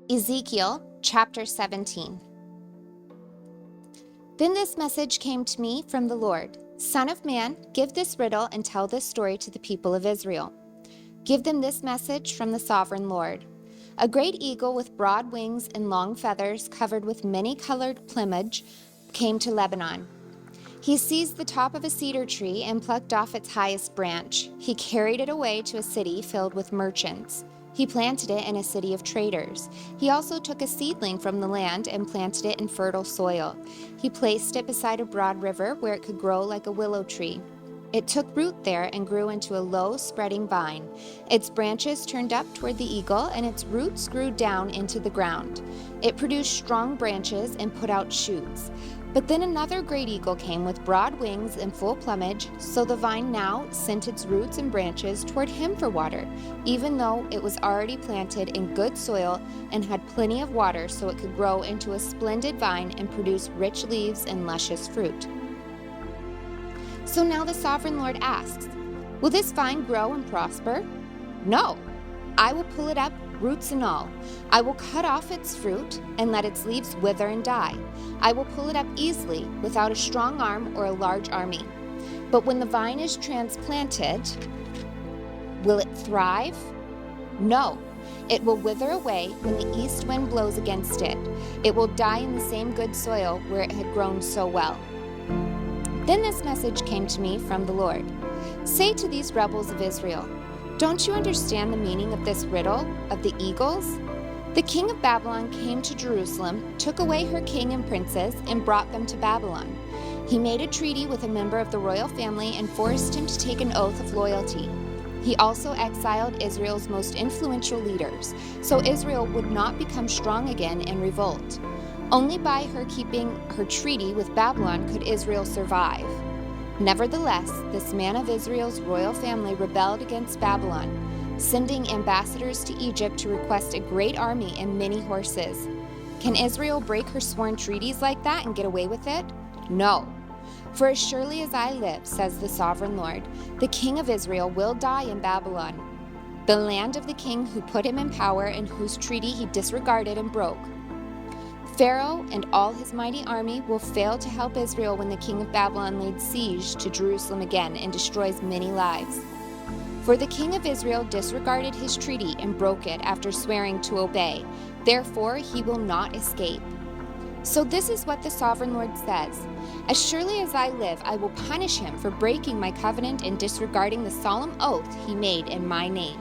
Ezekiel chapter 17. Then this message came to me from the Lord. Son of man, give this riddle and tell this story to the people of Israel. Give them this message from the sovereign Lord. A great eagle with broad wings and long feathers covered with many-colored plumage came to Lebanon. He seized the top of a cedar tree and plucked off its highest branch. He carried it away to a city filled with merchants. He planted it in a city of traders. He also took a seedling from the land and planted it in fertile soil. He placed it beside a broad river where it could grow like a willow tree. It took root there and grew into a low, spreading vine. Its branches turned up toward the eagle, and its roots grew down into the ground. It produced strong branches and put out shoots. But then another great eagle came with broad wings and full plumage, so the vine now sent its roots and branches toward him for water, even though it was already planted in good soil and had plenty of water so it could grow into a splendid vine and produce rich leaves and luscious fruit. So now the sovereign Lord asks, will this vine grow and prosper? No, I will pull it up, roots and all. I will cut off its fruit and let its leaves wither and die. I will pull it up easily without a strong arm or a large army. But when the vine is transplanted, will it thrive? No, it will wither away when the east wind blows against it. It will die in the same good soil where it had grown so well. Then this message came to me from the Lord. Say to these rebels of Israel, don't you understand the meaning of this riddle of the eagles? The king of Babylon came to Jerusalem, took away her king and princes, and brought them to Babylon. He made a treaty with a member of the royal family and forced him to take an oath of loyalty. He also exiled Israel's most influential leaders, so Israel would not become strong again and revolt. Only by her keeping her treaty with Babylon could Israel survive. Nevertheless, this man of Israel's royal family rebelled against Babylon, sending ambassadors to Egypt to request a great army and many horses. Can Israel break her sworn treaties like that and get away with it? No. For as surely as I live, says the sovereign Lord, the king of Israel will die in Babylon, the land of the king who put him in power and whose treaty he disregarded and broke. Pharaoh and all his mighty army will fail to help Israel when the king of Babylon lays siege to Jerusalem again and destroys many lives. For the king of Israel disregarded his treaty and broke it after swearing to obey. Therefore, he will not escape. So this is what the sovereign Lord says. As surely as I live, I will punish him for breaking my covenant and disregarding the solemn oath he made in my name.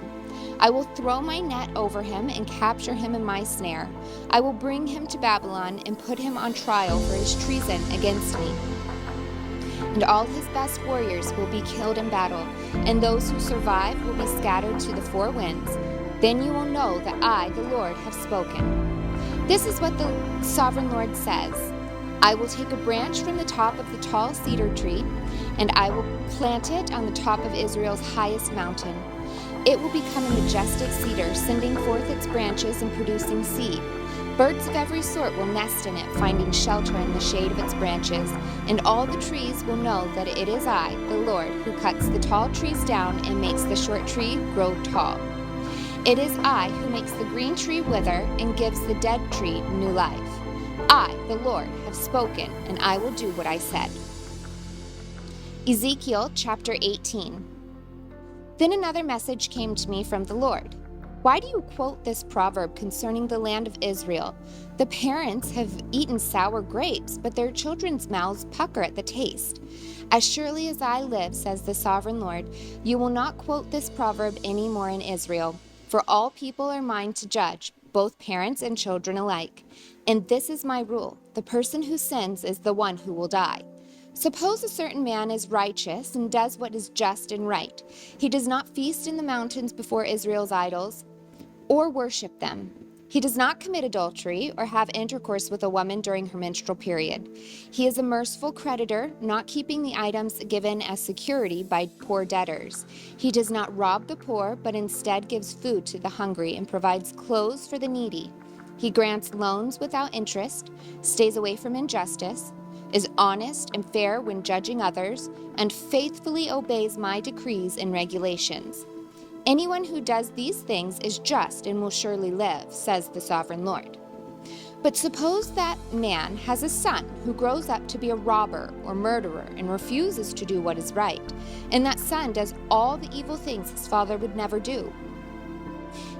I will throw my net over him and capture him in my snare. I will bring him to Babylon and put him on trial for his treason against me. And all his best warriors will be killed in battle, and those who survive will be scattered to the four winds. Then you will know that I, the Lord, have spoken. This is what the sovereign Lord says. I will take a branch from the top of the tall cedar tree, and I will plant it on the top of Israel's highest mountain. It will become a majestic cedar, sending forth its branches and producing seed. Birds of every sort will nest in it, finding shelter in the shade of its branches, and all the trees will know that it is I, the Lord, who cuts the tall trees down and makes the short tree grow tall. It is I who makes the green tree wither and gives the dead tree new life. I, the Lord, have spoken, and I will do what I said. Ezekiel chapter 18. Then another message came to me from the Lord. Why do you quote this proverb concerning the land of Israel? The parents have eaten sour grapes, but their children's mouths pucker at the taste. As surely as I live, says the sovereign Lord, you will not quote this proverb any more in Israel. For all people are mine to judge, both parents and children alike. And this is my rule. The person who sins is the one who will die. Suppose a certain man is righteous and does what is just and right. He does not feast in the mountains before Israel's idols or worship them. He does not commit adultery or have intercourse with a woman during her menstrual period. He is a merciful creditor, not keeping the items given as security by poor debtors. He does not rob the poor, but instead gives food to the hungry and provides clothes for the needy. He grants loans without interest, stays away from injustice, is honest and fair when judging others, and faithfully obeys my decrees and regulations. Anyone who does these things is just and will surely live, says the sovereign Lord. But suppose that man has a son who grows up to be a robber or murderer and refuses to do what is right, and that son does all the evil things his father would never do.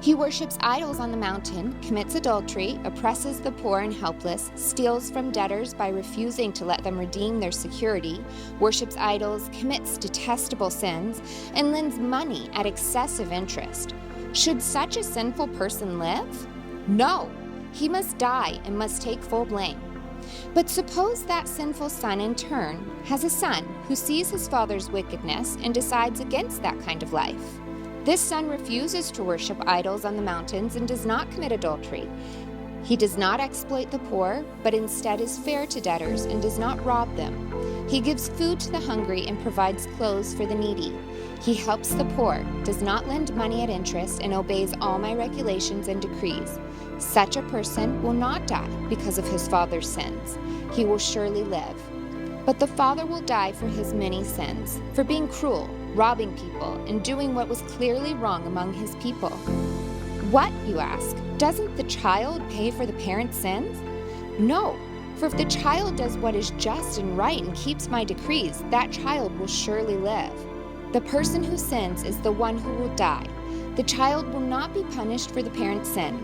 He worships idols on the mountain, commits adultery, oppresses the poor and helpless, steals from debtors by refusing to let them redeem their security, worships idols, commits detestable sins, and lends money at excessive interest. Should such a sinful person live? No. He must die and must take full blame. But suppose that sinful son in turn has a son who sees his father's wickedness and decides against that kind of life. This son refuses to worship idols on the mountains and does not commit adultery. He does not exploit the poor, but instead is fair to debtors and does not rob them. He gives food to the hungry and provides clothes for the needy. He helps the poor, does not lend money at interest, and obeys all my regulations and decrees. Such a person will not die because of his father's sins. He will surely live. But the father will die for his many sins, for being cruel, robbing people, and doing what was clearly wrong among his people. What, you ask? Doesn't the child pay for the parent's sins? No, for if the child does what is just and right and keeps my decrees, that child will surely live. The person who sins is the one who will die. The child will not be punished for the parent's sins,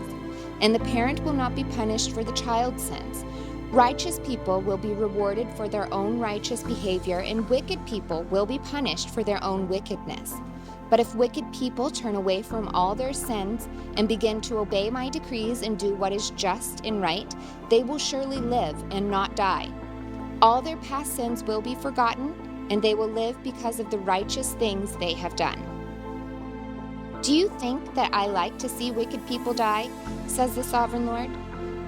and the parent will not be punished for the child's sins. Righteous people will be rewarded for their own righteous behavior, and wicked people will be punished for their own wickedness. But if wicked people turn away from all their sins and begin to obey my decrees and do what is just and right, they will surely live and not die. All their past sins will be forgotten, and they will live because of the righteous things they have done. Do you think that I like to see wicked people die, says the sovereign Lord?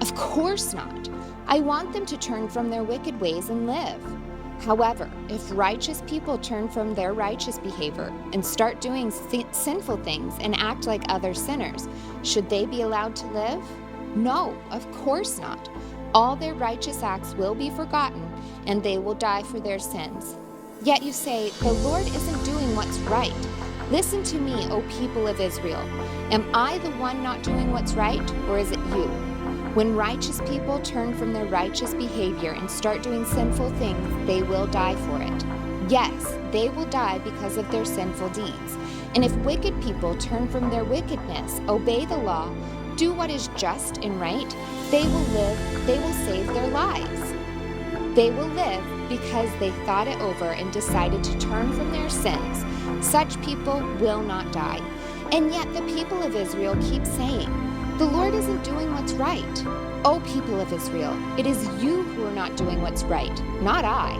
Of course not. I want them to turn from their wicked ways and live. However, if righteous people turn from their righteous behavior and start doing sinful things and act like other sinners, should they be allowed to live? No, of course not. All their righteous acts will be forgotten, and they will die for their sins. Yet you say, the Lord isn't doing what's right. Listen to me, O people of Israel. Am I the one not doing what's right, or is it you? When righteous people turn from their righteous behavior and start doing sinful things, they will die for it. Yes, they will die because of their sinful deeds. And if wicked people turn from their wickedness, obey the law, do what is just and right, they will live, they will save their lives. They will live because they thought it over and decided to turn from their sins. Such people will not die. And yet the people of Israel keep saying, the Lord isn't doing what's right. O people of Israel, it is you who are not doing what's right, not I.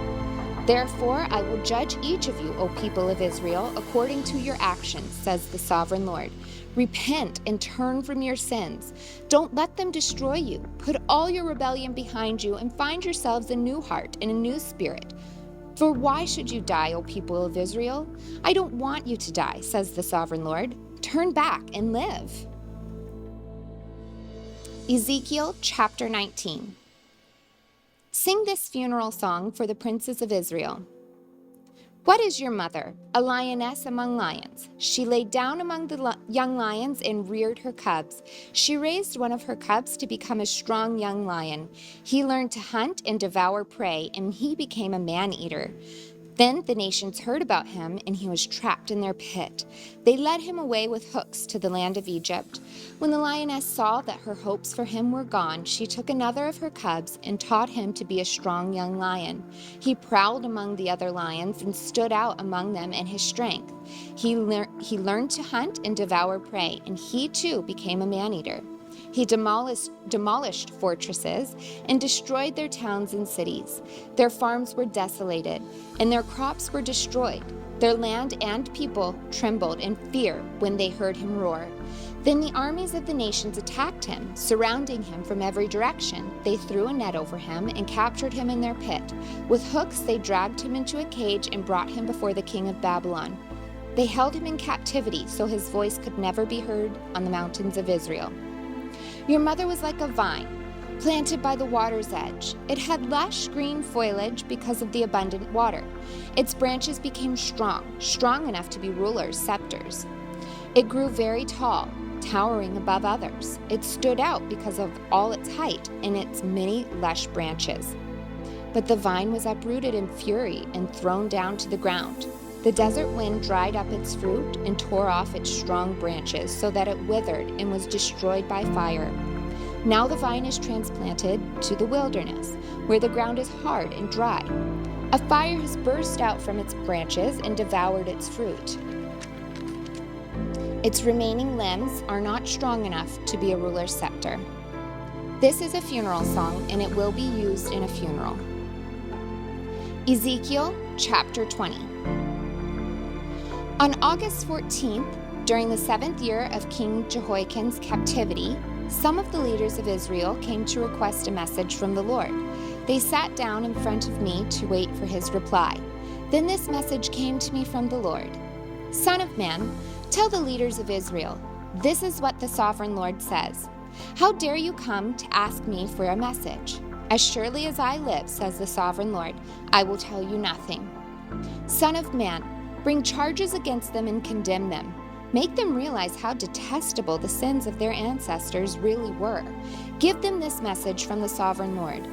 Therefore, I will judge each of you, O people of Israel, according to your actions, says the sovereign Lord. Repent and turn from your sins. Don't let them destroy you. Put all your rebellion behind you and find yourselves a new heart and a new spirit. For why should you die, O people of Israel? I don't want you to die, says the sovereign Lord. Turn back and live. Ezekiel chapter 19. Sing this funeral song for the princes of Israel. What is your mother? A lioness among lions. She lay down among the young lions and reared her cubs. She raised one of her cubs to become a strong young lion. He learned to hunt and devour prey, and he became a man-eater. Then the nations heard about him, and he was trapped in their pit. They led him away with hooks to the land of Egypt. When the lioness saw that her hopes for him were gone, she took another of her cubs and taught him to be a strong young lion. He prowled among the other lions and stood out among them in his strength. He learned to hunt and devour prey, and he too became a man-eater. He demolished fortresses and destroyed their towns and cities. Their farms were desolated, and their crops were destroyed. Their land and people trembled in fear when they heard him roar. Then the armies of the nations attacked him, surrounding him from every direction. They threw a net over him and captured him in their pit. With hooks they dragged him into a cage and brought him before the king of Babylon. They held him in captivity so his voice could never be heard on the mountains of Israel. Your mother was like a vine, planted by the water's edge. It had lush green foliage because of the abundant water. Its branches became strong enough to be rulers' scepters. It grew very tall, towering above others. It stood out because of all its height and its many lush branches. But the vine was uprooted in fury and thrown down to the ground. The desert wind dried up its fruit and tore off its strong branches so that it withered and was destroyed by fire. Now the vine is transplanted to the wilderness, where the ground is hard and dry. A fire has burst out from its branches and devoured its fruit. Its remaining limbs are not strong enough to be a ruler's scepter. This is a funeral song, and it will be used in a funeral. Ezekiel chapter 20. On August 14th, during the 7th year of King Jehoiakim's captivity, some of the leaders of Israel came to request a message from the Lord. They sat down in front of me to wait for his reply. Then this message came to me from the Lord. Son of man, tell the leaders of Israel, this is what the sovereign Lord says. How dare you come to ask me for a message? As surely as I live, says the sovereign Lord, I will tell you nothing. Son of man, bring charges against them and condemn them. Make them realize how detestable the sins of their ancestors really were. Give them this message from the sovereign Lord.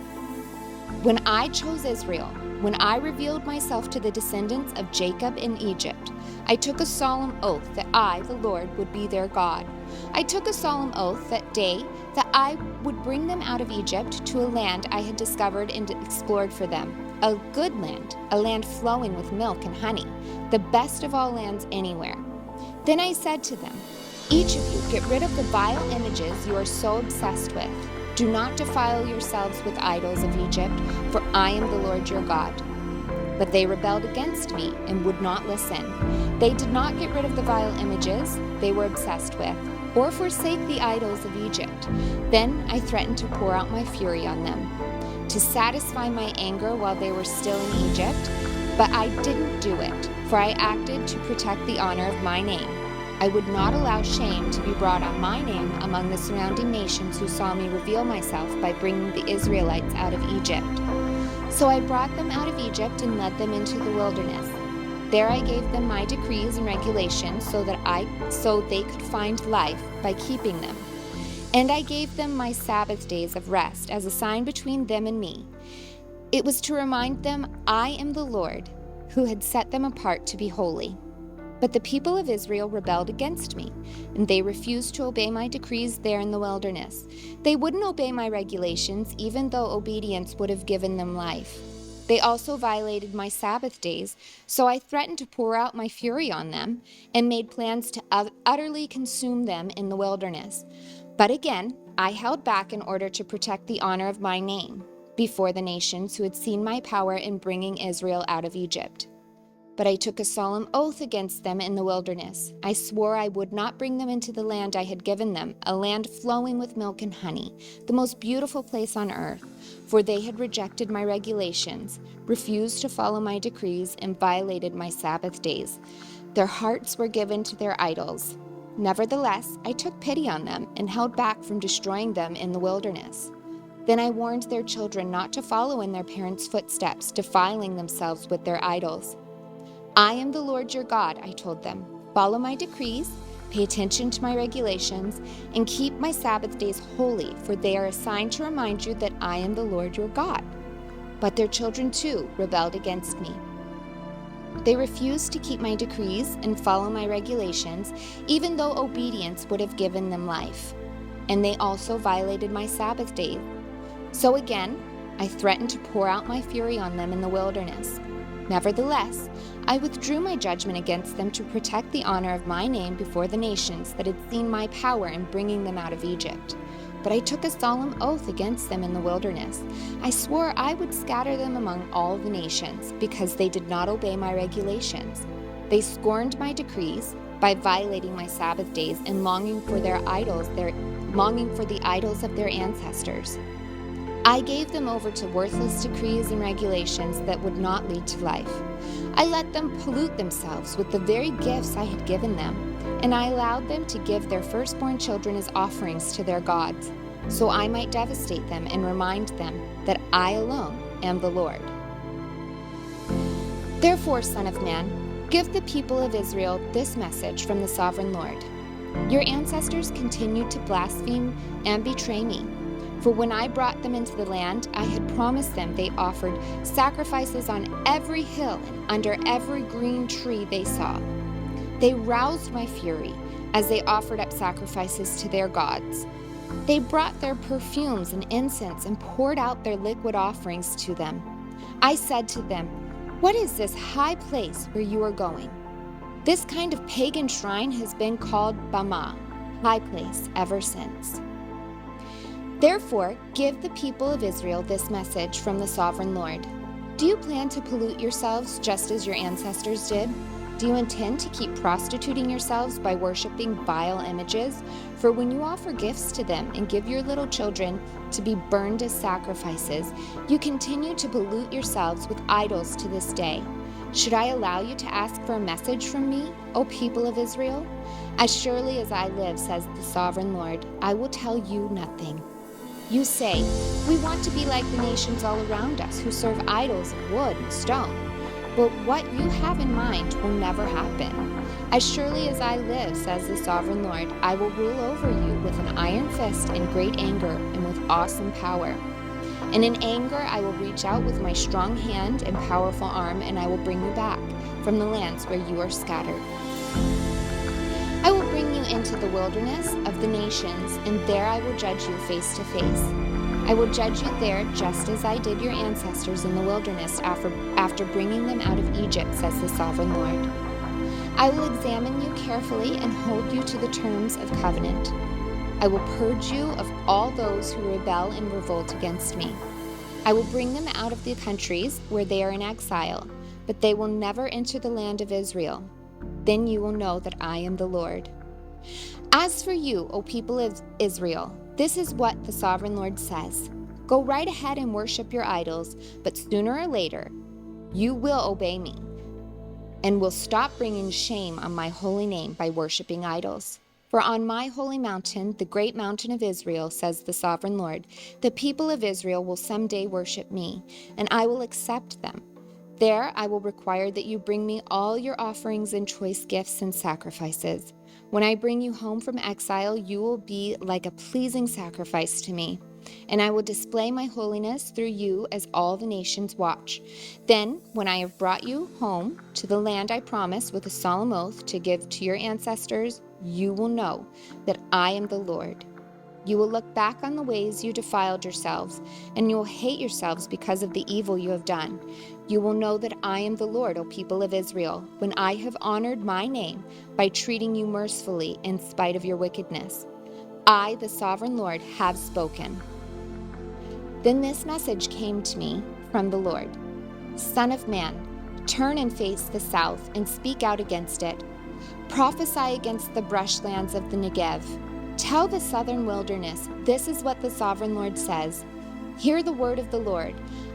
When I chose Israel, when I revealed myself to the descendants of Jacob in Egypt, I took a solemn oath that I, the Lord, would be their God. I took a solemn oath that day that I would bring them out of Egypt to a land I had discovered and explored for them, a good land, a land flowing with milk and honey, the best of all lands anywhere. Then I said to them, each of you get rid of the vile images you are so obsessed with. Do not defile yourselves with idols of Egypt, for I am the Lord your God. But they rebelled against me and would not listen. They did not get rid of the vile images they were obsessed with, or forsake the idols of Egypt. Then I threatened to pour out my fury on them, to satisfy my anger while they were still in Egypt. But I didn't do it, for I acted to protect the honor of my name. I would not allow shame to be brought on my name among the surrounding nations who saw me reveal myself by bringing the Israelites out of Egypt. So I brought them out of Egypt and led them into the wilderness. There I gave them my decrees and regulations so they could find life by keeping them. And I gave them my Sabbath days of rest as a sign between them and me. It was to remind them I am the Lord, who had set them apart to be holy. But the people of Israel rebelled against me, and they refused to obey my decrees there in the wilderness. They wouldn't obey my regulations, even though obedience would have given them life. They also violated my Sabbath days, so I threatened to pour out my fury on them and made plans to utterly consume them in the wilderness. But again, I held back in order to protect the honor of my name before the nations who had seen my power in bringing Israel out of Egypt. But I took a solemn oath against them in the wilderness. I swore I would not bring them into the land I had given them, a land flowing with milk and honey, the most beautiful place on earth, for they had rejected my regulations, refused to follow my decrees, and violated my Sabbath days. Their hearts were given to their idols. Nevertheless, I took pity on them and held back from destroying them in the wilderness. Then I warned their children not to follow in their parents' footsteps, defiling themselves with their idols. I am the Lord your God, I told them. Follow my decrees, pay attention to my regulations, and keep my Sabbath days holy, for they are assigned to remind you that I am the Lord your God. But their children too rebelled against me. They refused to keep my decrees and follow my regulations, even though obedience would have given them life. And they also violated my Sabbath days. So again, I threatened to pour out my fury on them in the wilderness. Nevertheless, I withdrew my judgment against them to protect the honor of my name before the nations that had seen my power in bringing them out of Egypt. But I took a solemn oath against them in the wilderness. I swore I would scatter them among all the nations, because they did not obey my regulations. They scorned my decrees by violating my Sabbath days and longing for the idols of their ancestors. I gave them over to worthless decrees and regulations that would not lead to life. I let them pollute themselves with the very gifts I had given them, and I allowed them to give their firstborn children as offerings to their gods, so I might devastate them and remind them that I alone am the Lord. Therefore, Son of man, Give the people of Israel this message from the sovereign Lord. Your ancestors continued to blaspheme and betray me. For when I brought them into the land, I had promised them they offered sacrifices on every hill and under every green tree they saw. They roused my fury as they offered up sacrifices to their gods. They brought their perfumes and incense and poured out their liquid offerings to them. I said to them, "What is this high place where you are going?" This kind of pagan shrine has been called Bama, high place, ever since. Therefore, give the people of Israel this message from the sovereign Lord. Do you plan to pollute yourselves just as your ancestors did? Do you intend to keep prostituting yourselves by worshiping vile images? For when you offer gifts to them and give your little children to be burned as sacrifices, you continue to pollute yourselves with idols to this day. Should I allow you to ask for a message from me, O people of Israel? As surely as I live, says the sovereign Lord, I will tell you nothing. You say, "We want to be like the nations all around us who serve idols of wood and stone." But what you have in mind will never happen. As surely as I live, says the sovereign Lord, I will rule over you with an iron fist in great anger and with awesome power. And in anger I will reach out with my strong hand and powerful arm, and I will bring you back from the lands where you are scattered. I will bring you into the wilderness of the nations, and there I will judge you face to face. I will judge you there just as I did your ancestors in the wilderness after bringing them out of Egypt, says the sovereign Lord. I will examine you carefully and hold you to the terms of covenant. I will purge you of all those who rebel and revolt against me. I will bring them out of the countries where they are in exile, but they will never enter the land of Israel. Then you will know that I am the Lord. As for you, O people of Israel, this is what the sovereign Lord says. Go right ahead and worship your idols, but sooner or later, you will obey me and will stop bringing shame on my holy name by worshiping idols. For on my holy mountain, the great mountain of Israel, says the sovereign Lord, the people of Israel will someday worship me, and I will accept them. There I will require that you bring me all your offerings and choice gifts and sacrifices. When I bring you home from exile, you will be like a pleasing sacrifice to me, and I will display my holiness through you as all the nations watch. Then, when I have brought you home to the land I promised with a solemn oath to give to your ancestors, you will know that I am the Lord. You will look back on the ways you defiled yourselves, and you will hate yourselves because of the evil you have done. You will know that I am the Lord, O people of Israel, when I have honored my name by treating you mercifully in spite of your wickedness. I, the sovereign Lord, have spoken. Then this message came to me from the Lord. Son of man, turn and face the south and speak out against it. Prophesy against the brushlands of the Negev. Tell the southern wilderness, this is what the sovereign Lord says. Hear the word of the Lord.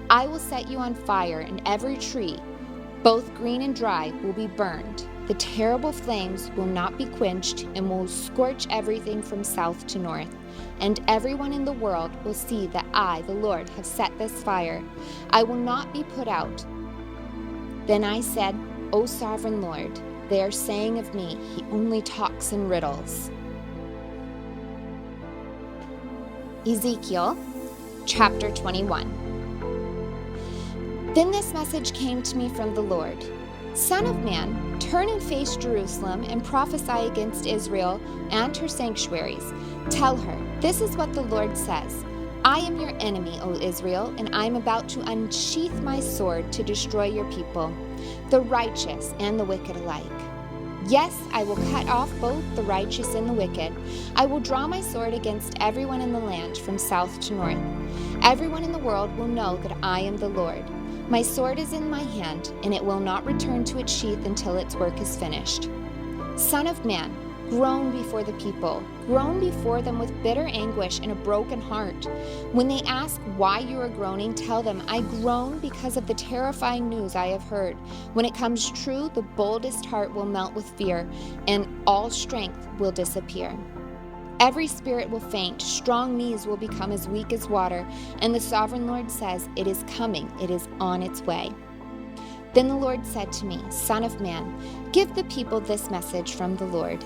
I will set you on fire, and every tree, both green and dry, will be burned. The terrible flames will not be quenched and will scorch everything from south to north. And everyone in the world will see that I, the Lord, have set this fire. I will not be put out. Then I said, O sovereign Lord, they are saying of me, he only talks in riddles. Ezekiel chapter 21. Then this message came to me from the Lord. Son of man, turn and face Jerusalem and prophesy against Israel and her sanctuaries. Tell her, this is what the Lord says. I am your enemy, O Israel, and I am about to unsheath my sword to destroy your people, the righteous and the wicked alike. Yes, I will cut off both the righteous and the wicked. I will draw my sword against everyone in the land from south to north. Everyone in the world will know that I am the Lord. My sword is in my hand, and it will not return to its sheath until its work is finished. Son of man, groan before the people. Groan before them with bitter anguish and a broken heart. When they ask why you are groaning, tell them, I groan because of the terrifying news I have heard. When it comes true, the boldest heart will melt with fear, and all strength will disappear. Every spirit will faint, strong knees will become as weak as water, and the sovereign Lord says, it is coming, it is on its way. Then the Lord said to me, Son of man, give the people this message from the Lord.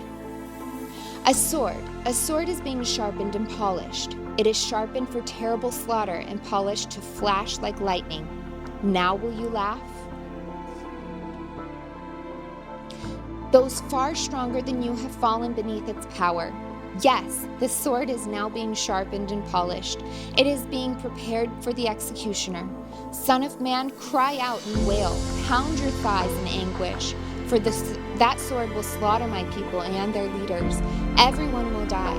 A sword is being sharpened and polished. It is sharpened for terrible slaughter and polished to flash like lightning. Now will you laugh? Those far stronger than you have fallen beneath its power. Yes, the sword is now being sharpened and polished. It is being prepared for the executioner. Son of man, cry out and wail. Pound your thighs in anguish. For that sword will slaughter my people and their leaders. Everyone will die.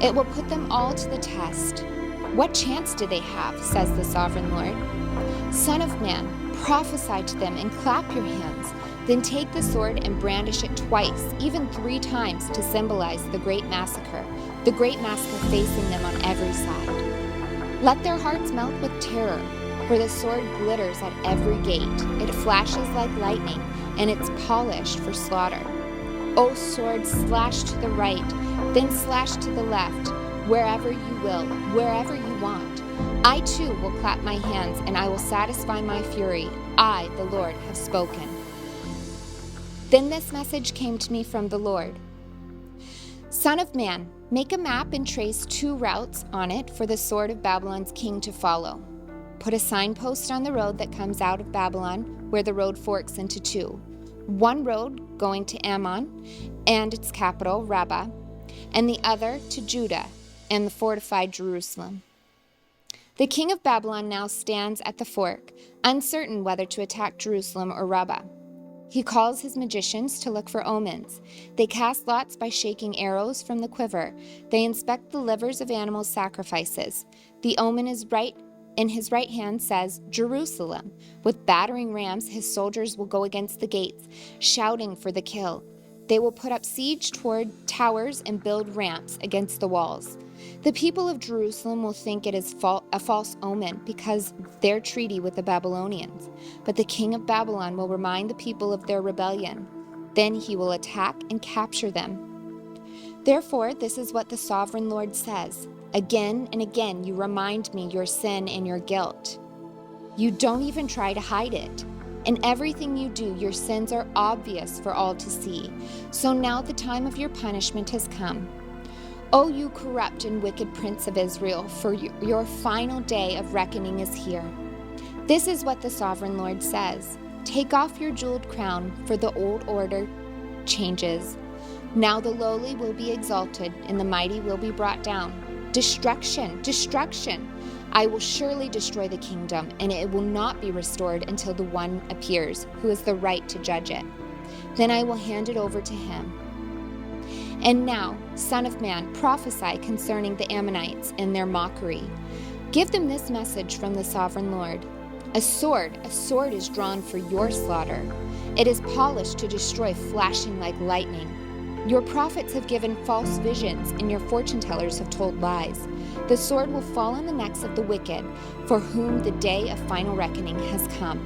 It will put them all to the test. What chance do they have, says the sovereign Lord? Son of man, prophesy to them and clap your hands. Then take the sword and brandish it twice, even 3 times, to symbolize the great massacre facing them on every side. Let their hearts melt with terror, for the sword glitters at every gate. It flashes like lightning, and it's polished for slaughter. O sword, slash to the right, then slash to the left, wherever you will, wherever you want. I too will clap my hands, and I will satisfy my fury. I, the Lord, have spoken. Then this message came to me from the Lord. Son of man, make a map and trace 2 routes on it for the sword of Babylon's king to follow. Put a signpost on the road that comes out of Babylon, where the road forks into 2. One road going to Ammon and its capital, Rabbah, and the other to Judah and the fortified Jerusalem. The king of Babylon now stands at the fork, uncertain whether to attack Jerusalem or Rabbah. He calls his magicians to look for omens. They cast lots by shaking arrows from the quiver. They inspect the livers of animal sacrifices. The omen is right in his right hand says, Jerusalem. With battering rams, his soldiers will go against the gates, shouting for the kill. They will put up siege toward towers and build ramps against the walls. The people of Jerusalem will think it is a false omen because of their treaty with the Babylonians. But the king of Babylon will remind the people of their rebellion. Then he will attack and capture them. Therefore, this is what the sovereign Lord says. Again and again you remind me your sin and your guilt. You don't even try to hide it. In everything you do, your sins are obvious for all to see. So now the time of your punishment has come. O you corrupt and wicked prince of Israel, for your final day of reckoning is here. This is what the sovereign Lord says. Take off your jeweled crown, for the old order changes. Now the lowly will be exalted, and the mighty will be brought down. Destruction, destruction! I will surely destroy the kingdom, and it will not be restored until the one appears, who has the right to judge it. Then I will hand it over to him. And now, Son of man, prophesy concerning the Ammonites and their mockery. Give them this message from the sovereign Lord. A sword is drawn for your slaughter. It is polished to destroy, flashing like lightning. Your prophets have given false visions, and your fortune tellers have told lies. The sword will fall on the necks of the wicked, for whom the day of final reckoning has come.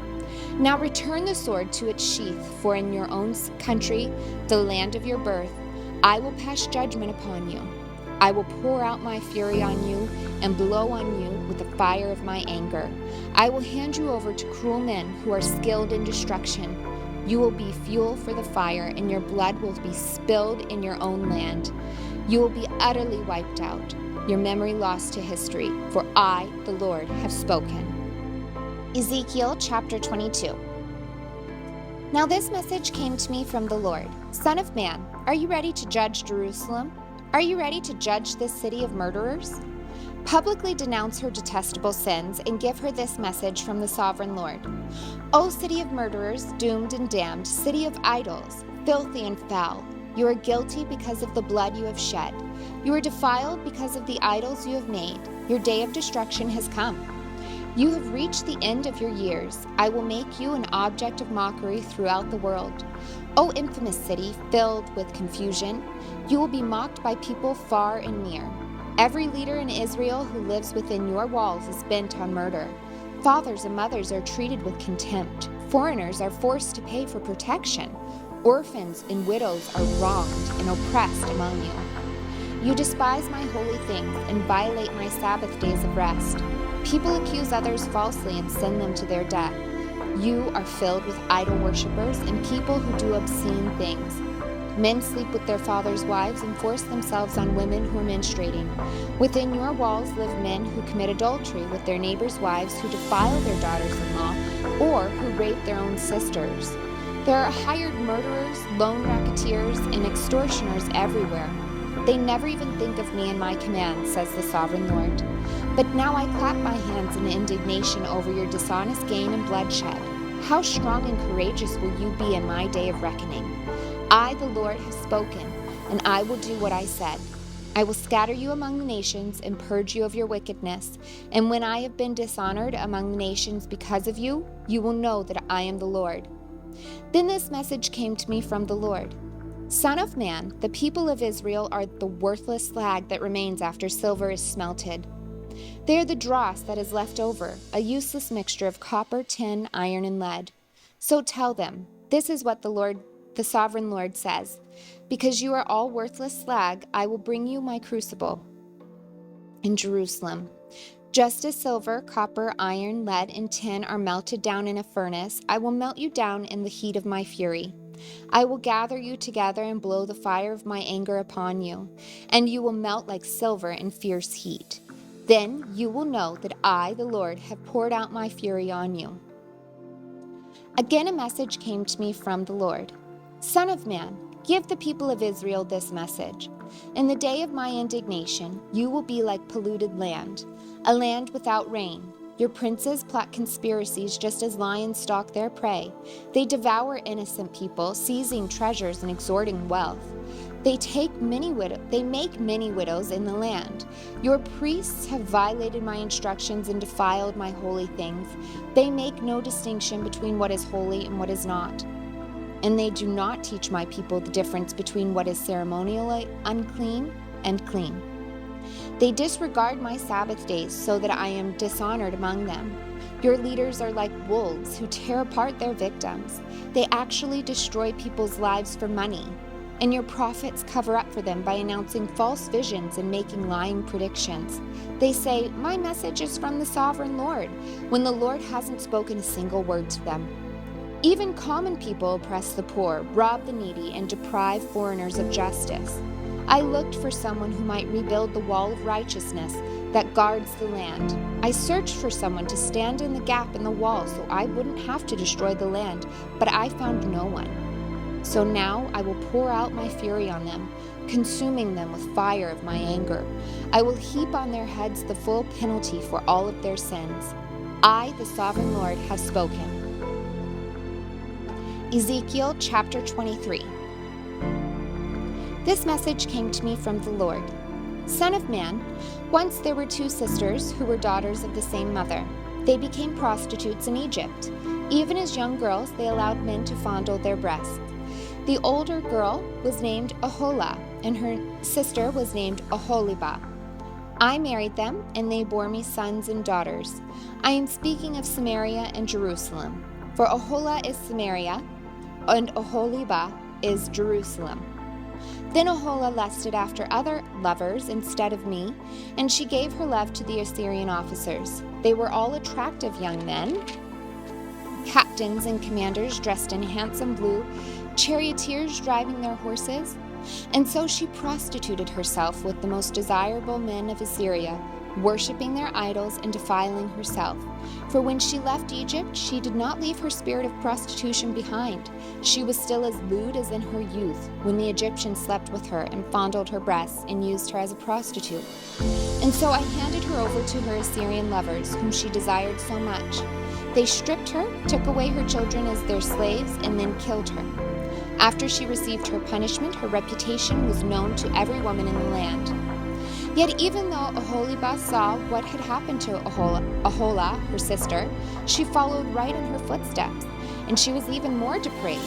Now return the sword to its sheath, for in your own country, the land of your birth, I will pass judgment upon you. I will pour out my fury on you and blow on you with the fire of my anger. I will hand you over to cruel men who are skilled in destruction. You will be fuel for the fire, and your blood will be spilled in your own land. You will be utterly wiped out, your memory lost to history, for I, the Lord, have spoken. Ezekiel chapter 22. Now this message came to me from the Lord. Son of man, are you ready to judge Jerusalem? Are you ready to judge this city of murderers? Publicly denounce her detestable sins and give her this message from the sovereign Lord. O city of murderers, doomed and damned, city of idols, filthy and foul, you are guilty because of the blood you have shed. You are defiled because of the idols you have made. Your day of destruction has come. You have reached the end of your years. I will make you an object of mockery throughout the world. O infamous city, filled with confusion, you will be mocked by people far and near. Every leader in Israel who lives within your walls is bent on murder. Fathers and mothers are treated with contempt. Foreigners are forced to pay for protection. Orphans and widows are wronged and oppressed among you. You despise my holy things and violate my Sabbath days of rest. People accuse others falsely and send them to their death. You are filled with idol worshippers and people who do obscene things. Men sleep with their fathers' wives and force themselves on women who are menstruating. Within your walls live men who commit adultery with their neighbors' wives, who defile their daughters-in-law, or who rape their own sisters. There are hired murderers, loan racketeers, and extortioners everywhere. They never even think of me and my commands, says the sovereign Lord. But now I clap my hands in indignation over your dishonest gain and bloodshed. How strong and courageous will you be in my day of reckoning? I, the Lord, have spoken, and I will do what I said. I will scatter you among the nations and purge you of your wickedness. And when I have been dishonored among the nations because of you, you will know that I am the Lord. Then this message came to me from the Lord. Son of man, the people of Israel are the worthless slag that remains after silver is smelted. They are the dross that is left over, a useless mixture of copper, tin, iron, and lead. So tell them, this is what the sovereign Lord says. Because you are all worthless slag, I will bring you my crucible in Jerusalem. Just as silver, copper, iron, lead, and tin are melted down in a furnace, I will melt you down in the heat of my fury. I will gather you together and blow the fire of my anger upon you, and you will melt like silver in fierce heat. Then you will know that I, the Lord, have poured out my fury on you. Again a message came to me from the Lord. Son of man, give the people of Israel this message. In the day of my indignation, you will be like polluted land, a land without rain. Your princes plot conspiracies just as lions stalk their prey. They devour innocent people, seizing treasures and extorting wealth. They make many widows in the land. Your priests have violated my instructions and defiled my holy things. They make no distinction between what is holy and what is not. And they do not teach my people the difference between what is ceremonially unclean and clean. They disregard my Sabbath days so that I am dishonored among them. Your leaders are like wolves who tear apart their victims. They actually destroy people's lives for money. And your prophets cover up for them by announcing false visions and making lying predictions. They say, my message is from the sovereign Lord, when the Lord hasn't spoken a single word to them. Even common people oppress the poor, rob the needy, and deprive foreigners of justice. I looked for someone who might rebuild the wall of righteousness that guards the land. I searched for someone to stand in the gap in the wall so I wouldn't have to destroy the land, but I found no one. So now I will pour out my fury on them, consuming them with fire of my anger. I will heap on their heads the full penalty for all of their sins. I, the sovereign Lord, have spoken. Ezekiel chapter 23. This message came to me from the Lord. Son of man, once there were two sisters who were daughters of the same mother. They became prostitutes in Egypt. Even as young girls, they allowed men to fondle their breasts. The older girl was named Aholah, and her sister was named Oholibah. I married them, and they bore me sons and daughters. I am speaking of Samaria and Jerusalem. For Aholah is Samaria, and Oholibah is Jerusalem. Then Aholah lusted after other lovers instead of me, and she gave her love to the Assyrian officers. They were all attractive young men, captains and commanders dressed in handsome blue, charioteers driving their horses. And so she prostituted herself with the most desirable men of Assyria, worshipping their idols and defiling herself. For when she left Egypt, she did not leave her spirit of prostitution behind. She was still as lewd as in her youth, when the Egyptians slept with her and fondled her breasts and used her as a prostitute. And so I handed her over to her Assyrian lovers, whom she desired so much. They stripped her, took away her children as their slaves, and then killed her. After she received her punishment, her reputation was known to every woman in the land. Yet even though Oholibah saw what had happened to Aholah, her sister, she followed right in her footsteps, and she was even more depraved,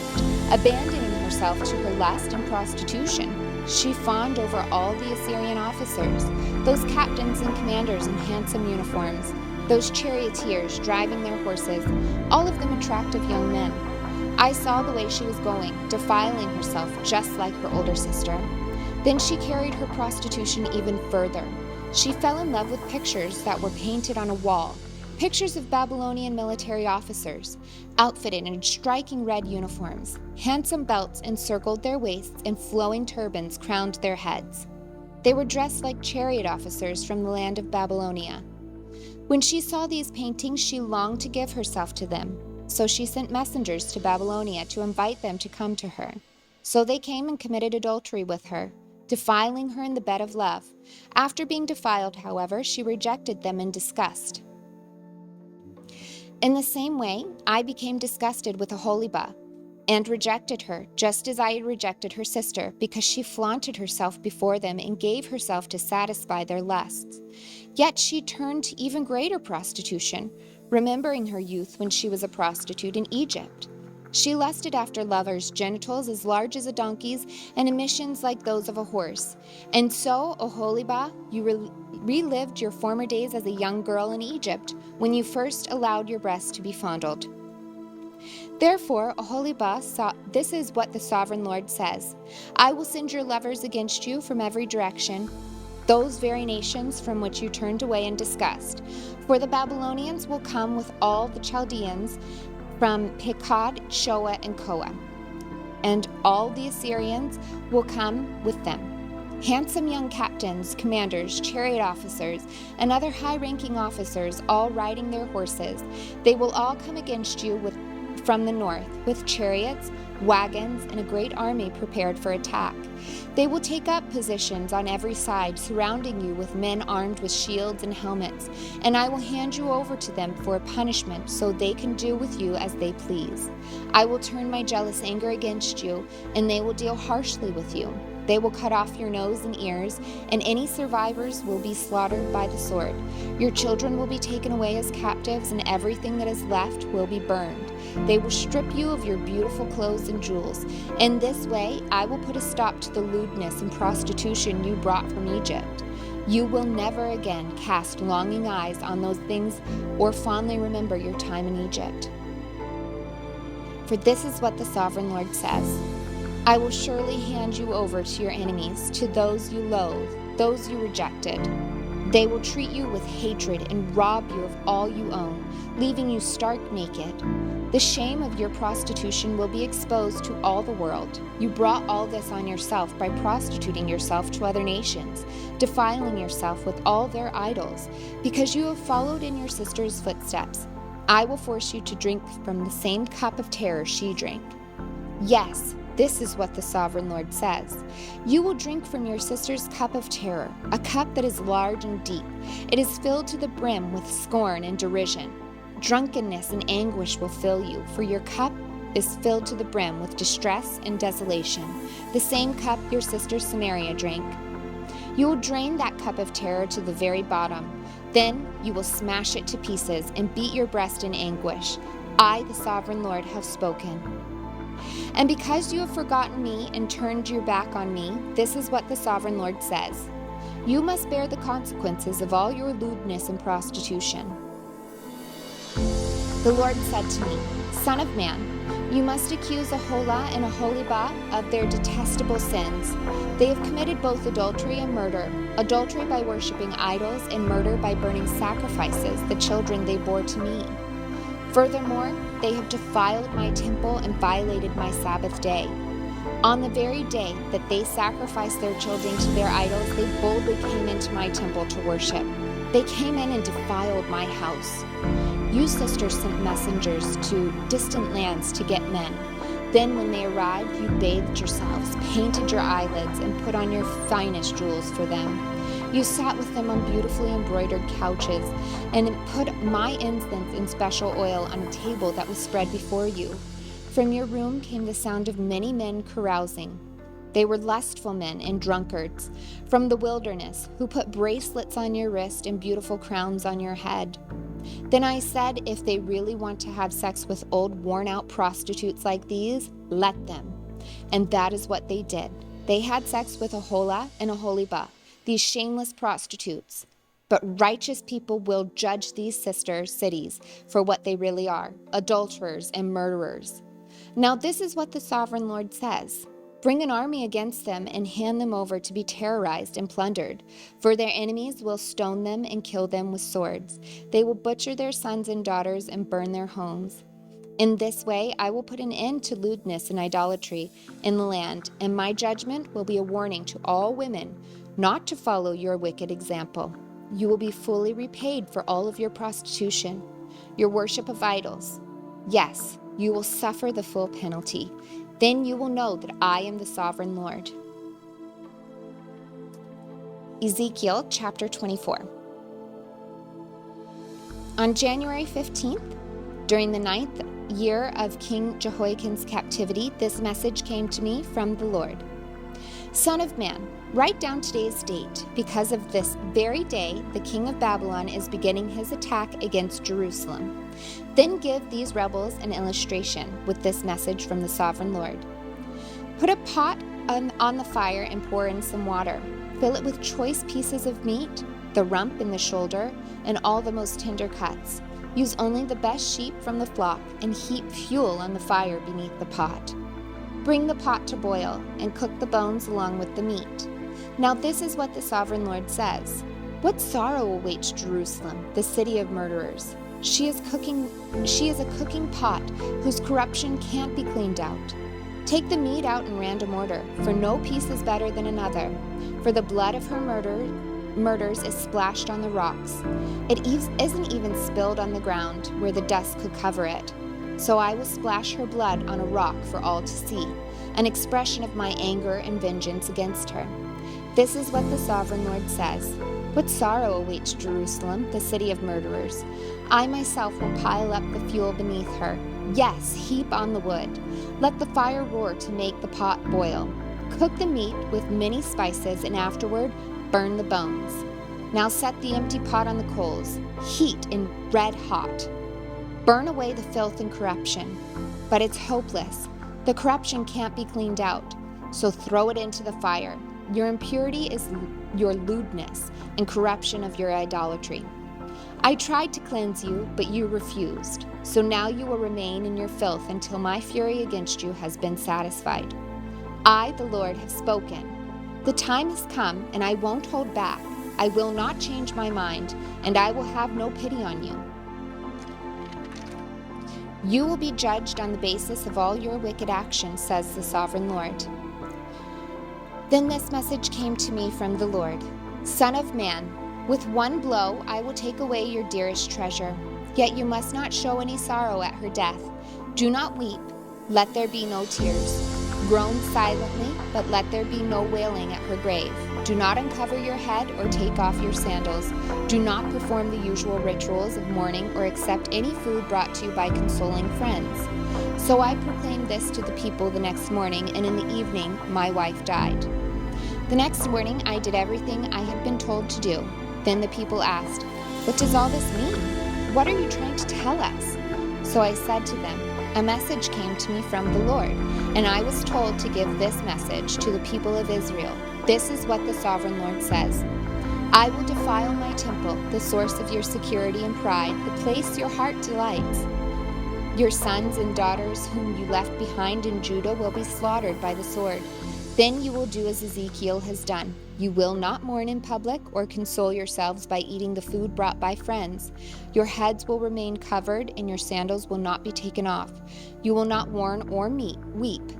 abandoning herself to her lust and prostitution. She fawned over all the Assyrian officers, those captains and commanders in handsome uniforms, those charioteers driving their horses, all of them attractive young men. I saw the way she was going, defiling herself just like her older sister. Then she carried her prostitution even further. She fell in love with pictures that were painted on a wall, Pictures of Babylonian military officers, outfitted in striking red uniforms. Handsome belts encircled their waists and flowing turbans crowned their heads. They were dressed like chariot officers from the land of Babylonia. When she saw these paintings, she longed to give herself to them. So she sent messengers to Babylonia to invite them to come to her. So they came and committed adultery with her, defiling her in the bed of love. After being defiled, however, she rejected them in disgust. In the same way, I became disgusted with Oholibah and rejected her, just as I had rejected her sister, because she flaunted herself before them and gave herself to satisfy their lusts. Yet she turned to even greater prostitution, remembering her youth when she was a prostitute in Egypt. She lusted after lovers' genitals as large as a donkey's and emissions like those of a horse. And so, Oholibah, you relived your former days as a young girl in Egypt, when you first allowed your breasts to be fondled. Therefore, Oholibah saw, this is what the sovereign Lord says: I will send your lovers against you from every direction, those very nations from which you turned away in disgust. For the Babylonians will come with all the Chaldeans from Pekod, Shoa, and Koa, and all the Assyrians will come with them. Handsome young captains, commanders, chariot officers, and other high-ranking officers, all riding their horses. They will all come against you from the north, with chariots, wagons, and a great army prepared for attack. They will take up positions on every side, surrounding you with men armed with shields and helmets, and I will hand you over to them for a punishment, so they can do with you as they please. I will turn my jealous anger against you, and they will deal harshly with you. They will cut off your nose and ears, and any survivors will be slaughtered by the sword. Your children will be taken away as captives, and everything that is left will be burned. They will strip you of your beautiful clothes and jewels. In this way, I will put a stop to the lewdness and prostitution you brought from Egypt. You will never again cast longing eyes on those things or fondly remember your time in Egypt. For this is what the sovereign Lord says: I will surely hand you over to your enemies, to those you loathe, those you rejected. They will treat you with hatred and rob you of all you own, leaving you stark naked. The shame of your prostitution will be exposed to all the world. You brought all this on yourself by prostituting yourself to other nations, defiling yourself with all their idols. Because you have followed in your sister's footsteps, I will force you to drink from the same cup of terror she drank. Yes, this is what the sovereign Lord says: you will drink from your sister's cup of terror, a cup that is large and deep. It is filled to the brim with scorn and derision. Drunkenness and anguish will fill you, for your cup is filled to the brim with distress and desolation, the same cup your sister Samaria drank. You will drain that cup of terror to the very bottom. Then you will smash it to pieces and beat your breast in anguish. I, the sovereign Lord, have spoken. And because you have forgotten me and turned your back on me, this is what the sovereign Lord says: you must bear the consequences of all your lewdness and prostitution. The Lord said to me, Son of man, you must accuse Oholah and Oholibah of their detestable sins. They have committed both adultery and murder, adultery by worshiping idols, and murder by burning sacrifices, the children they bore to me. Furthermore, they have defiled my temple and violated my Sabbath day. On the very day that they sacrificed their children to their idols, they boldly came into my temple to worship. They came in and defiled my house. You sisters sent messengers to distant lands to get men. Then when they arrived, you bathed yourselves, painted your eyelids, and put on your finest jewels for them. You sat with them on beautifully embroidered couches, and put my incense and special oil on a table that was spread before you. From your room came the sound of many men carousing. They were lustful men and drunkards from the wilderness, who put bracelets on your wrist and beautiful crowns on your head. Then I said, if they really want to have sex with old, worn-out prostitutes like these, let them. And that is what they did. They had sex with Oholah and Oholibah, these shameless prostitutes. But righteous people will judge these sister cities for what they really are, adulterers and murderers. Now this is what the sovereign Lord says: Bring an army against them and hand them over to be terrorized and plundered, for their enemies will stone them and kill them with swords. They will butcher their sons and daughters and burn their homes. In this way, I will put an end to lewdness and idolatry in the land, and my judgment will be a warning to all women not to follow your wicked example. You will be fully repaid for all of your prostitution, your worship of idols. Yes, you will suffer the full penalty. Then you will know that I am the sovereign Lord. Ezekiel chapter 24. On January 15th, during the 9th year of King Jehoiakim's captivity, this message came to me from the Lord. Son of man, write down today's date, because of this very day the king of Babylon is beginning his attack against Jerusalem. Then give these rebels an illustration with this message from the sovereign Lord. Put a pot on the fire and pour in some water. Fill it with choice pieces of meat, the rump and the shoulder, and all the most tender cuts. Use only the best sheep from the flock and heap fuel on the fire beneath the pot. Bring the pot to boil and cook the bones along with the meat. Now this is what the sovereign Lord says. What sorrow awaits Jerusalem, the city of murderers? She is a cooking pot whose corruption can't be cleaned out. Take the meat out in random order, for no piece is better than another. For the blood of her murders is splashed on the rocks. It isn't even spilled on the ground where the dust could cover it. So I will splash her blood on a rock for all to see, an expression of my anger and vengeance against her. This is what the sovereign Lord says. What sorrow awaits Jerusalem, the city of murderers? I myself will pile up the fuel beneath her. Yes, heap on the wood. Let the fire roar to make the pot boil. Cook the meat with many spices, and afterward burn the bones. Now set the empty pot on the coals. Heat in red hot. Burn away the filth and corruption. But it's hopeless. The corruption can't be cleaned out. So throw it into the fire. Your impurity is your lewdness, and corruption of your idolatry. I tried to cleanse you, but you refused. So now you will remain in your filth until my fury against you has been satisfied. I, the Lord, have spoken. The time has come, and I won't hold back. I will not change my mind, and I will have no pity on you. You will be judged on the basis of all your wicked actions, says the sovereign Lord. Then this message came to me from the Lord. Son of man, with one blow I will take away your dearest treasure. Yet you must not show any sorrow at her death. Do not weep. Let there be no tears. Groan silently, but let there be no wailing at her grave. Do not uncover your head or take off your sandals. Do not perform the usual rituals of mourning or accept any food brought to you by consoling friends. So I proclaimed this to the people the next morning, and in the evening my wife died. The next morning I did everything I had been told to do. Then the people asked, "What does all this mean? What are you trying to tell us?" So I said to them, "A message came to me from the Lord, and I was told to give this message to the people of Israel. This is what the sovereign Lord says. I will defile my temple, the source of your security and pride, the place your heart delights. Your sons and daughters whom you left behind in Judah will be slaughtered by the sword. Then you will do as Ezekiel has done. You will not mourn in public or console yourselves by eating the food brought by friends. Your heads will remain covered and your sandals will not be taken off. You will not mourn or weep,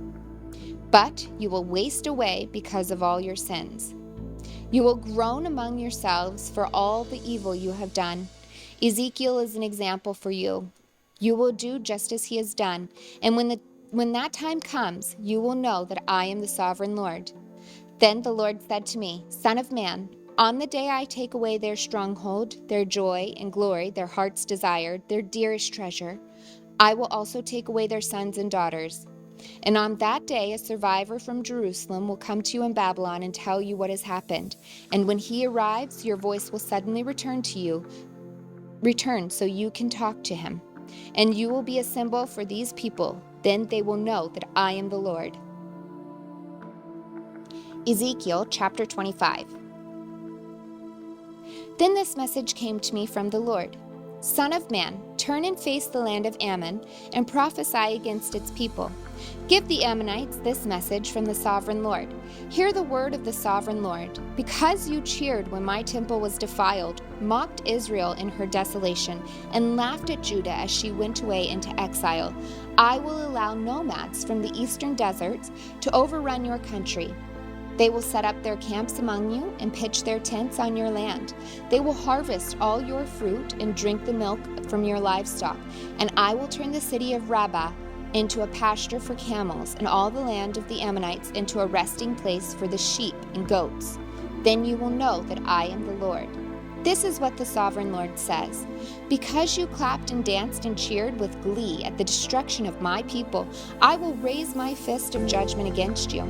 but you will waste away because of all your sins. You will groan among yourselves for all the evil you have done. Ezekiel is an example for you. You will do just as he has done, and when that time comes, you will know that I am the sovereign Lord." Then the Lord said to me, "Son of man, on the day I take away their stronghold, their joy and glory, their heart's desire, their dearest treasure, I will also take away their sons and daughters. And on that day a survivor from Jerusalem will come to you in Babylon and tell you what has happened. And when he arrives, your voice will suddenly return so you can talk to him. And you will be a symbol for these people. Then they will know that I am the Lord." Ezekiel chapter 25. Then this message came to me from the Lord. Son of man, turn and face the land of Ammon and prophesy against its people. Give the Ammonites this message from the sovereign Lord. Hear the word of the sovereign Lord. Because you cheered when my temple was defiled, mocked Israel in her desolation, and laughed at Judah as she went away into exile, I will allow nomads from the eastern deserts to overrun your country. They will set up their camps among you and pitch their tents on your land. They will harvest all your fruit and drink the milk from your livestock, and I will turn the city of Rabbah into a pasture for camels, and all the land of the Ammonites into a resting place for the sheep and goats. Then you will know that I am the Lord. This is what the sovereign Lord says. Because you clapped and danced and cheered with glee at the destruction of my people, I will raise my fist of judgment against you.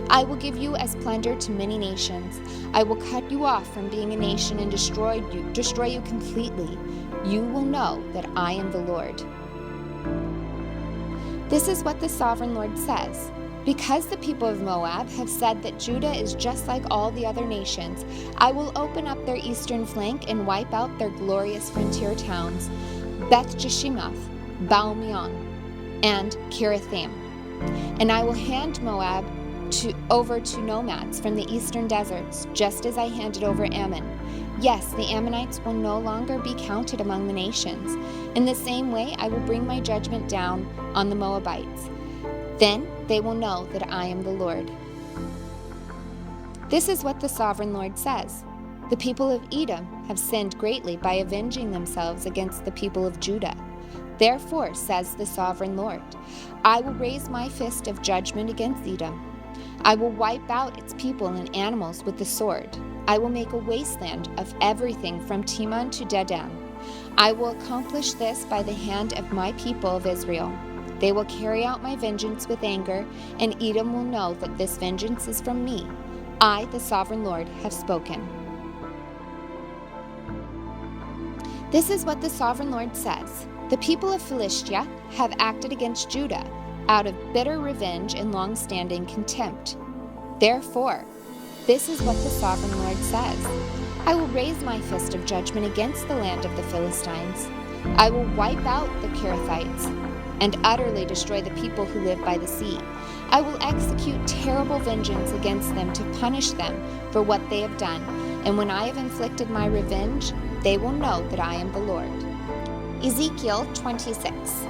I will give you as plunder to many nations. I will cut you off from being a nation and destroy you completely. You will know that I am the Lord. This is what the sovereign Lord says. Because the people of Moab have said that Judah is just like all the other nations, I will open up their eastern flank and wipe out their glorious frontier towns, Beth Jeshimoth, Baal-meon, and Kirithaim. And I will hand Moab over to nomads from the eastern deserts, just as I handed over Ammon. Yes, the Ammonites will no longer be counted among the nations. In the same way, I will bring my judgment down on the Moabites. Then they will know that I am the Lord. This is what the sovereign Lord says. The people of Edom have sinned greatly by avenging themselves against the people of Judah. Therefore, says the sovereign Lord, I will raise my fist of judgment against Edom. I will wipe out its people and animals with the sword. I will make a wasteland of everything from Teman to Dedan. I will accomplish this by the hand of my people of Israel. They will carry out my vengeance with anger, and Edom will know that this vengeance is from me. I, the sovereign Lord, have spoken. This is what the sovereign Lord says. The people of Philistia have acted against Judah out of bitter revenge and long-standing contempt. Therefore, this is what the sovereign Lord says. I will raise my fist of judgment against the land of the Philistines. I will wipe out the Kerethites and utterly destroy the people who live by the sea. I will execute terrible vengeance against them to punish them for what they have done. And when I have inflicted my revenge, they will know that I am the Lord. Ezekiel 26.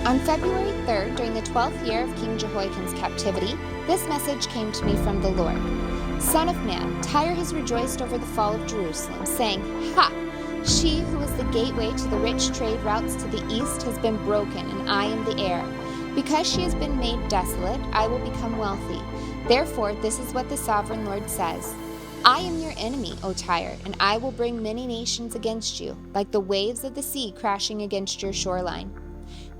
On February 3rd, during the 12th year of King Jehoiakim's captivity, this message came to me from the Lord. Son of man, Tyre has rejoiced over the fall of Jerusalem, saying, Ha! She who is the gateway to the rich trade routes to the east has been broken, and I am the heir. Because she has been made desolate, I will become wealthy. Therefore, this is what the sovereign Lord says. I am your enemy, O Tyre, and I will bring many nations against you, like the waves of the sea crashing against your shoreline.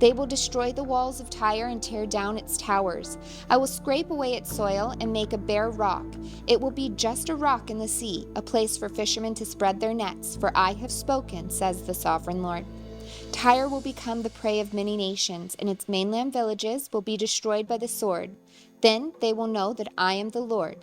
They will destroy the walls of Tyre and tear down its towers. I will scrape away its soil and make a bare rock. It will be just a rock in the sea, a place for fishermen to spread their nets, for I have spoken, says the sovereign Lord. Tyre will become the prey of many nations, and its mainland villages will be destroyed by the sword. Then they will know that I am the Lord.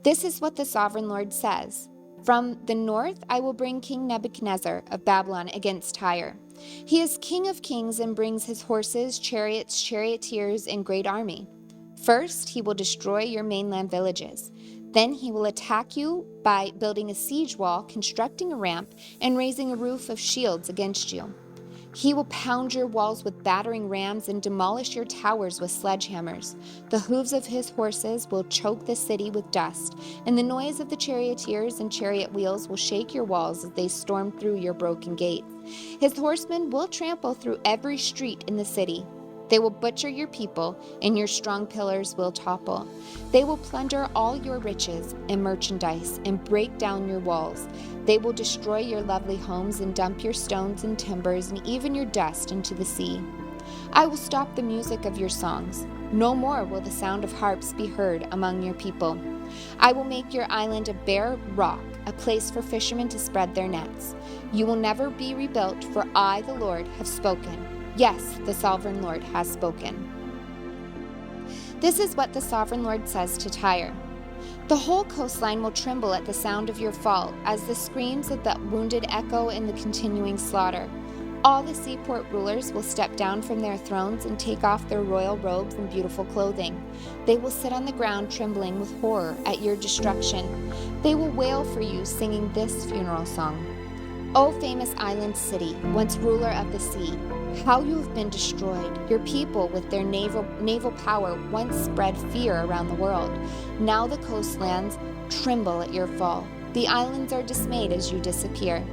This is what the sovereign Lord says. From the north I will bring King Nebuchadnezzar of Babylon against Tyre. He is king of kings and brings his horses, chariots, charioteers, and great army. First, he will destroy your mainland villages. Then he will attack you by building a siege wall, constructing a ramp, and raising a roof of shields against you. He will pound your walls with battering rams and demolish your towers with sledgehammers. The hooves of his horses will choke the city with dust, and the noise of the charioteers and chariot wheels will shake your walls as they storm through your broken gates. His horsemen will trample through every street in the city. They will butcher your people, and your strong pillars will topple. They will plunder all your riches and merchandise and break down your walls. They will destroy your lovely homes and dump your stones and timbers and even your dust into the sea. I will stop the music of your songs. No more will the sound of harps be heard among your people. I will make your island a bare rock, a place for fishermen to spread their nets. You will never be rebuilt, for I, the Lord, have spoken. Yes, the sovereign Lord has spoken. This is what the sovereign Lord says to Tyre. The whole coastline will tremble at the sound of your fall, as the screams of the wounded echo in the continuing slaughter. All the seaport rulers will step down from their thrones and take off their royal robes and beautiful clothing. They will sit on the ground trembling with horror at your destruction. They will wail for you, singing this funeral song. O famous island city, once ruler of the sea, how you have been destroyed. Your people with their naval power once spread fear around the world. Now the coastlands tremble at your fall. The islands are dismayed as you disappear.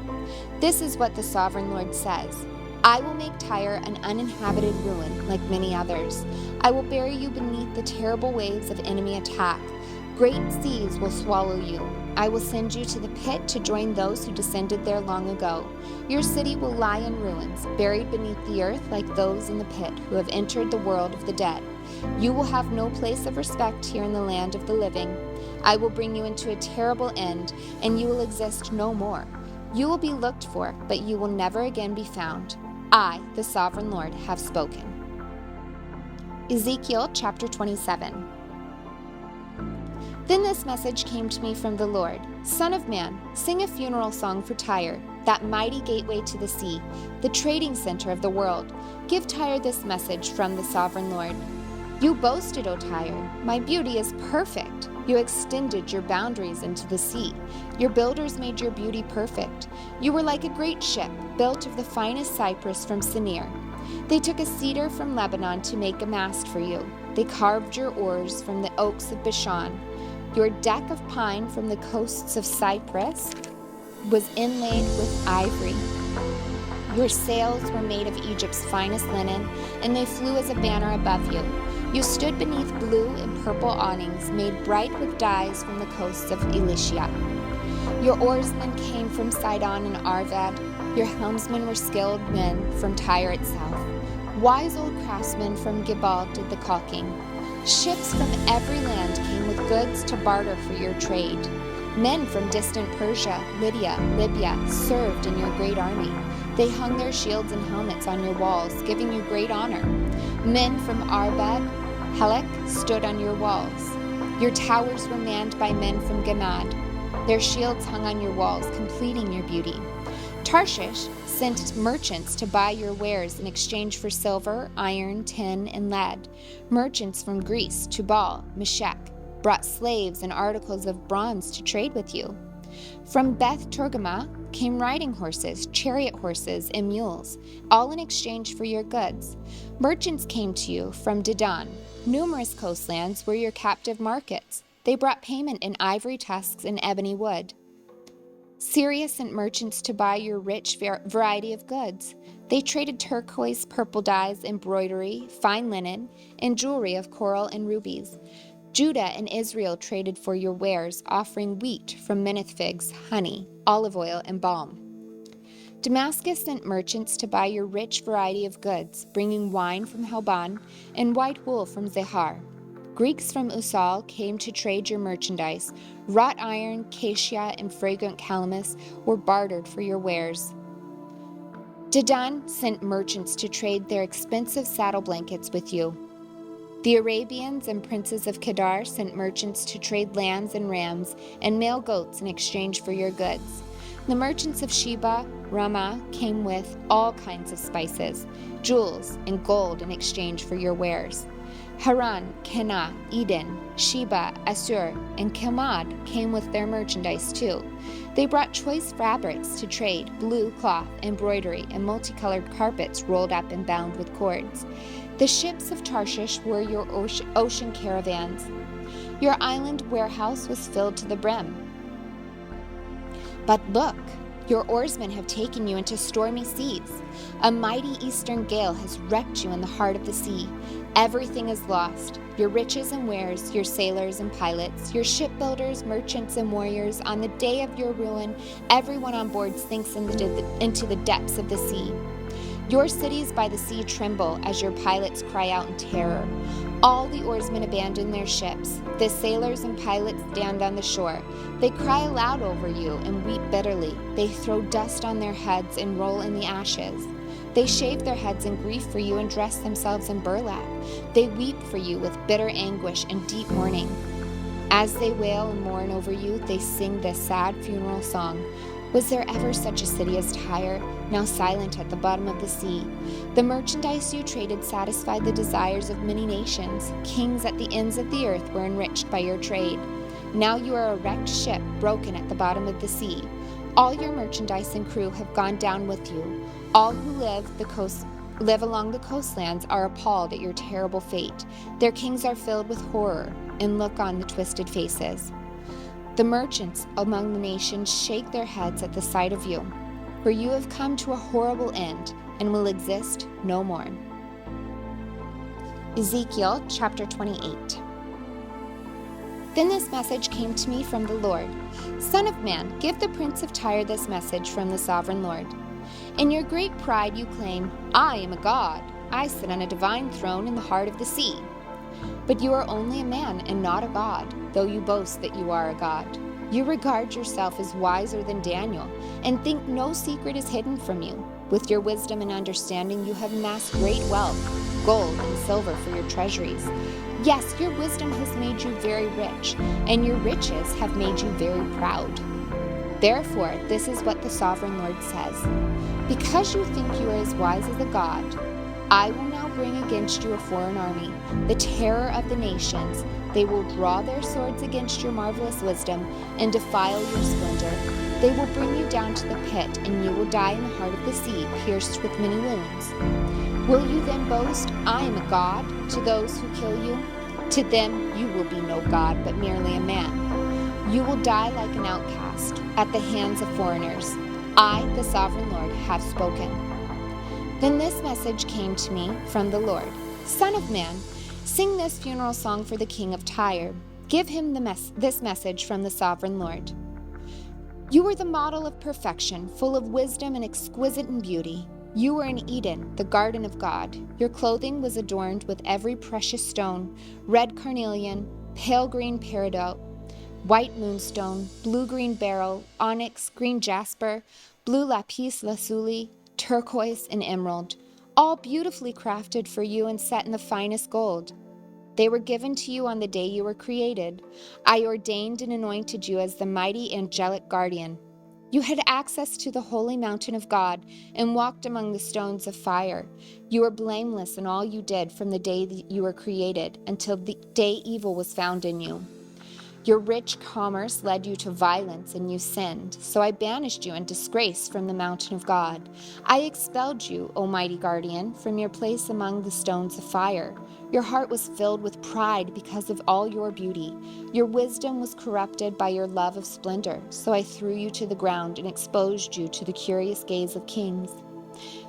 This is what the Sovereign Lord says. I will make Tyre an uninhabited ruin like many others. I will bury you beneath the terrible waves of enemy attack. Great seas will swallow you. I will send you to the pit to join those who descended there long ago. Your city will lie in ruins, buried beneath the earth like those in the pit who have entered the world of the dead. You will have no place of respect here in the land of the living. I will bring you into a terrible end, and you will exist no more. You will be looked for, but you will never again be found. I, the Sovereign Lord, have spoken. Ezekiel chapter 27. Then this message came to me from the Lord. Son of man, sing a funeral song for Tyre, that mighty gateway to the sea, the trading center of the world. Give Tyre this message from the Sovereign Lord. You boasted, O Tyre, my beauty is perfect. You extended your boundaries into the sea. Your builders made your beauty perfect. You were like a great ship, built of the finest cypress from Sinir. They took a cedar from Lebanon to make a mast for you. They carved your oars from the oaks of Bashan. Your deck of pine from the coasts of Cyprus was inlaid with ivory. Your sails were made of Egypt's finest linen, and they flew as a banner above you. You stood beneath blue and purple awnings made bright with dyes from the coasts of Elishia. Your oarsmen came from Sidon and Arvad. Your helmsmen were skilled men from Tyre itself. Wise old craftsmen from Gebal did the caulking. Ships from every land came with goods to barter for your trade. Men from distant Persia, Lydia, Libya served in your great army. They hung their shields and helmets on your walls, giving you great honor. Men from Arvad, Helek stood on your walls. Your towers were manned by men from Gamad. Their shields hung on your walls, completing your beauty. Tarshish sent merchants to buy your wares in exchange for silver, iron, tin, and lead. Merchants from Greece, Tubal, Meshech brought slaves and articles of bronze to trade with you. From Beth Togarmah came riding horses, chariot horses, and mules, all in exchange for your goods. Merchants came to you from Dedan. Numerous coastlands were your captive markets. They brought payment in ivory tusks and ebony wood. Syria sent merchants to buy your rich variety of goods. They traded turquoise, purple dyes, embroidery, fine linen, and jewelry of coral and rubies. Judah and Israel traded for your wares, offering wheat from Mineth figs, honey, olive oil, and balm. Damascus sent merchants to buy your rich variety of goods, bringing wine from Helban and white wool from Zehar. Greeks from Usal came to trade your merchandise. Wrought iron, cassia, and fragrant calamus were bartered for your wares. Dedan sent merchants to trade their expensive saddle blankets with you. The Arabians and princes of Kedar sent merchants to trade lambs and rams and male goats in exchange for your goods. The merchants of Sheba, Ramah came with all kinds of spices, jewels, and gold in exchange for your wares. Haran, Kenah, Eden, Sheba, Assur, and Kilmad came with their merchandise too. They brought choice fabrics to trade, blue cloth, embroidery, and multicolored carpets rolled up and bound with cords. The ships of Tarshish were your ocean caravans. Your island warehouse was filled to the brim. But look, your oarsmen have taken you into stormy seas. A mighty eastern gale has wrecked you in the heart of the sea. Everything is lost. Your riches and wares, your sailors and pilots, your shipbuilders, merchants, and warriors. On the day of your ruin, everyone on board sinks into the depths of the sea. Your cities by the sea tremble as your pilots cry out in terror. All the oarsmen abandon their ships. The sailors and pilots stand on the shore. They cry aloud over you and weep bitterly. They throw dust on their heads and roll in the ashes. They shave their heads in grief for you and dress themselves in burlap. They weep for you with bitter anguish and deep mourning. As they wail and mourn over you, they sing this sad funeral song. Was there ever such a city as Tyre, now silent at the bottom of the sea? The merchandise you traded satisfied the desires of many nations. Kings at the ends of the earth were enriched by your trade. Now you are a wrecked ship, broken at the bottom of the sea. All your merchandise and crew have gone down with you. All who live along the coastlands are appalled at your terrible fate. Their kings are filled with horror and look on the twisted faces. The merchants among the nations shake their heads at the sight of you, for you have come to a horrible end and will exist no more. Ezekiel chapter 28. Then this message came to me from the Lord. Son of man, give the prince of Tyre this message from the sovereign Lord. In your great pride you claim, I am a god. I sit on a divine throne in the heart of the sea. But you are only a man and not a god, though you boast that you are a god. You regard yourself as wiser than Daniel, and think no secret is hidden from you. With your wisdom and understanding you have amassed great wealth, gold and silver for your treasuries. Yes, your wisdom has made you very rich, and your riches have made you very proud. Therefore, this is what the sovereign Lord says. Because you think you are as wise as a god, I will now bring against you a foreign army, the terror of the nations. They will draw their swords against your marvelous wisdom and defile your splendor. They will bring you down to the pit, and you will die in the heart of the sea, pierced with many wounds. Will you then boast, I am a god, to those who kill you? To them you will be no god, but merely a man. You will die like an outcast at the hands of foreigners. I, the sovereign Lord, have spoken. Then this message came to me from the Lord. Son of man, sing this funeral song for the king of Tyre. Give him this message from the sovereign Lord. You were the model of perfection, full of wisdom and exquisite in beauty. You were in Eden, the garden of God. Your clothing was adorned with every precious stone, red carnelian, pale green peridot, white moonstone, blue-green beryl, onyx, green jasper, blue lapis lazuli, turquoise, and emerald, all beautifully crafted for you and set in the finest gold. They were given to you on the day you were created. I ordained and anointed you as the mighty angelic guardian. You had access to the holy mountain of God and walked among the stones of fire. You were blameless in all you did from the day that you were created until the day evil was found in you. Your rich commerce led you to violence, and you sinned. So I banished you in disgrace from the mountain of God. I expelled you, O mighty guardian, from your place among the stones of fire. Your heart was filled with pride because of all your beauty. Your wisdom was corrupted by your love of splendor. So I threw you to the ground and exposed you to the curious gaze of kings.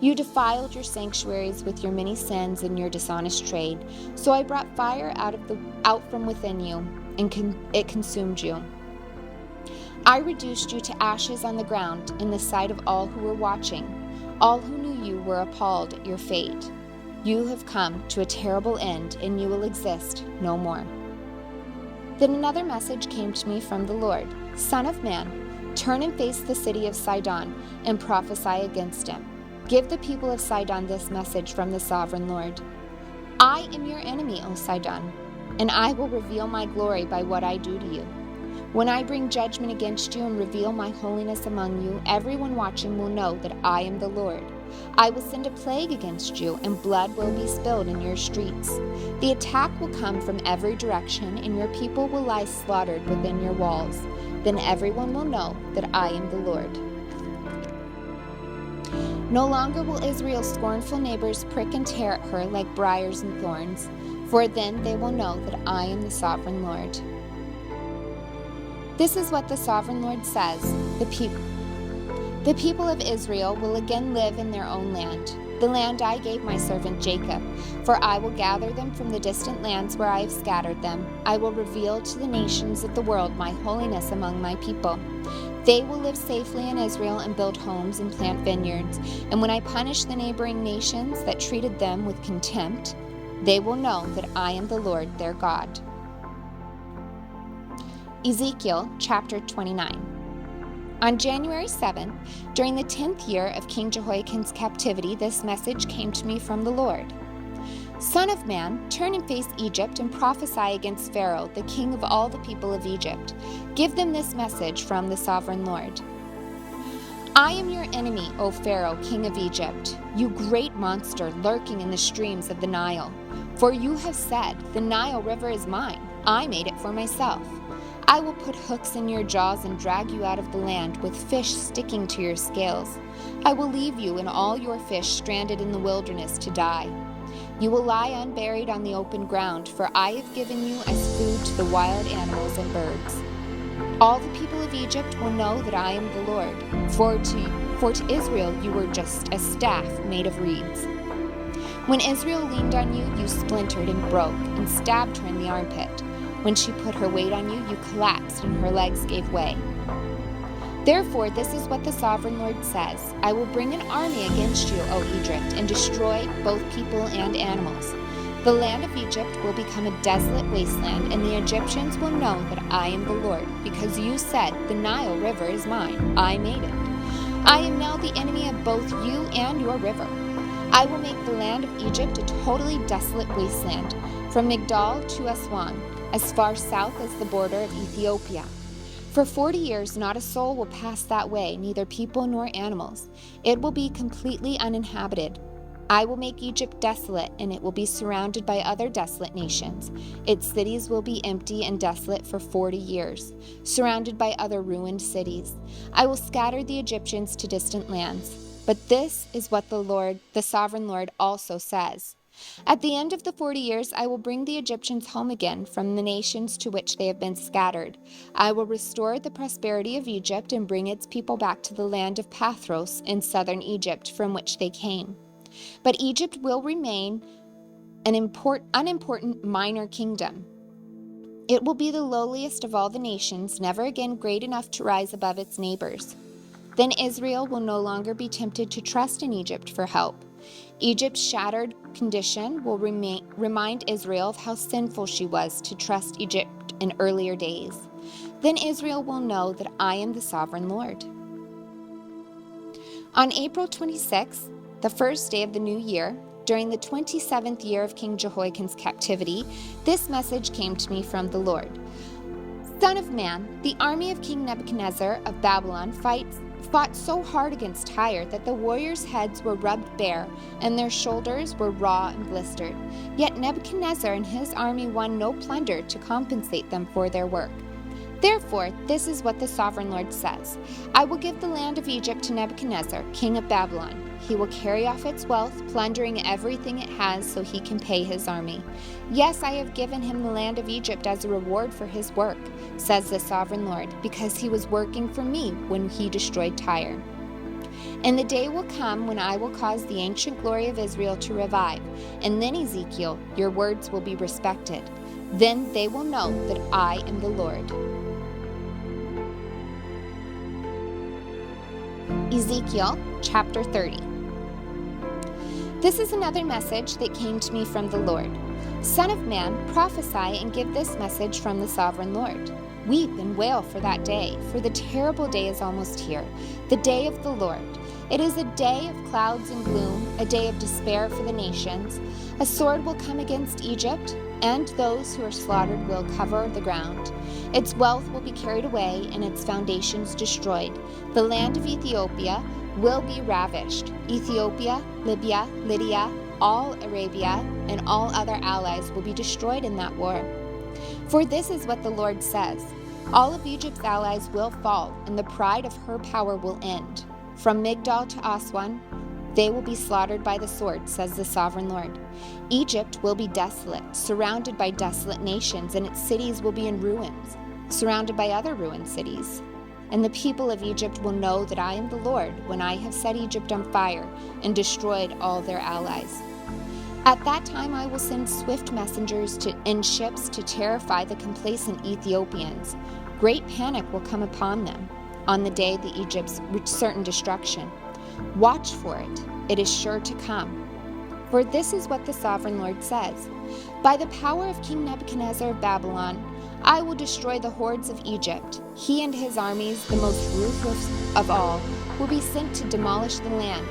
You defiled your sanctuaries with your many sins and your dishonest trade. So I brought fire out from within you, and it consumed you. I reduced you to ashes on the ground in the sight of all who were watching. All who knew you were appalled at your fate. You have come to a terrible end, and you will exist no more. Then another message came to me from the Lord. Son of man, turn and face the city of Sidon and prophesy against it. Give the people of Sidon this message from the sovereign Lord. I am your enemy, O Sidon, and I will reveal my glory by what I do to you. When I bring judgment against you and reveal my holiness among you, everyone watching will know that I am the Lord. I will send a plague against you, and blood will be spilled in your streets. The attack will come from every direction, and your people will lie slaughtered within your walls. Then everyone will know that I am the Lord. No longer will Israel's scornful neighbors prick and tear at her like briars and thorns, for then they will know that I am the sovereign Lord. This is what the sovereign Lord says. The people of Israel will again live in their own land, the land I gave my servant Jacob, for I will gather them from the distant lands where I have scattered them. I will reveal to the nations of the world my holiness among my people. They will live safely in Israel and build homes and plant vineyards. And when I punish the neighboring nations that treated them with contempt, they will know that I am the Lord their God. Ezekiel chapter 29. On January 7th, during the 10th year of King Jehoiakim's captivity, this message came to me from the Lord. Son of man, turn and face Egypt and prophesy against Pharaoh, the king of all the people of Egypt. Give them this message from the sovereign Lord. I am your enemy, O Pharaoh, king of Egypt, you great monster lurking in the streams of the Nile. For you have said, the Nile River is mine. I made it for myself. I will put hooks in your jaws and drag you out of the land with fish sticking to your scales. I will leave you and all your fish stranded in the wilderness to die. You will lie unburied on the open ground, for I have given you as food to the wild animals and birds. All the people of Egypt will know that I am the Lord, for to Israel you were just a staff made of reeds. When Israel leaned on you, you splintered and broke and stabbed her in the armpit. When she put her weight on you, you collapsed and her legs gave way. Therefore, this is what the sovereign Lord says. I will bring an army against you, O Egypt, and destroy both people and animals. The land of Egypt will become a desolate wasteland, and the Egyptians will know that I am the Lord, because you said, the Nile River is mine. I made it. I am now the enemy of both you and your river. I will make the land of Egypt a totally desolate wasteland, from Migdol to Aswan, as far south as the border of Ethiopia. For 40 years not a soul will pass that way, neither people nor animals. It will be completely uninhabited. I will make Egypt desolate, and it will be surrounded by other desolate nations. Its cities will be empty and desolate for 40 years, surrounded by other ruined cities. I will scatter the Egyptians to distant lands. But this is what the sovereign Lord also says. At the end of the 40 years, I will bring the Egyptians home again from the nations to which they have been scattered. I will restore the prosperity of Egypt and bring its people back to the land of Pathros in southern Egypt from which they came. But Egypt will remain an unimportant minor kingdom. It will be the lowliest of all the nations, never again great enough to rise above its neighbors. Then Israel will no longer be tempted to trust in Egypt for help. Egypt's shattered condition will remind Israel of how sinful she was to trust Egypt in earlier days. Then Israel will know that I am the sovereign Lord. On April 26th, the first day of the new year, during the 27th year of King Jehoiakim's captivity, this message came to me from the Lord. Son of man, the army of King Nebuchadnezzar of Babylon fought so hard against Tyre that the warriors' heads were rubbed bare and their shoulders were raw and blistered. Yet Nebuchadnezzar and his army won no plunder to compensate them for their work. Therefore, this is what the sovereign Lord says. I will give the land of Egypt to Nebuchadnezzar, king of Babylon. He will carry off its wealth, plundering everything it has so he can pay his army. Yes, I have given him the land of Egypt as a reward for his work, says the sovereign Lord, because he was working for me when he destroyed Tyre. And the day will come when I will cause the ancient glory of Israel to revive, and then, Ezekiel, your words will be respected. Then they will know that I am the Lord. Ezekiel chapter 30. This is another message that came to me from the Lord. Son of man, prophesy and give this message from the sovereign Lord. Weep and wail for that day, for the terrible day is almost here, the day of the Lord. It is a day of clouds and gloom, a day of despair for the nations. A sword will come against Egypt, and those who are slaughtered will cover the ground. Its wealth will be carried away, and its foundations destroyed. The land of Ethiopia will be ravished. Ethiopia, Libya, Lydia, all Arabia, and all other allies will be destroyed in that war. For this is what the Lord says. All of Egypt's allies will fall, and the pride of her power will end. From Migdol to Aswan, they will be slaughtered by the sword, says the sovereign Lord. Egypt will be desolate, surrounded by desolate nations, and its cities will be in ruins, surrounded by other ruined cities. And the people of Egypt will know that I am the Lord when I have set Egypt on fire and destroyed all their allies. At that time I will send swift messengers and ships to terrify the complacent Ethiopians. Great panic will come upon them on the day of Egypt's certain destruction. Watch for it. It is sure to come. For this is what the sovereign Lord says. By the power of King Nebuchadnezzar of Babylon, I will destroy the hordes of Egypt. He and his armies, the most ruthless of all, will be sent to demolish the land.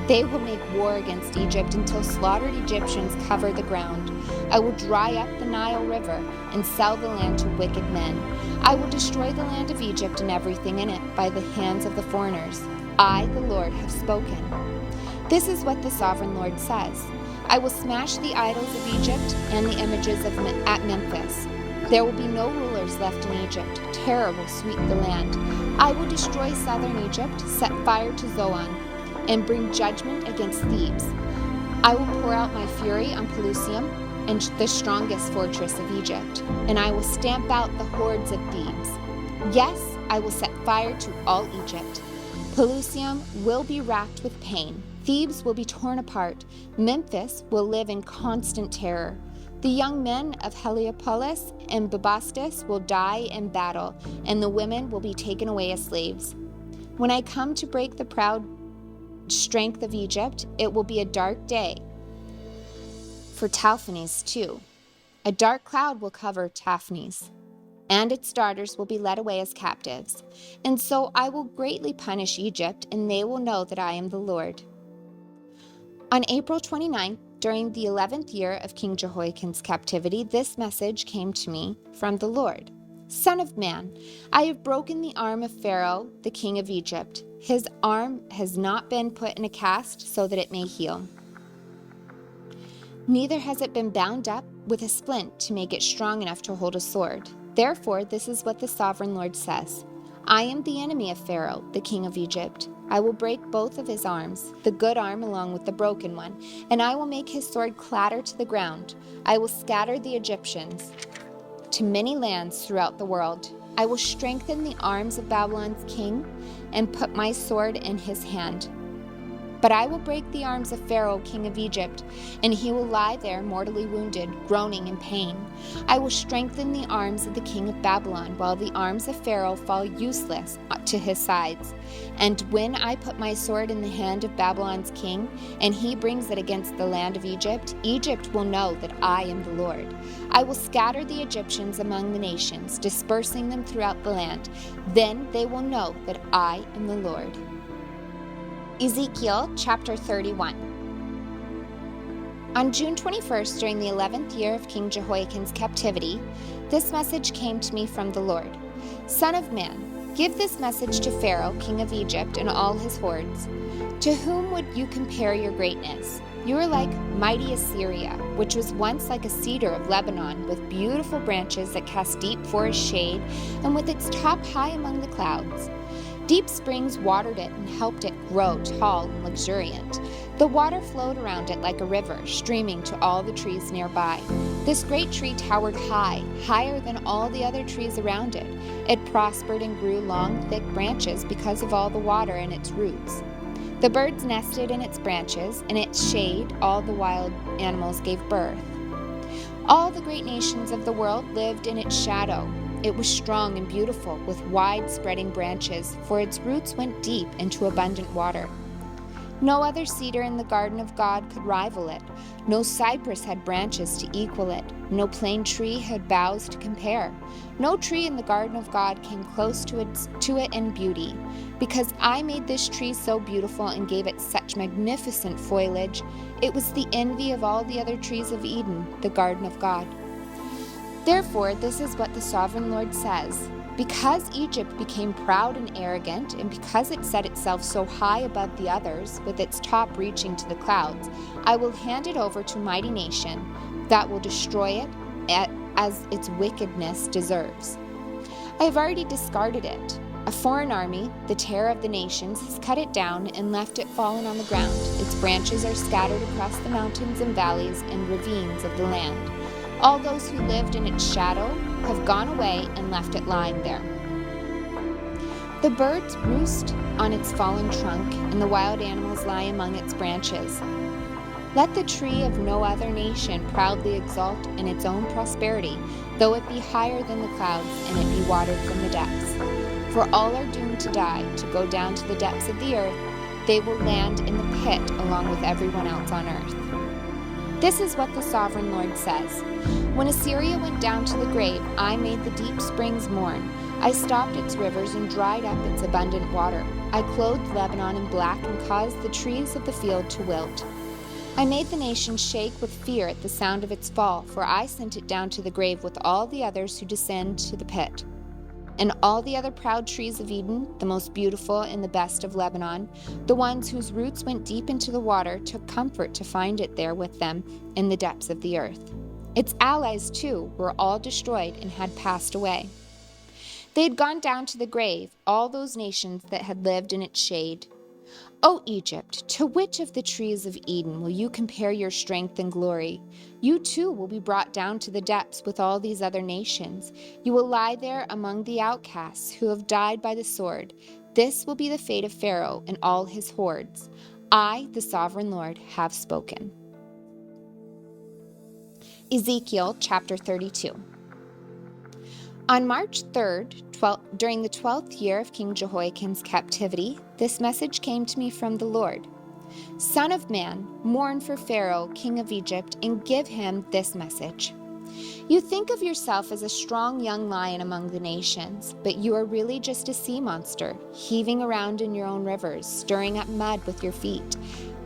They will make war against Egypt until slaughtered Egyptians cover the ground. I will dry up the Nile River and sell the land to wicked men. I will destroy the land of Egypt and everything in it by the hands of the foreigners. I, the Lord, have spoken. This is what the sovereign Lord says. I will smash the idols of Egypt and the images at Memphis. There will be no rulers left in Egypt. Terror will sweep the land. I will destroy southern Egypt, set fire to Zoan, and bring judgment against Thebes. I will pour out my fury on Pelusium and the strongest fortress of Egypt, and I will stamp out the hordes of Thebes. Yes, I will set fire to all Egypt. Pelusium will be racked with pain. Thebes will be torn apart. Memphis will live in constant terror. The young men of Heliopolis and Bubastis will die in battle, and the women will be taken away as slaves. When I come to break the proud strength of Egypt, it will be a dark day for Taphanes too. A dark cloud will cover Taphanes, and its daughters will be led away as captives. And so I will greatly punish Egypt, and they will know that I am the Lord. On April 29th, during the 11th year of King Jehoiakim's captivity, this message came to me from the Lord. Son of man, I have broken the arm of Pharaoh, the king of Egypt. His arm has not been put in a cast so that it may heal. Neither has it been bound up with a splint to make it strong enough to hold a sword. Therefore, this is what the sovereign Lord says. I am the enemy of Pharaoh, the king of Egypt. I will break both of his arms, the good arm along with the broken one, and I will make his sword clatter to the ground. I will scatter the Egyptians to many lands throughout the world. I will strengthen the arms of Babylon's king and put my sword in his hand. But I will break the arms of Pharaoh, king of Egypt, and he will lie there mortally wounded, groaning in pain. I will strengthen the arms of the king of Babylon, while the arms of Pharaoh fall useless to his sides. And when I put my sword in the hand of Babylon's king, and he brings it against the land of Egypt, Egypt will know that I am the Lord. I will scatter the Egyptians among the nations, dispersing them throughout the land. Then they will know that I am the Lord. Ezekiel chapter 31. On June 21st, during the 11th year of King Jehoiakim's captivity, this message came to me from the Lord. Son of man, give this message to Pharaoh, king of Egypt, and all his hordes. To whom would you compare your greatness? You are like mighty Assyria, which was once like a cedar of Lebanon, with beautiful branches that cast deep forest shade, and with its top high among the clouds. Deep springs watered it and helped it grow tall and luxuriant. The water flowed around it like a river, streaming to all the trees nearby. This great tree towered high, higher than all the other trees around it. It prospered and grew long, thick branches because of all the water in its roots. The birds nested in its branches, and its shade all the wild animals gave birth. All the great nations of the world lived in its shadow. It was strong and beautiful, with wide-spreading branches, for its roots went deep into abundant water. No other cedar in the garden of God could rival it. No cypress had branches to equal it. No plane tree had boughs to compare. No tree in the garden of God came close to it in beauty. Because I made this tree so beautiful and gave it such magnificent foliage, it was the envy of all the other trees of Eden, the garden of God. Therefore, this is what the sovereign Lord says. Because Egypt became proud and arrogant, and because it set itself so high above the others, with its top reaching to the clouds, I will hand it over to a mighty nation that will destroy it as its wickedness deserves. I have already discarded it. A foreign army, the terror of the nations, has cut it down and left it fallen on the ground. Its branches are scattered across the mountains and valleys and ravines of the land. All those who lived in its shadow have gone away and left it lying there. The birds roost on its fallen trunk, and the wild animals lie among its branches. Let the tree of no other nation proudly exult in its own prosperity, though it be higher than the clouds and it be watered from the depths. For all are doomed to die, to go down to the depths of the earth. They will land in the pit along with everyone else on earth. This is what the sovereign Lord says. When Assyria went down to the grave, I made the deep springs mourn. I stopped its rivers and dried up its abundant water. I clothed Lebanon in black and caused the trees of the field to wilt. I made the nation shake with fear at the sound of its fall, for I sent it down to the grave with all the others who descend to the pit. And all the other proud trees of Eden, the most beautiful and the best of Lebanon, the ones whose roots went deep into the water, took comfort to find it there with them in the depths of the earth. Its allies, too, were all destroyed and had passed away. They had gone down to the grave, all those nations that had lived in its shade. O Egypt, to which of the trees of Eden will you compare your strength and glory? You too will be brought down to the depths with all these other nations. You will lie there among the outcasts who have died by the sword. This will be the fate of Pharaoh and all his hordes. I, the sovereign Lord, have spoken. Ezekiel chapter 32. On March 3rd, during the 12th year of King Jehoiakim's captivity, this message came to me from the Lord. Son of man, mourn for Pharaoh, king of Egypt, and give him this message. You think of yourself as a strong young lion among the nations, but you are really just a sea monster, heaving around in your own rivers, stirring up mud with your feet.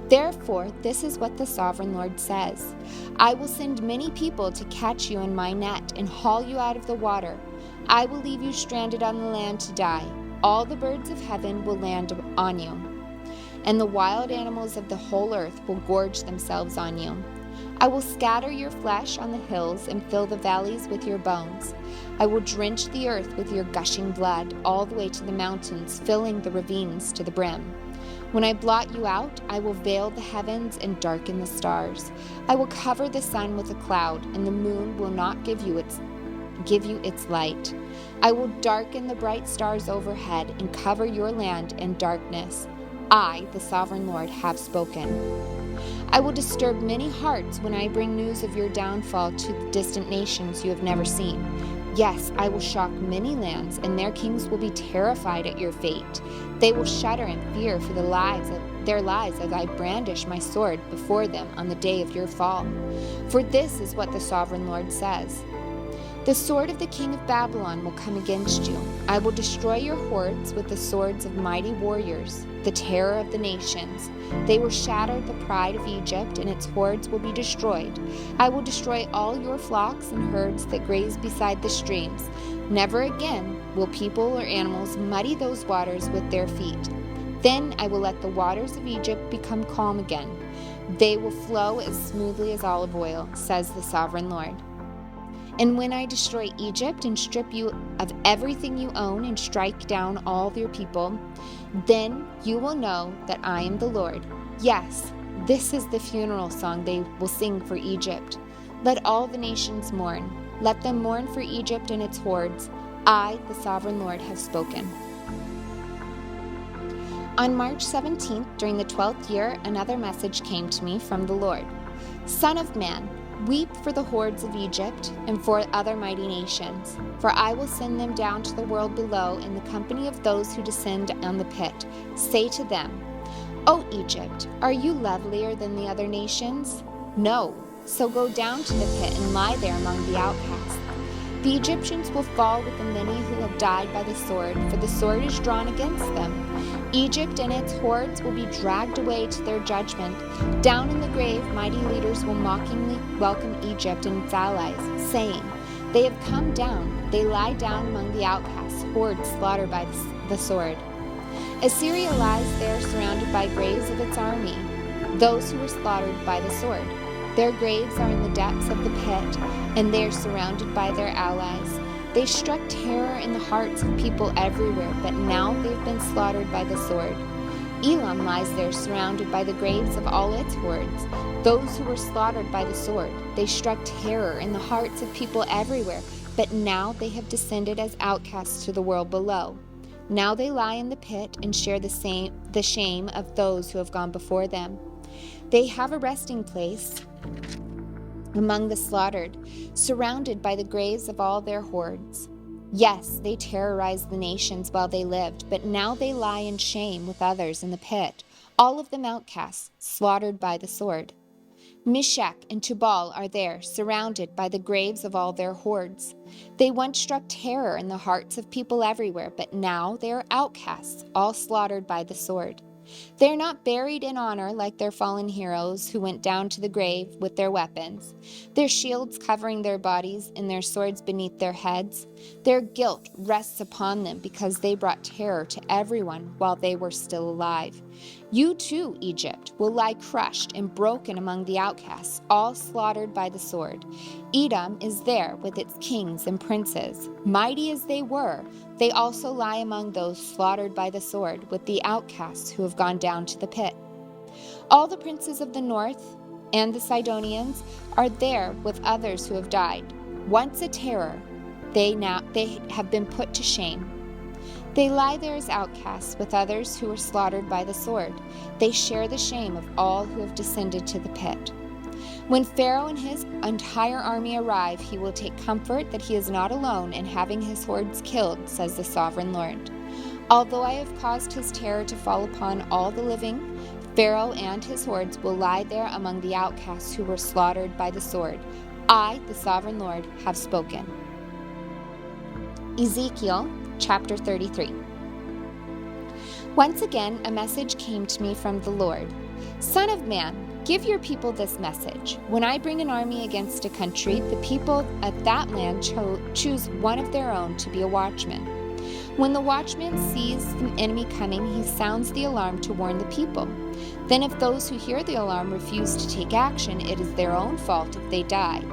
Therefore, this is what the sovereign Lord says. I will send many people to catch you in my net and haul you out of the water. I will leave you stranded on the land to die. All the birds of heaven will land on you, and the wild animals of the whole earth will gorge themselves on you. I will scatter your flesh on the hills and fill the valleys with your bones. I will drench the earth with your gushing blood all the way to the mountains, filling the ravines to the brim. When I blot you out, I will veil the heavens and darken the stars. I will cover the sun with a cloud, and the moon will not give you its light. I will darken the bright stars overhead and cover your land in darkness. I, the sovereign Lord, have spoken. I will disturb many hearts when I bring news of your downfall to the distant nations you have never seen. Yes, I will shock many lands, and their kings will be terrified at your fate. They will shudder in fear for their lives as I brandish my sword before them on the day of your fall. For this is what the sovereign Lord says. The sword of the king of Babylon will come against you. I will destroy your hordes with the swords of mighty warriors, the terror of the nations. They will shatter the pride of Egypt, and its hordes will be destroyed. I will destroy all your flocks and herds that graze beside the streams. Never again will people or animals muddy those waters with their feet. Then I will let the waters of Egypt become calm again. They will flow as smoothly as olive oil, says the sovereign Lord. And when I destroy Egypt and strip you of everything you own and strike down all your people, then you will know that I am the Lord. Yes, this is the funeral song they will sing for Egypt. Let all the nations mourn. Let them mourn for Egypt and its hordes. I, the sovereign Lord, have spoken. On March 17th, during the 12th year, another message came to me from the Lord. Son of man, weep for the hordes of Egypt and for other mighty nations, for I will send them down to the world below in the company of those who descend on the pit. Say to them, O Egypt, are you lovelier than the other nations? No, so go down to the pit and lie there among the outcasts. The Egyptians will fall with the many who have died by the sword, for the sword is drawn against them. Egypt and its hordes will be dragged away to their judgment. Down in the grave, mighty leaders will mockingly welcome Egypt and its allies, saying, They have come down. They lie down among the outcasts, hordes slaughtered by the sword. Assyria lies there surrounded by graves of its army, those who were slaughtered by the sword. Their graves are in the depths of the pit, and they are surrounded by their allies. They struck terror in the hearts of people everywhere, but now they've been slaughtered by the sword. Elam lies there surrounded by the graves of all its hordes, those who were slaughtered by the sword. They struck terror in the hearts of people everywhere, but now they have descended as outcasts to the world below. Now they lie in the pit and share the shame of those who have gone before them. They have a resting place among the slaughtered, surrounded by the graves of all their hordes. Yes, they terrorized the nations while they lived, but now they lie in shame with others in the pit, all of them outcasts, slaughtered by the sword. Meshach and Tubal are there, surrounded by the graves of all their hordes. They once struck terror in the hearts of people everywhere, but now they are outcasts, all slaughtered by the sword. They are not buried in honor like their fallen heroes who went down to the grave with their weapons, their shields covering their bodies and their swords beneath their heads. Their guilt rests upon them because they brought terror to everyone while they were still alive. You too, Egypt, will lie crushed and broken among the outcasts, all slaughtered by the sword. Edom is there with its kings and princes. Mighty as they were, they also lie among those slaughtered by the sword, with the outcasts who have gone down to the pit. All the princes of the north and the Sidonians are there with others who have died. Once a terror, they have been put to shame. They lie there as outcasts with others who were slaughtered by the sword. They share the shame of all who have descended to the pit. When Pharaoh and his entire army arrive, he will take comfort that he is not alone in having his hordes killed, says the sovereign Lord. Although I have caused his terror to fall upon all the living, Pharaoh and his hordes will lie there among the outcasts who were slaughtered by the sword. I, the sovereign Lord, have spoken. Ezekiel chapter 33. Once again, a message came to me from the Lord. Son of man, give your people this message. When I bring an army against a country, the people of that land choose one of their own to be a watchman. When the watchman sees the enemy coming, he sounds the alarm to warn the people. Then if those who hear the alarm refuse to take action, it is their own fault if they die.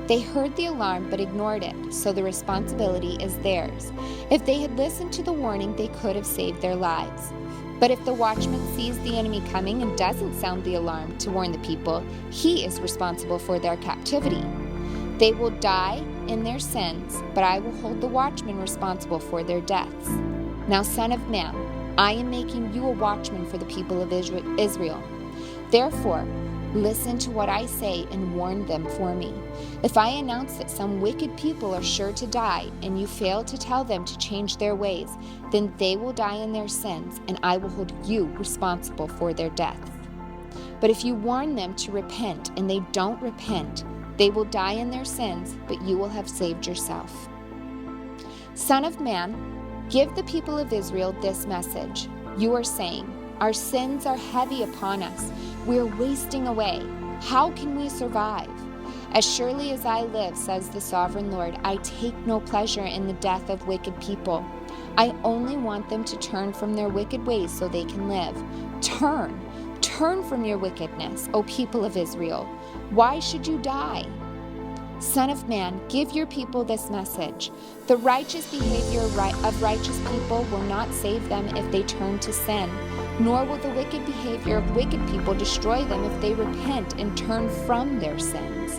They heard the alarm but ignored it, so the responsibility is theirs. If they had listened to the warning, they could have saved their lives. But if the watchman sees the enemy coming and doesn't sound the alarm to warn the people, he is responsible for their captivity. They will die in their sins, but I will hold the watchman responsible for their deaths. Now, son of man, I am making you a watchman for the people of Israel. Therefore, listen to what I say and warn them for me. If I announce that some wicked people are sure to die, and you fail to tell them to change their ways, then they will die in their sins, and I will hold you responsible for their deaths. But if you warn them to repent, and they don't repent, they will die in their sins, but you will have saved yourself. Son of man, give the people of Israel this message. You are saying, our sins are heavy upon us. We are wasting away. How can we survive? As surely as I live, says the sovereign Lord, I take no pleasure in the death of wicked people. I only want them to turn from their wicked ways so they can live. Turn from your wickedness, O people of Israel. Why should you die? Son of man, give your people this message. The righteous behavior of righteous people will not save them if they turn to sin, nor will the wicked behavior of wicked people destroy them if they repent and turn from their sins.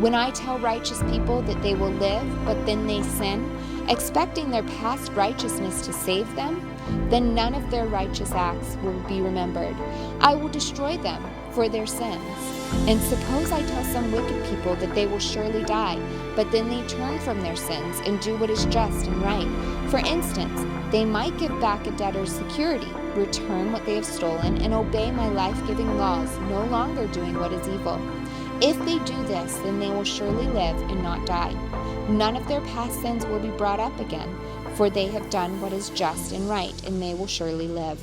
When I tell righteous people that they will live, but then they sin, expecting their past righteousness to save them, then none of their righteous acts will be remembered. I will destroy them for their sins. And suppose I tell some wicked people that they will surely die, but then they turn from their sins and do what is just and right. For instance, they might give back a debtor's security, return what they have stolen, and obey my life-giving laws, no longer doing what is evil. If they do this, then they will surely live and not die. None of their past sins will be brought up again, for they have done what is just and right, and they will surely live.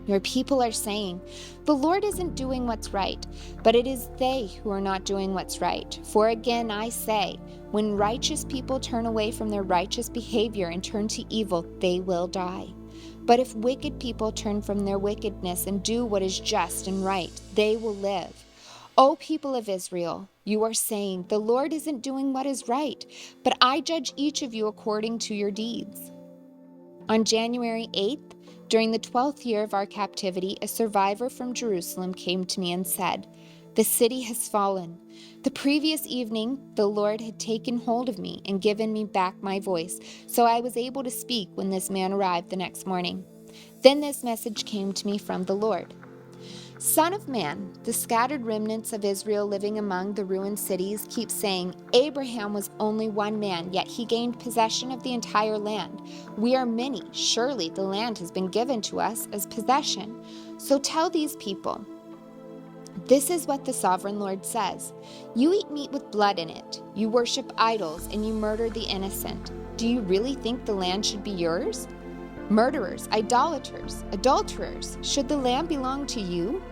Your people are saying, the Lord isn't doing what's right, but it is they who are not doing what's right. For again I say, when righteous people turn away from their righteous behavior and turn to evil, they will die. But if wicked people turn from their wickedness and do what is just and right, they will live. O people of Israel, you are saying, the Lord isn't doing what is right, but I judge each of you according to your deeds. On January 8th, during the 12th year of our captivity, a survivor from Jerusalem came to me and said, the city has fallen. The previous evening, the Lord had taken hold of me and given me back my voice, so I was able to speak when this man arrived the next morning. Then this message came to me from the Lord. Son of man, the scattered remnants of Israel living among the ruined cities keep saying, Abraham was only one man, yet he gained possession of the entire land. We are many. Surely the land has been given to us as possession. So tell these people, This is what the sovereign Lord says. You eat meat with blood in it. You worship idols and you murder the innocent. Do you really think the land should be yours? Murderers, idolaters, adulterers, should the land belong to you?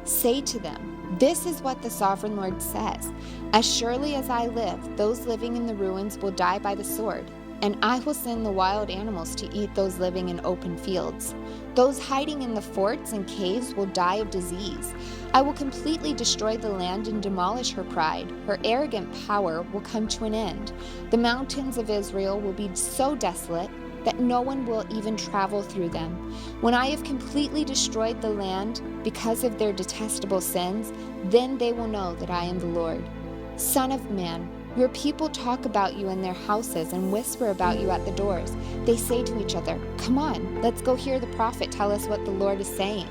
Say to them, this is what the sovereign Lord says. As surely as I live, those living in the ruins will die by the sword, and I will send the wild animals to eat those living in open fields. Those hiding in the forts and caves will die of disease. I will completely destroy the land and demolish her pride. Her arrogant power will come to an end. The mountains of Israel will be so desolate that no one will even travel through them. When I have completely destroyed the land because of their detestable sins, then they will know that I am the Lord. Son of man, your people talk about you in their houses and whisper about you at the doors. They say to each other, come on, let's go hear the prophet tell us what the Lord is saying.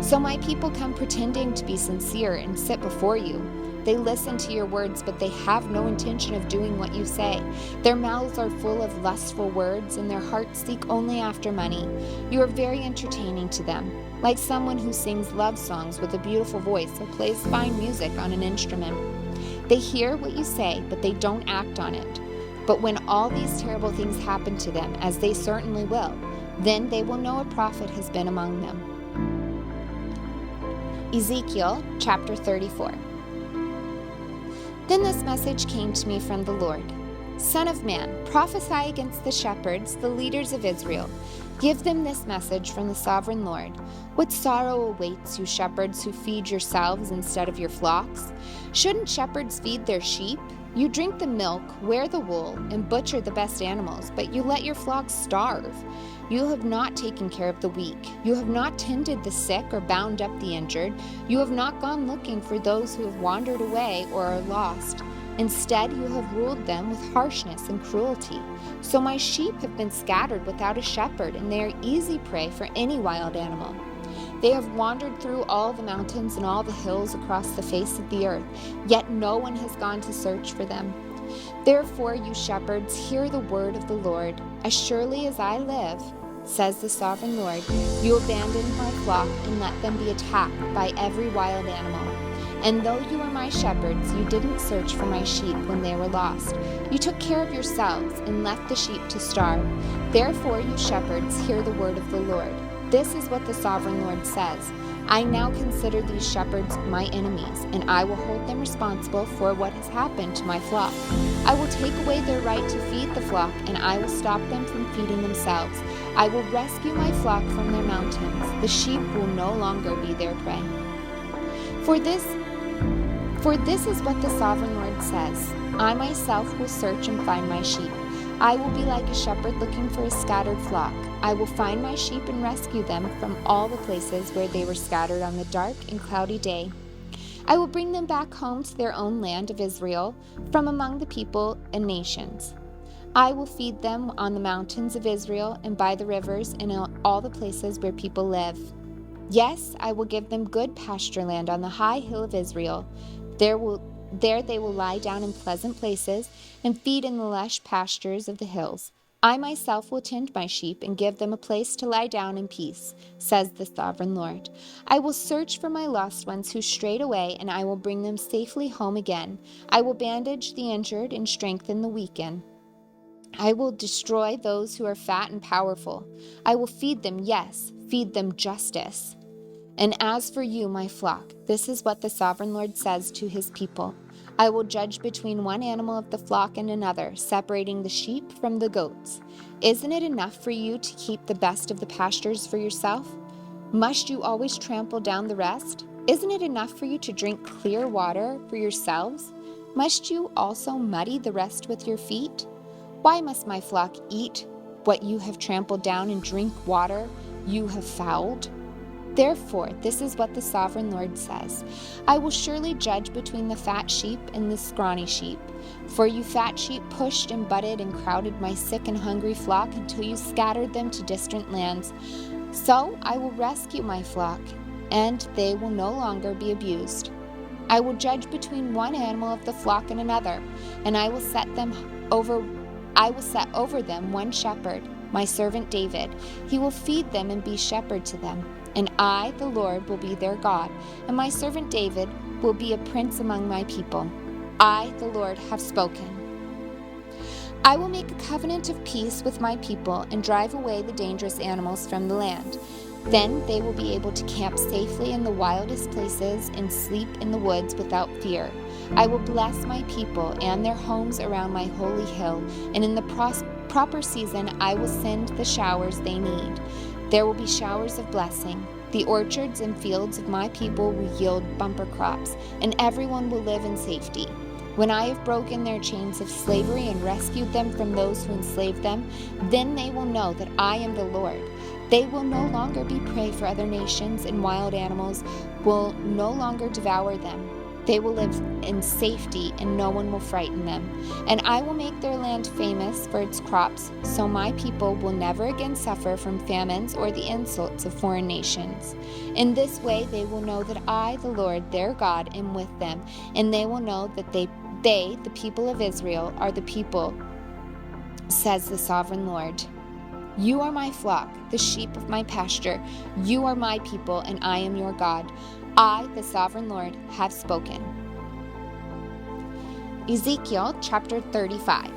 So my people come pretending to be sincere and sit before you. They listen to your words, but they have no intention of doing what you say. Their mouths are full of lustful words, and their hearts seek only after money. You are very entertaining to them, like someone who sings love songs with a beautiful voice or plays fine music on an instrument. They hear what you say, but they don't act on it. But when all these terrible things happen to them, as they certainly will, then they will know a prophet has been among them. Ezekiel chapter 34. Then this message came to me from the Lord. Son of man, prophesy against the shepherds, the leaders of Israel. Give them this message from the sovereign Lord. What sorrow awaits you, shepherds who feed yourselves instead of your flocks? Shouldn't shepherds feed their sheep? You drink the milk, wear the wool, and butcher the best animals, but you let your flocks starve. You have not taken care of the weak. You have not tended the sick or bound up the injured. You have not gone looking for those who have wandered away or are lost. Instead, you have ruled them with harshness and cruelty. So my sheep have been scattered without a shepherd, and they are easy prey for any wild animal. They have wandered through all the mountains and all the hills across the face of the earth, yet no one has gone to search for them. Therefore, you shepherds, hear the word of the Lord. As surely as I live, says the sovereign Lord, you abandoned my flock and let them be attacked by every wild animal. And though you are my shepherds, you didn't search for my sheep when they were lost. You took care of yourselves and left the sheep to starve. Therefore, you shepherds, hear the word of the Lord. This is what the sovereign Lord says. I now consider these shepherds my enemies, and I will hold them responsible for what has happened to my flock. I will take away their right to feed the flock, and I will stop them from feeding themselves. I will rescue my flock from their mountains. The sheep will no longer be their prey. For this is what the sovereign Lord says. I myself will search and find my sheep. I will be like a shepherd looking for a scattered flock. I will find my sheep and rescue them from all the places where they were scattered on the dark and cloudy day. I will bring them back home to their own land of Israel from among the people and nations. I will feed them on the mountains of Israel and by the rivers and in all the places where people live. Yes, I will give them good pasture land on the high hill of Israel. There they will lie down in pleasant places and feed in the lush pastures of the hills. I myself will tend my sheep and give them a place to lie down in peace, says the sovereign Lord. I will search for my lost ones who strayed away, and I will bring them safely home again. I will bandage the injured and strengthen the weakened. I will destroy those who are fat and powerful. I will feed them, yes, feed them justice. And as for you, my flock, this is what the sovereign Lord says to his people. I will judge between one animal of the flock and another, separating the sheep from the goats. Isn't it enough for you to keep the best of the pastures for yourself? Must you always trample down the rest? Isn't it enough for you to drink clear water for yourselves? Must you also muddy the rest with your feet? Why must my flock eat what you have trampled down and drink water you have fouled? Therefore, this is what the sovereign Lord says. I will surely judge between the fat sheep and the scrawny sheep. For you fat sheep pushed and butted and crowded my sick and hungry flock until you scattered them to distant lands. So I will rescue my flock, and they will no longer be abused. I will judge between one animal of the flock and another, and I will set over them one shepherd. my servant David. He will feed them and be shepherd to them. And I, the Lord, will be their God, and my servant David will be a prince among my people. I, the Lord, have spoken. I will make a covenant of peace with my people and drive away the dangerous animals from the land. Then they will be able to camp safely in the wildest places and sleep in the woods without fear. I will bless my people and their homes around my holy hill, and in the proper season I will send the showers they need. There will be showers of blessing. The orchards and fields of my people will yield bumper crops, and everyone will live in safety. When I have broken their chains of slavery and rescued them from those who enslaved them, then they will know that I am the Lord. They will no longer be prey for other nations, and wild animals will no longer devour them. They will live in safety, and no one will frighten them. And I will make their land famous for its crops, so my people will never again suffer from famines or the insults of foreign nations. In this way they will know that I, the Lord, their God, am with them, and they will know that they, the people of Israel, are the people, says the sovereign Lord. You are my flock, the sheep of my pasture. You are my people, and I am your God. I, the sovereign Lord, have spoken. Ezekiel chapter 35.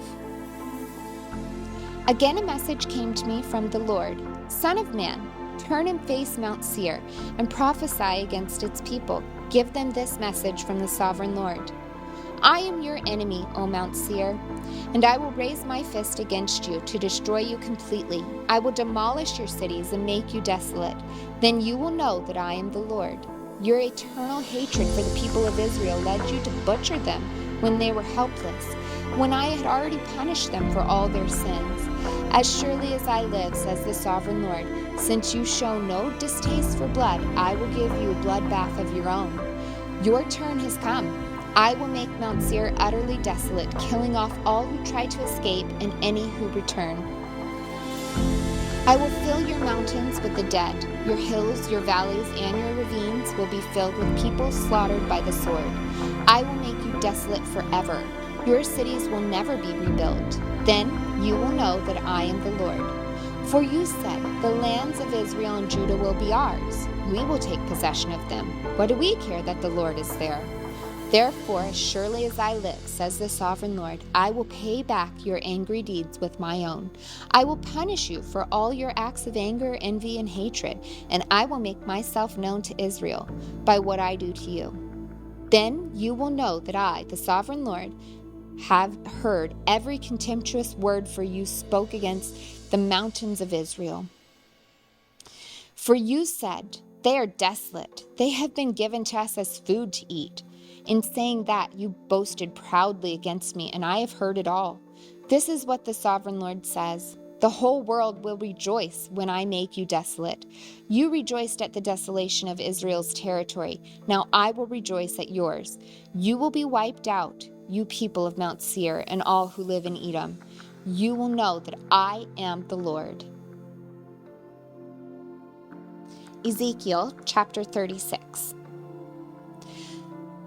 Again a message came to me from the Lord. Son of man, turn and face Mount Seir, and prophesy against its people. Give them this message from the sovereign Lord. I am your enemy, O Mount Seir, and I will raise my fist against you to destroy you completely. I will demolish your cities and make you desolate. Then you will know that I am the Lord. Your eternal hatred for the people of Israel led you to butcher them when they were helpless, when I had already punished them for all their sins. As surely as I live, says the sovereign Lord, since you show no distaste for blood, I will give you a bloodbath of your own. Your turn has come. I will make Mount Seir utterly desolate, killing off all who try to escape and any who return. I will fill your mountains with the dead. Your hills, your valleys, and your ravines will be filled with people slaughtered by the sword. I will make you desolate forever. Your cities will never be rebuilt. Then you will know that I am the Lord. For you said, the lands of Israel and Judah will be ours. We will take possession of them. What do we care that the Lord is there? Therefore, as surely as I live, says the sovereign Lord, I will pay back your angry deeds with my own. I will punish you for all your acts of anger, envy, and hatred, and I will make myself known to Israel by what I do to you. Then you will know that I, the sovereign Lord, have heard every contemptuous word for you spoke against the mountains of Israel. For you said, they are desolate. They have been given to us as food to eat. In saying that, you boasted proudly against me, and I have heard it all. This is what the sovereign Lord says. The whole world will rejoice when I make you desolate. You rejoiced at the desolation of Israel's territory. Now I will rejoice at yours. You will be wiped out, you people of Mount Seir, and all who live in Edom. You will know that I am the Lord. Ezekiel chapter 36.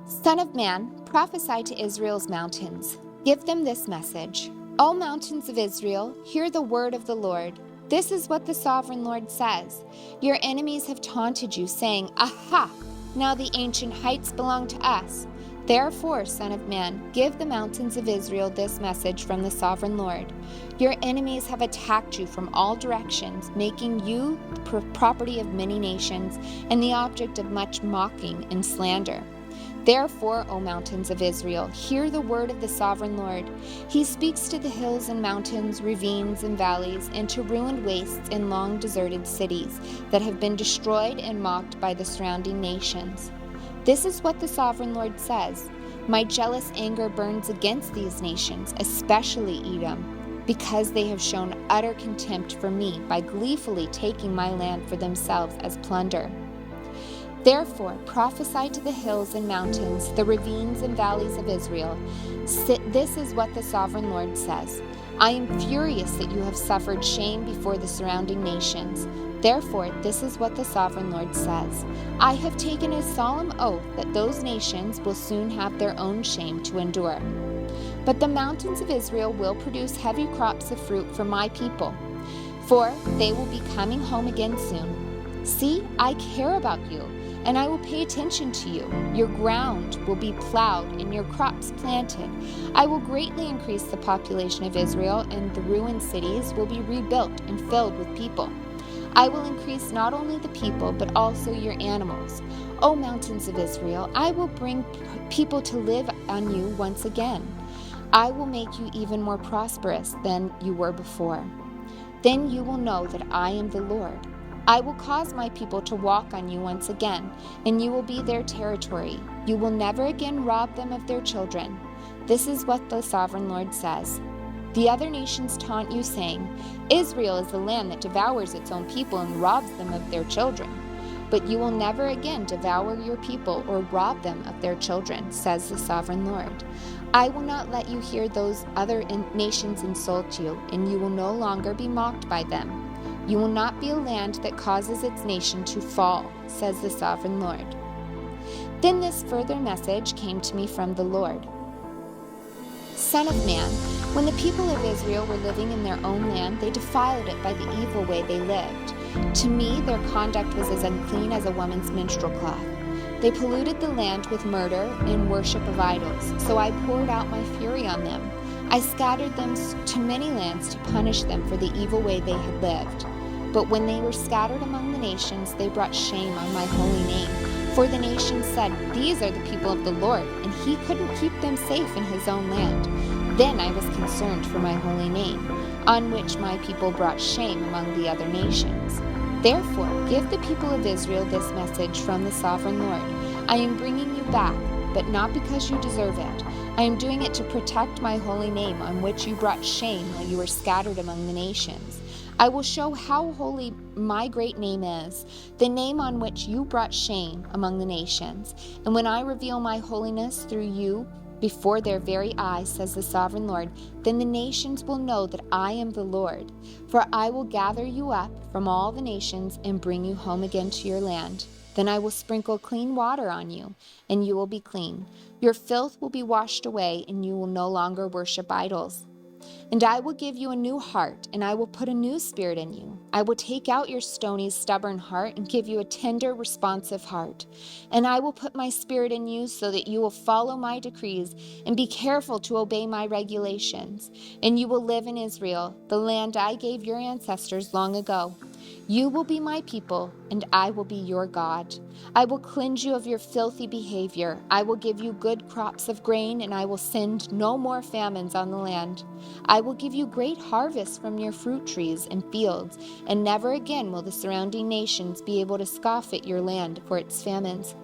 Son of man, prophesy to Israel's mountains. Give them this message. O mountains of Israel, hear the word of the Lord. This is what the sovereign Lord says. Your enemies have taunted you, saying, Aha! Now the ancient heights belong to us. Therefore, Son of man, give the mountains of Israel this message from the sovereign Lord. Your enemies have attacked you from all directions, making you the property of many nations and the object of much mocking and slander. Therefore, O mountains of Israel, hear the word of the sovereign Lord. He speaks to the hills and mountains, ravines and valleys, and to ruined wastes and long deserted cities that have been destroyed and mocked by the surrounding nations. This is what the sovereign Lord says. My jealous anger burns against these nations, especially Edom, because they have shown utter contempt for me by gleefully taking my land for themselves as plunder. Therefore, prophesy to the hills and mountains, the ravines and valleys of Israel. This is what the sovereign Lord says. I am furious that you have suffered shame before the surrounding nations. Therefore, this is what the sovereign Lord says. I have taken a solemn oath that those nations will soon have their own shame to endure. But the mountains of Israel will produce heavy crops of fruit for my people. for they will be coming home again soon. See, I care about you, and I will pay attention to you. Your ground will be plowed and your crops planted. I will greatly increase the population of Israel, and the ruined cities will be rebuilt and filled with people. I will increase not only the people, but also your animals. O mountains of Israel, I will bring people to live on you once again. I will make you even more prosperous than you were before. Then you will know that I am the Lord. I will cause my people to walk on you once again, and you will be their territory. You will never again rob them of their children. This is what the sovereign Lord says. The other nations taunt you, saying, Israel is the land that devours its own people and robs them of their children. But you will never again devour your people or rob them of their children, says the sovereign Lord. I will not let you hear those other nations insult you, and you will no longer be mocked by them. You will not be a land that causes its nation to fall, says the sovereign Lord. Then this further message came to me from the Lord. Son of man, when the people of Israel were living in their own land, they defiled it by the evil way they lived. To me, their conduct was as unclean as a woman's menstrual cloth. They polluted the land with murder and worship of idols, so I poured out my fury on them. I scattered them to many lands to punish them for the evil way they had lived. But when they were scattered among the nations, they brought shame on my holy name. For the nations said, These are the people of the Lord, and he couldn't keep them safe in his own land. Then I was concerned for my holy name, on which my people brought shame among the other nations. Therefore, give the people of Israel this message from the sovereign Lord. I am bringing you back, but not because you deserve it. I am doing it to protect my holy name, on which you brought shame while you were scattered among the nations. I will show how holy my great name is, the name on which you brought shame among the nations. And when I reveal my holiness through you before their very eyes, says the sovereign Lord, then the nations will know that I am the Lord. For I will gather you up from all the nations and bring you home again to your land. Then I will sprinkle clean water on you, and you will be clean. Your filth will be washed away, and you will no longer worship idols. And I will give you a new heart, and I will put a new spirit in you. I will take out your stony, stubborn heart and give you a tender, responsive heart. And I will put my spirit in you so that you will follow my decrees and be careful to obey my regulations. And you will live in Israel, the land I gave your ancestors long ago. You will be my people, and I will be your God. I will cleanse you of your filthy behavior. I will give you good crops of grain, and I will send no more famines on the land. I will give you great harvests from your fruit trees and fields, and never again will the surrounding nations be able to scoff at your land for its famines.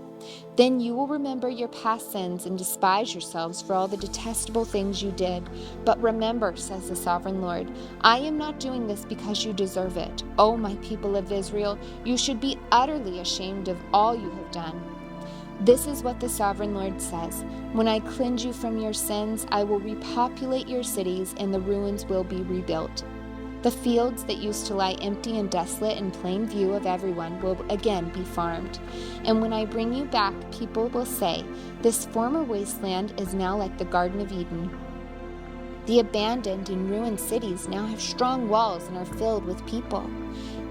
Then you will remember your past sins and despise yourselves for all the detestable things you did. But remember, says the sovereign Lord, I am not doing this because you deserve it. O my people of Israel, you should be utterly ashamed of all you have done. This is what the sovereign Lord says. When I cleanse you from your sins, I will repopulate your cities, and the ruins will be rebuilt. The fields that used to lie empty and desolate in plain view of everyone will again be farmed. And when I bring you back, people will say, This former wasteland is now like the Garden of Eden. The abandoned and ruined cities now have strong walls and are filled with people.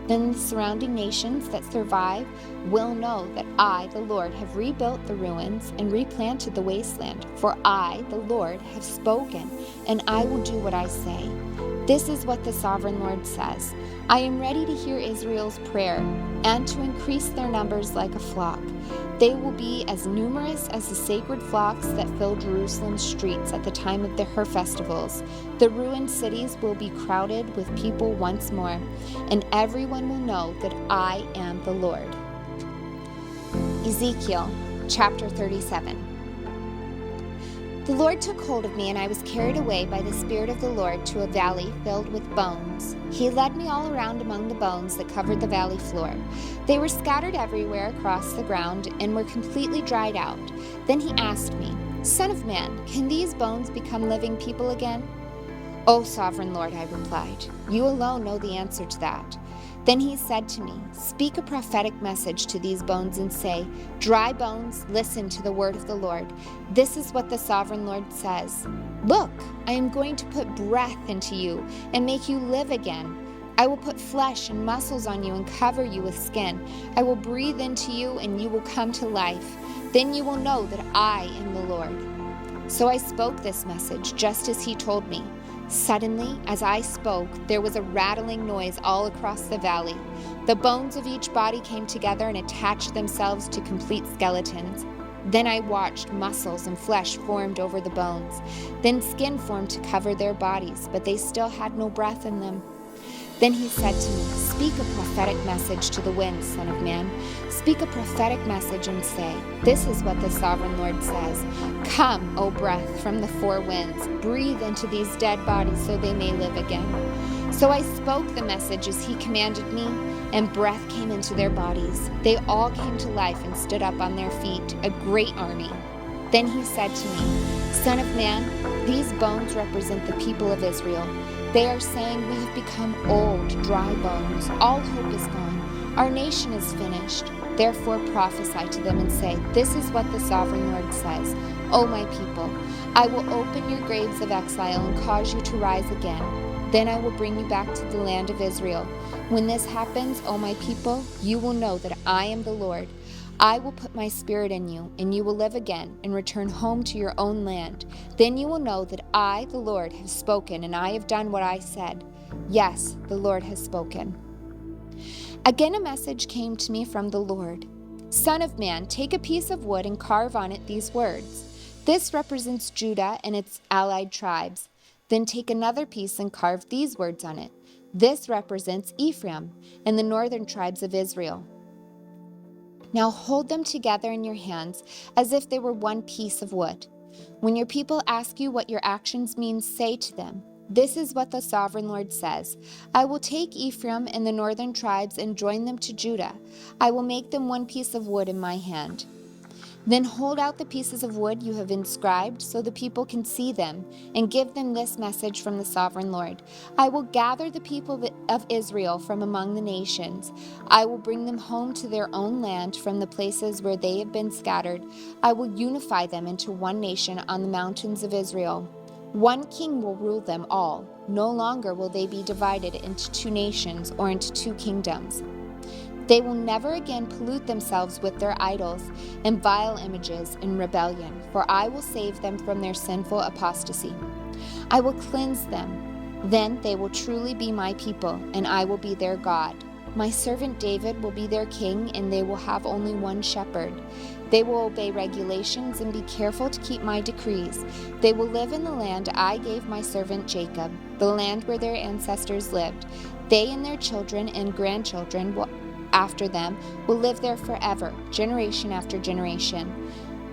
Then the surrounding nations that survive will know that I, the Lord, have rebuilt the ruins and replanted the wasteland. For I, the Lord, have spoken, and I will do what I say. This is what the sovereign Lord says. I am ready to hear Israel's prayer and to increase their numbers like a flock. They will be as numerous as the sacred flocks that fill Jerusalem's streets at the time of her festivals. The ruined cities will be crowded with people once more, and everyone will know that I am the Lord. Ezekiel chapter 37. The Lord took hold of me, and I was carried away by the Spirit of the Lord to a valley filled with bones. He led me all around among the bones that covered the valley floor. They were scattered everywhere across the ground and were completely dried out. Then he asked me, Son of man, can these bones become living people again? O sovereign Lord, I replied, you alone know the answer to that. Then he said to me, Speak a prophetic message to these bones and say, Dry bones, listen to the word of the Lord. This is what the sovereign Lord says. Look, I am going to put breath into you and make you live again. I will put flesh and muscles on you and cover you with skin. I will breathe into you and you will come to life. Then you will know that I am the Lord." So I spoke this message just as he told me. Suddenly, as I spoke, there was a rattling noise all across the valley. The bones of each body came together and attached themselves to complete skeletons. Then I watched muscles and flesh formed over the bones. Then skin formed to cover their bodies, but they still had no breath in them. Then he said to me, "Speak a prophetic message to the winds, Son of man. Speak a prophetic message and say, 'This is what the Sovereign Lord says. Come, O breath, from the four winds. Breathe into these dead bodies so they may live again.' So I spoke the message as he commanded me, and breath came into their bodies. They all came to life and stood up on their feet, a great army. Then he said to me, 'Son of man, these bones represent the people of Israel. They are saying, we have become old, dry bones. All hope is gone. Our nation is finished. Therefore prophesy to them and say, this is what the Sovereign Lord says. O my people, I will open your graves of exile and cause you to rise again. Then I will bring you back to the land of Israel. When this happens, O my people, you will know that I am the Lord. I will put my spirit in you, and you will live again and return home to your own land. Then you will know that I, the Lord, have spoken, and I have done what I said. Yes, the Lord has spoken." Again a message came to me from the Lord. "Son of man, take a piece of wood and carve on it these words. This represents Judah and its allied tribes. Then take another piece and carve these words on it. This represents Ephraim and the northern tribes of Israel. Now hold them together in your hands as if they were one piece of wood. When your people ask you what your actions mean, say to them, 'This is what the Sovereign Lord says. I will take Ephraim and the northern tribes and join them to Judah. I will make them one piece of wood in my hand. Then hold out the pieces of wood you have inscribed so the people can see them, and give them this message from the Sovereign Lord. I will gather the people of Israel from among the nations. I will bring them home to their own land from the places where they have been scattered. I will unify them into one nation on the mountains of Israel. One king will rule them all. No longer will they be divided into two nations or into two kingdoms. They will never again pollute themselves with their idols and vile images in rebellion, for I will save them from their sinful apostasy. I will cleanse them. Then they will truly be my people, and I will be their God. My servant David will be their king, and they will have only one shepherd. They will obey regulations and be careful to keep my decrees. They will live in the land I gave my servant Jacob, the land where their ancestors lived. They and their children and grandchildren will after them will live there forever, generation after generation.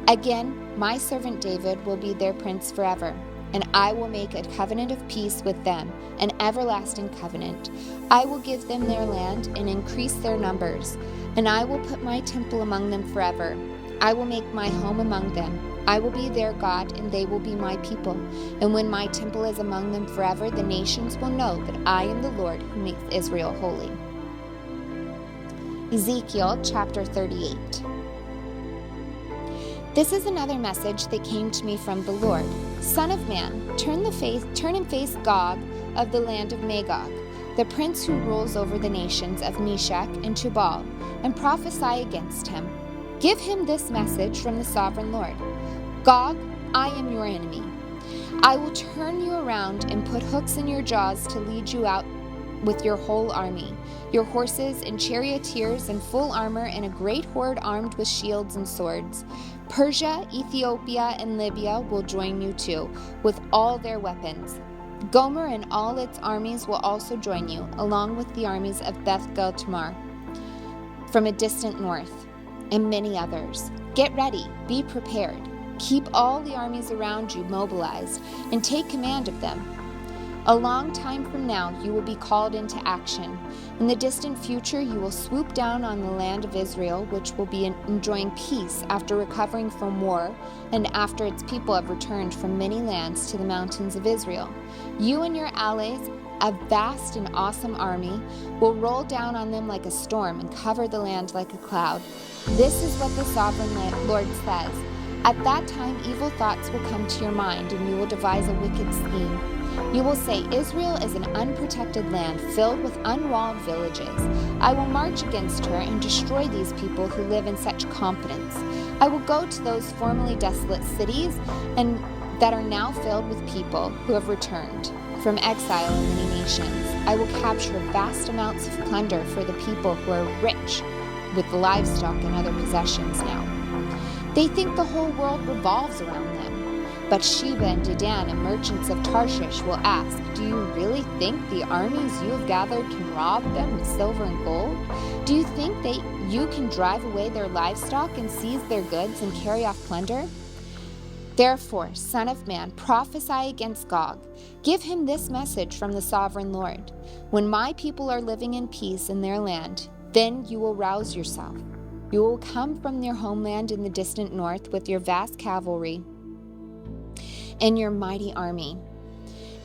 Again, my servant David will be their prince forever, and I will make a covenant of peace with them, an everlasting covenant. I will give them their land and increase their numbers, and I will put my temple among them forever. I will make my home among them. I will be their God, and they will be my people. And when my temple is among them forever, the nations will know that I am the Lord who makes Israel holy. Ezekiel chapter 38. This is another message that came to me from the Lord. Son of man, turn and face Gog of the land of Magog, the prince who rules over the nations of Meshech and Tubal, and prophesy against him. Give him this message from the Sovereign Lord. Gog, I am your enemy. I will turn you around and put hooks in your jaws to lead you out with your whole army, your horses and charioteers in full armor, and a great horde armed with shields and swords. Persia, Ethiopia, and Libya will join you too, with all their weapons. Gomer and all its armies will also join you, along with the armies of Beth-Gel-Tamar from a distant north, and many others. Get ready, be prepared. Keep all the armies around you mobilized, and take command of them. A long time from now, you will be called into action. In the distant future, you will swoop down on the land of Israel, which will be enjoying peace after recovering from war and after its people have returned from many lands to the mountains of Israel. You and your allies, a vast and awesome army, will roll down on them like a storm and cover the land like a cloud. This is what the Sovereign Lord says. At that time, evil thoughts will come to your mind, and you will devise a wicked scheme. You will say, Israel is an unprotected land filled with unwalled villages. I will march against her and destroy these people who live in such confidence. I will go to those formerly desolate cities and that are now filled with people who have returned from exile in many nations. I will capture vast amounts of plunder for the people who are rich with livestock and other possessions now. They think the whole world revolves around them. But Sheba and Dedan and merchants of Tarshish will ask, do you really think the armies you have gathered can rob them with silver and gold? Do you think that you can drive away their livestock and seize their goods and carry off plunder? Therefore, Son of Man, prophesy against Gog. Give him this message from the sovereign Lord. When my people are living in peace in their land, then you will rouse yourself. You will come from your homeland in the distant north with your vast cavalry and your mighty army.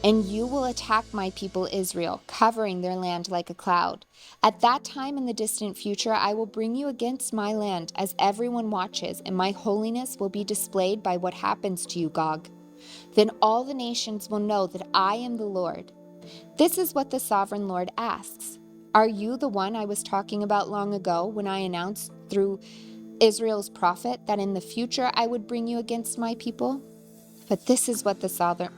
And you will attack my people Israel, covering their land like a cloud. At that time in the distant future, I will bring you against my land as everyone watches, and my holiness will be displayed by what happens to you, Gog. Then all the nations will know that I am the Lord. This is what the sovereign Lord asks. Are you the one I was talking about long ago when I announced through Israel's prophet that in the future I would bring you against my people? But this is what the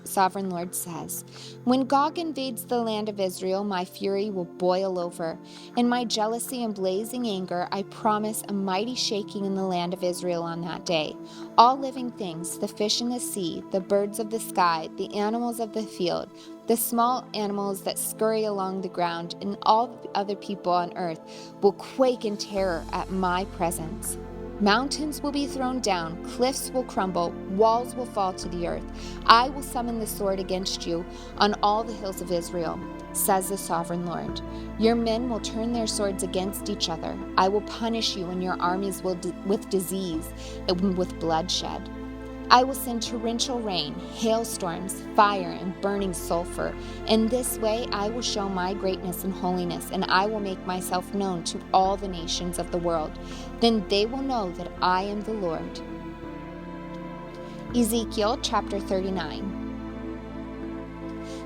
sovereign Lord says. When Gog invades the land of Israel, my fury will boil over. In my jealousy and blazing anger, I promise a mighty shaking in the land of Israel on that day. All living things, the fish in the sea, the birds of the sky, the animals of the field, the small animals that scurry along the ground, and all the other people on earth will quake in terror at my presence. Mountains will be thrown down, cliffs will crumble, walls will fall to the earth. I will summon the sword against you on all the hills of Israel, says the sovereign Lord. Your men will turn their swords against each other. I will punish you and your armies with disease and with bloodshed. I will send torrential rain, hailstorms, fire, and burning sulfur. In this way I will show my greatness and holiness, and I will make myself known to all the nations of the world. Then they will know that I am the Lord. Ezekiel chapter 39.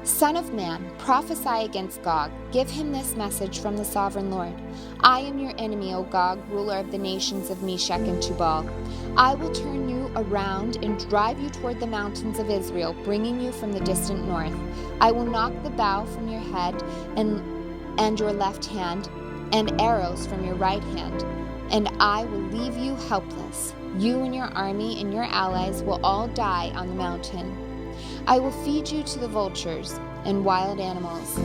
Son of man, prophesy against Gog. Give him this message from the sovereign Lord. I am your enemy, O Gog, ruler of the nations of Meshech and Tubal. I will turn you around and drive you toward the mountains of Israel, bringing you from the distant north. I will knock the bow from your head and your left hand, and arrows from your right hand, and I will leave you helpless. You and your army and your allies will all die on the mountain. I will feed you to the vultures and wild animals.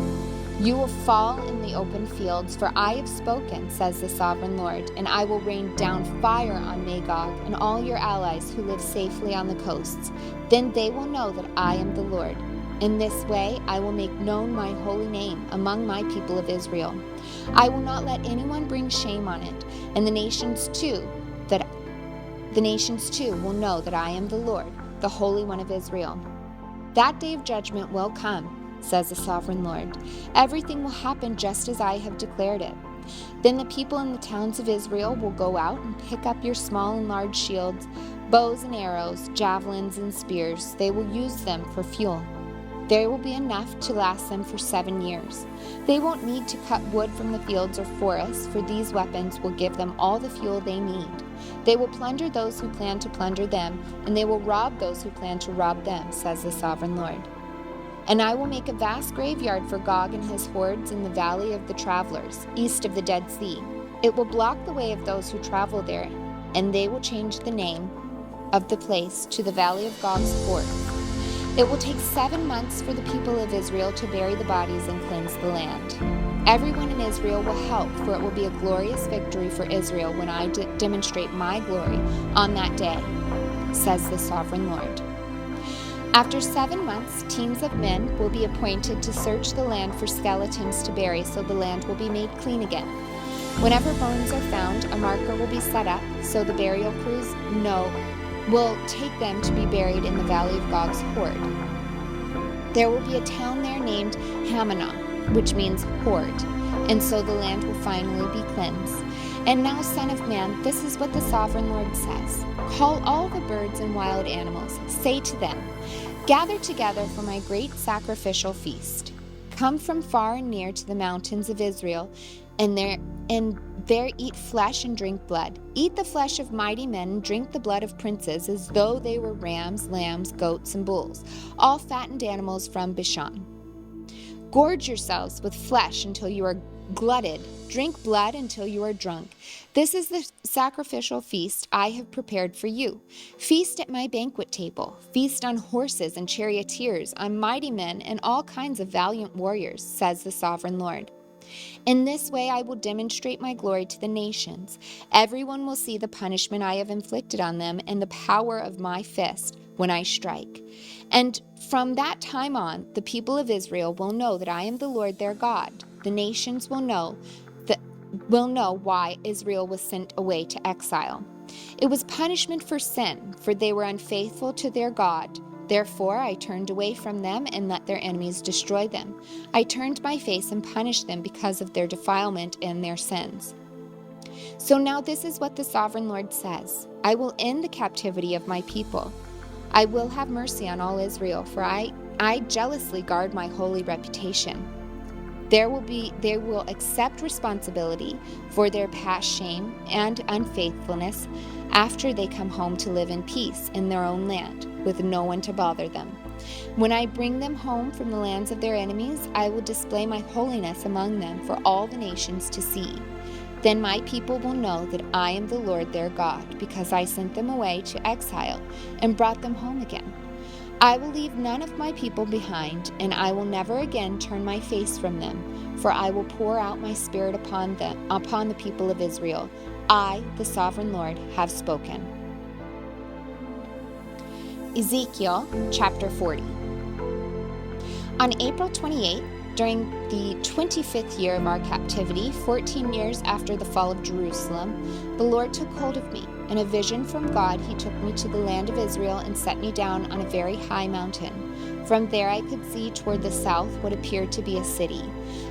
You will fall in the open fields, for I have spoken, says the sovereign Lord, and I will rain down fire on Magog and all your allies who live safely on the coasts. Then they will know that I am the Lord. In this way I will make known my holy name among my people of Israel. I will not let anyone bring shame on it, and the nations too will know that I am the Lord, the Holy One of Israel. That day of judgment will come, says the sovereign Lord. Everything will happen just as I have declared it. Then the people in the towns of Israel will go out and pick up your small and large shields, bows and arrows, javelins and spears. They will use them for fuel. There will be enough to last them for 7 years. They won't need to cut wood from the fields or forests, for these weapons will give them all the fuel they need. They will plunder those who plan to plunder them, and they will rob those who plan to rob them, says the sovereign Lord. And I will make a vast graveyard for Gog and his hordes in the valley of the travelers, east of the Dead Sea. It will block the way of those who travel there, and they will change the name of the place to the Valley of Gog's Horde. It will take 7 months for the people of Israel to bury the bodies and cleanse the land. Everyone in Israel will help, for it will be a glorious victory for Israel when I demonstrate my glory on that day, says the sovereign Lord. After 7 months, teams of men will be appointed to search the land for skeletons to bury, so the land will be made clean again. Whenever bones are found, a marker will be set up, so the burial crews will take them to be buried in the Valley of Gog's Horde. There will be a town there named Hamanah, which means horde, and so the land will finally be cleansed. And now, Son of Man, this is what the sovereign Lord says. Call all the birds and wild animals. Say to them, Gather together for my great sacrificial feast. Come from far and near to the mountains of Israel, and there eat flesh and drink blood. Eat the flesh of mighty men and drink the blood of princes, as though they were rams, lambs, goats, and bulls, all fattened animals from Bashan. Gorge yourselves with flesh until you are glutted. Drink blood until you are drunk. This is the sacrificial feast I have prepared for you. Feast at my banquet table. Feast on horses and charioteers, on mighty men and all kinds of valiant warriors, says the sovereign Lord. In this way I will demonstrate my glory to the nations. Everyone will see the punishment I have inflicted on them and the power of my fist when I strike. And from that time on, the people of Israel will know that I am the Lord their God. The nations will know why Israel was sent away to exile. It was punishment for sin, for they were unfaithful to their God. Therefore I turned away from them and let their enemies destroy them. I turned my face and punished them because of their defilement and their sins. So now this is what the sovereign Lord says. I will end the captivity of my people. I will have mercy on all Israel, for I jealously guard my holy reputation. They will accept responsibility for their past shame and unfaithfulness after they come home to live in peace in their own land, with no one to bother them. When I bring them home from the lands of their enemies, I will display my holiness among them for all the nations to see. Then my people will know that I am the Lord their God, because I sent them away to exile and brought them home again. I will leave none of my people behind, and I will never again turn my face from them, for I will pour out my spirit upon the people of Israel. I, the sovereign Lord, have spoken. Ezekiel chapter 40. On April 28, during the 25th year of our captivity, 14 years after the fall of Jerusalem, the Lord took hold of me. In a vision from God, he took me to the land of Israel and set me down on a very high mountain. From there I could see toward the south what appeared to be a city.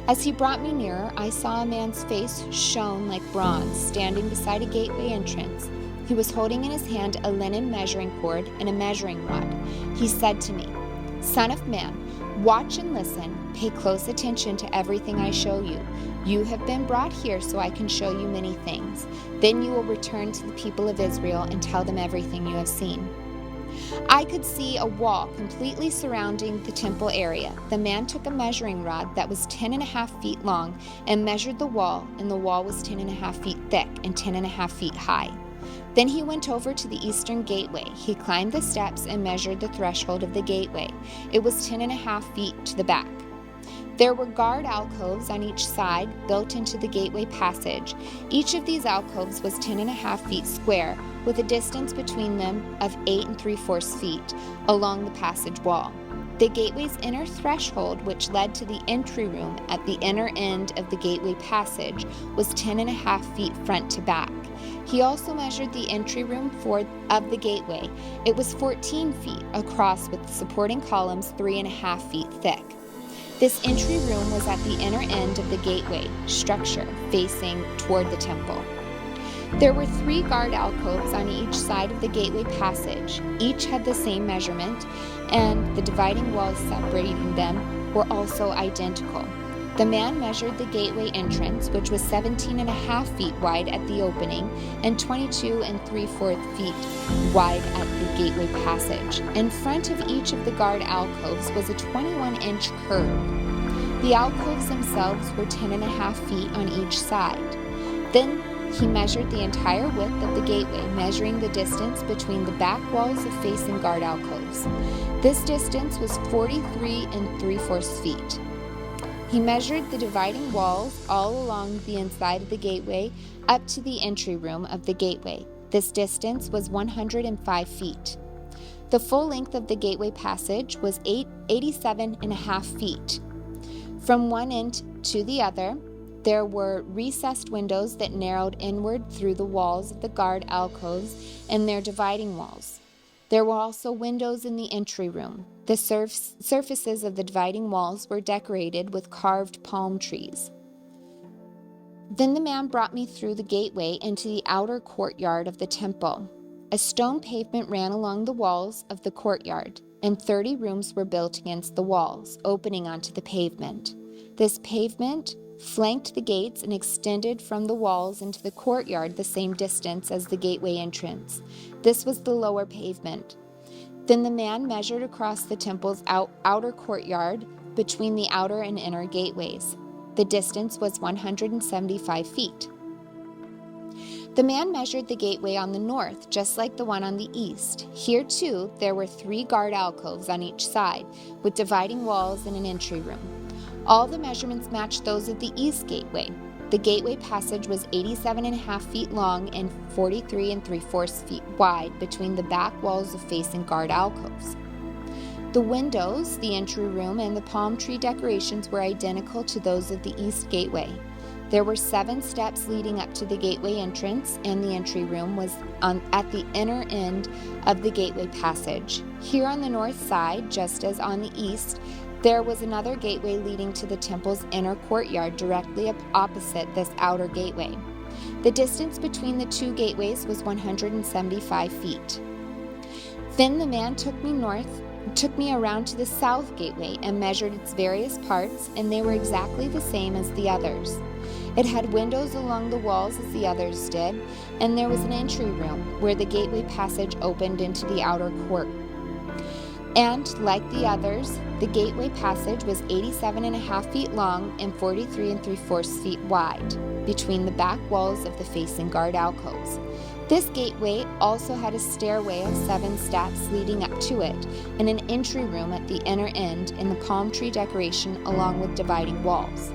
As he brought me nearer, I saw a man's face shone like bronze, standing beside a gateway entrance. He was holding in his hand a linen measuring cord and a measuring rod. He said to me, "Son of man, watch and listen. Pay close attention to everything I show you. You have been brought here so I can show you many things. Then you will return to the people of Israel and tell them everything you have seen." I could see a wall completely surrounding the temple area. The man took a measuring rod that was 10.5 feet long and measured the wall, and the wall was 10.5 feet thick and 10.5 feet high. Then he went over to the eastern gateway. He climbed the steps and measured the threshold of the gateway. It was 10.5 feet to the back. There were guard alcoves on each side built into the gateway passage. Each of these alcoves was 10.5 feet square, with a distance between them of 8 3/4 feet along the passage wall. The gateway's inner threshold, which led to the entry room at the inner end of the gateway passage, was 10.5 feet front to back. He also measured the entry room of the gateway. It was 14 feet across with supporting columns 3.5 feet thick. This entry room was at the inner end of the gateway structure, facing toward the temple. There were 3 guard alcoves on each side of the gateway passage. Each had the same measurement, and the dividing walls separating them were also identical. The man measured the gateway entrance, which was 17.5 feet wide at the opening and 22 3/4 feet wide at the gateway passage. In front of each of the guard alcoves was a 21-inch curb. The alcoves themselves were 10.5 feet on each side. Then he measured the entire width of the gateway, measuring the distance between the back walls of facing guard alcoves. This distance was 43 3/4 feet. He measured the dividing walls all along the inside of the gateway up to the entry room of the gateway. This distance was 105 feet. The full length of the gateway passage was 87.5 feet. From one end to the other, there were recessed windows that narrowed inward through the walls of the guard alcoves and their dividing walls. There were also windows in the entry room. The surfaces of the dividing walls were decorated with carved palm trees. Then the man brought me through the gateway into the outer courtyard of the temple. A stone pavement ran along the walls of the courtyard, and 30 rooms were built against the walls, opening onto the pavement. This pavement flanked the gates and extended from the walls into the courtyard the same distance as the gateway entrance. This was the lower pavement. Then the man measured across the temple's outer courtyard between the outer and inner gateways. The distance was 175 feet. The man measured the gateway on the north, just like the one on the east. Here, too, there were 3 guard alcoves on each side, with dividing walls and an entry room. All the measurements matched those of the east gateway. The gateway passage was 87.5 feet long and 43 3/4 feet wide between the back walls of facing guard alcoves. The windows, the entry room, and the palm tree decorations were identical to those of the east gateway. There were 7 steps leading up to the gateway entrance, and the entry room was at the inner end of the gateway passage. Here on the north side, just as on the east, there was another gateway leading to the temple's inner courtyard directly opposite this outer gateway. The distance between the 2 gateways was 175 feet. Then the man took me around to the south gateway and measured its various parts, and they were exactly the same as the others. It had windows along the walls as the others did, and there was an entry room where the gateway passage opened into the outer court. And, like the others, the gateway passage was 87.5 feet long and 43 3/4 feet wide between the back walls of the facing guard alcoves. This gateway also had a stairway of 7 steps leading up to it, and an entry room at the inner end in the palm tree decoration along with dividing walls.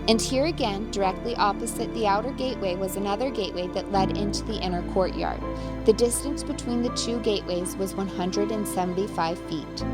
And here again, directly opposite the outer gateway, was another gateway that led into the inner courtyard. The distance between the 2 gateways was 175 feet.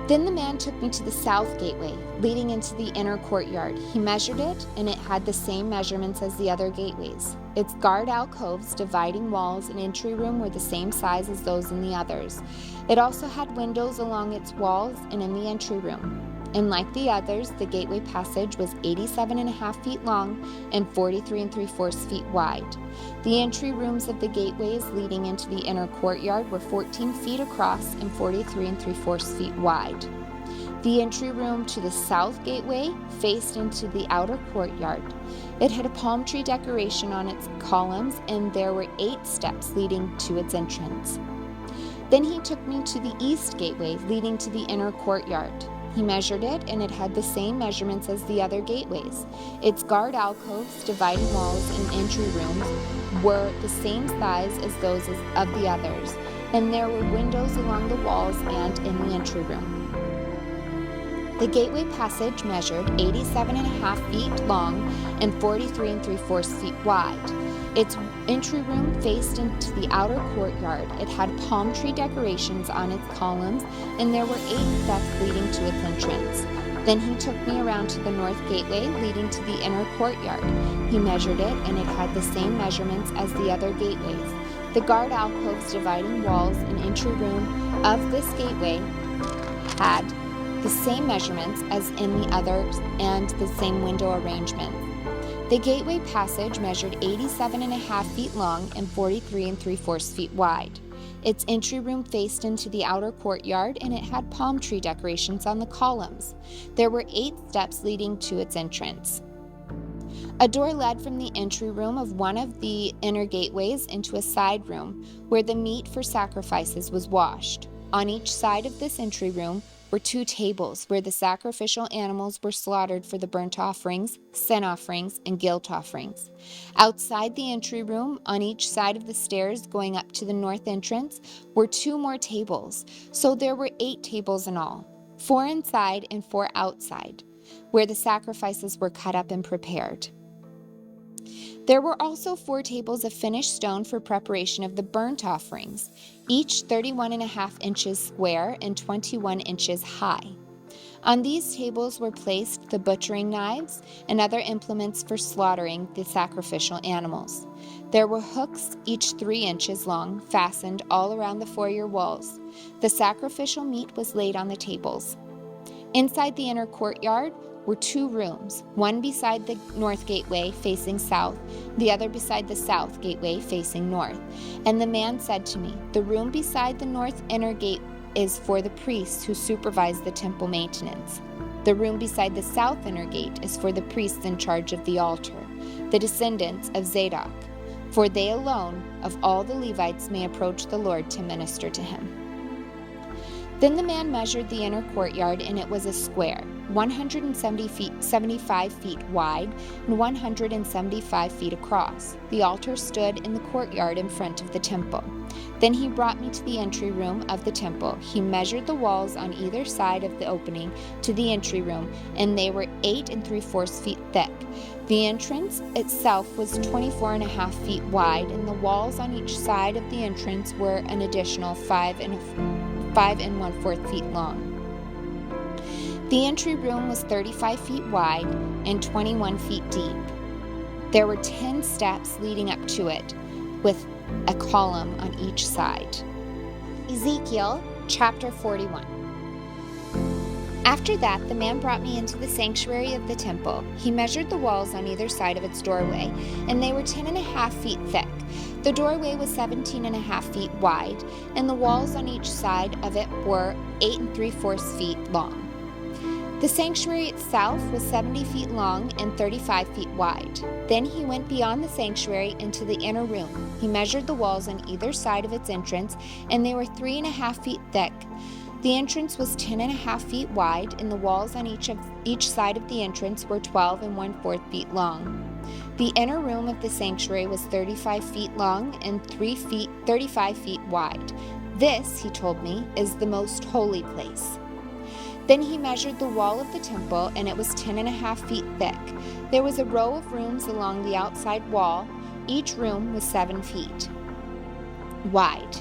Then the man took me to the south gateway, leading into the inner courtyard. He measured it, and it had the same measurements as the other gateways. Its guard alcoves, dividing walls, and entry room were the same size as those in the others. It also had windows along its walls and in the entry room. And like the others, the gateway passage was 87.5 feet long and 43 3/4 feet wide. The entry rooms of the gateways leading into the inner courtyard were 14 feet across and 43 3/4 feet wide. The entry room to the south gateway faced into the outer courtyard. It had a palm tree decoration on its columns, and there were 8 steps leading to its entrance. Then he took me to the east gateway leading to the inner courtyard. He measured it, and it had the same measurements as the other gateways. Its guard alcoves, dividing walls, and entry rooms were the same size as those of the others, and there were windows along the walls and in the entry room. The gateway passage measured 87.5 feet long and 43 3/4 feet wide. Its entry room faced into the outer courtyard. It had palm tree decorations on its columns, and there were 8 steps leading to its entrance. Then he took me around to the north gateway leading to the inner courtyard. He measured it, and it had the same measurements as the other gateways. The guard alcoves, dividing walls, and entry room of this gateway had the same measurements as in the others and the same window arrangement. The gateway passage measured 87.5 feet long and 43 3/4 feet wide. Its entry room faced into the outer courtyard, and it had palm tree decorations on the columns. There were 8 steps leading to its entrance. A door led from the entry room of one of the inner gateways into a side room where the meat for sacrifices was washed. On each side of this entry room were 2 tables where the sacrificial animals were slaughtered for the burnt offerings, sin offerings, and guilt offerings. Outside the entry room, on each side of the stairs going up to the north entrance, were 2 more tables, so there were 8 tables in all, 4 inside and 4 outside, where the sacrifices were cut up and prepared. There were also 4 tables of finished stone for preparation of the burnt offerings, each 31.5 inches square and 21 inches high. On these tables were placed the butchering knives and other implements for slaughtering the sacrificial animals. There were hooks, each 3 inches long, fastened all around the foyer walls. The sacrificial meat was laid on the tables. Inside the inner courtyard were 2 rooms, one beside the north gateway facing south, the other beside the south gateway facing north. And the man said to me, "The room beside the north inner is for the priests who supervise the temple maintenance. The room beside the south inner gate is for the priests in charge of the altar, the descendants of Zadok, for they alone of all the Levites may approach the Lord to minister to him. Then the man measured the inner courtyard, and it was a square, 175 feet wide and 175 feet across. The altar stood in the courtyard in front of the temple. Then he brought me to the entry room of the temple. He measured the walls on either side of the opening to the entry room, and they were 8 3/4 feet thick. The entrance itself was 24.5 feet wide, and the walls on each side of the entrance were an additional 5 1/4 feet long. The entry room was 35 feet wide and 21 feet deep. There were 10 steps leading up to it, with a column on each side. Ezekiel chapter 41. After that, the man brought me into the sanctuary of the temple. He measured the walls on either side of its doorway, and they were 10.5 feet thick. The doorway was 17.5 feet wide, and the walls on each side of it were 8 3/4 feet long. The sanctuary itself was 70 feet long and 35 feet wide. Then he went beyond the sanctuary into the inner room. He measured the walls on either side of its entrance, and they were 3.5 feet thick. The entrance was 10.5 feet wide, and the walls on each side of the entrance were 12 1/4 feet long. The inner room of the sanctuary was 35 feet long and 35 feet wide. This, he told me, is the most holy place. Then he measured the wall of the temple, and it was 10.5 feet thick. There was a row of rooms along the outside wall. Each room was 7 feet wide.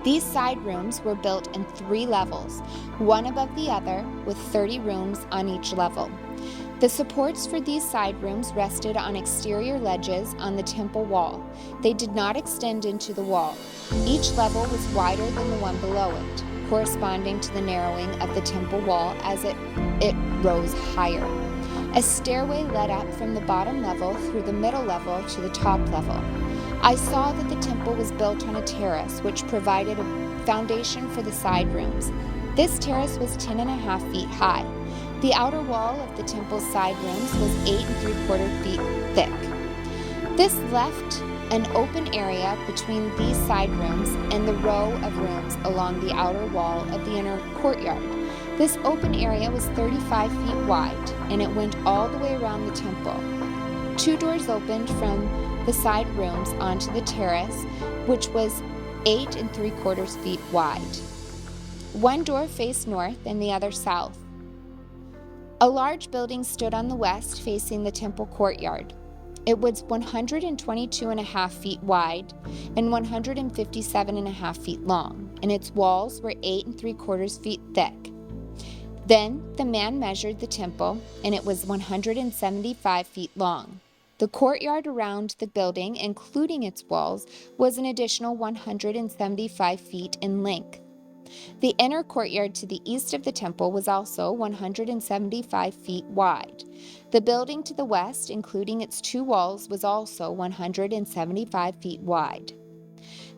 These side rooms were built in 3 levels, one above the other, with 30 rooms on each level. The supports for these side rooms rested on exterior ledges on the temple wall. They did not extend into the wall. Each level was wider than the one below it, corresponding to the narrowing of the temple wall as it rose higher. A stairway led up from the bottom level through the middle level to the top level. I saw that the temple was built on a terrace, which provided a foundation for the side rooms. This terrace was 10.5 feet high. The outer wall of the temple's side rooms was 8 3/4 feet thick. This left an open area between these side rooms and the row of rooms along the outer wall of the inner courtyard. This open area was 35 feet wide, and it went all the way around the temple. 2 doors opened from the side rooms onto the terrace, which was 8 3/4 feet wide. One door faced north and the other south. A large building stood on the west facing the temple courtyard. It was 122.5 feet wide and 157.5 feet long, and its walls were 8 3/4 feet thick. Then the man measured the temple, and it was 175 feet long. The courtyard around the building, including its walls, was an additional 175 feet in length. The inner courtyard to the east of the temple was also 175 feet wide. The building to the west, including its 2 walls, was also 175 feet wide.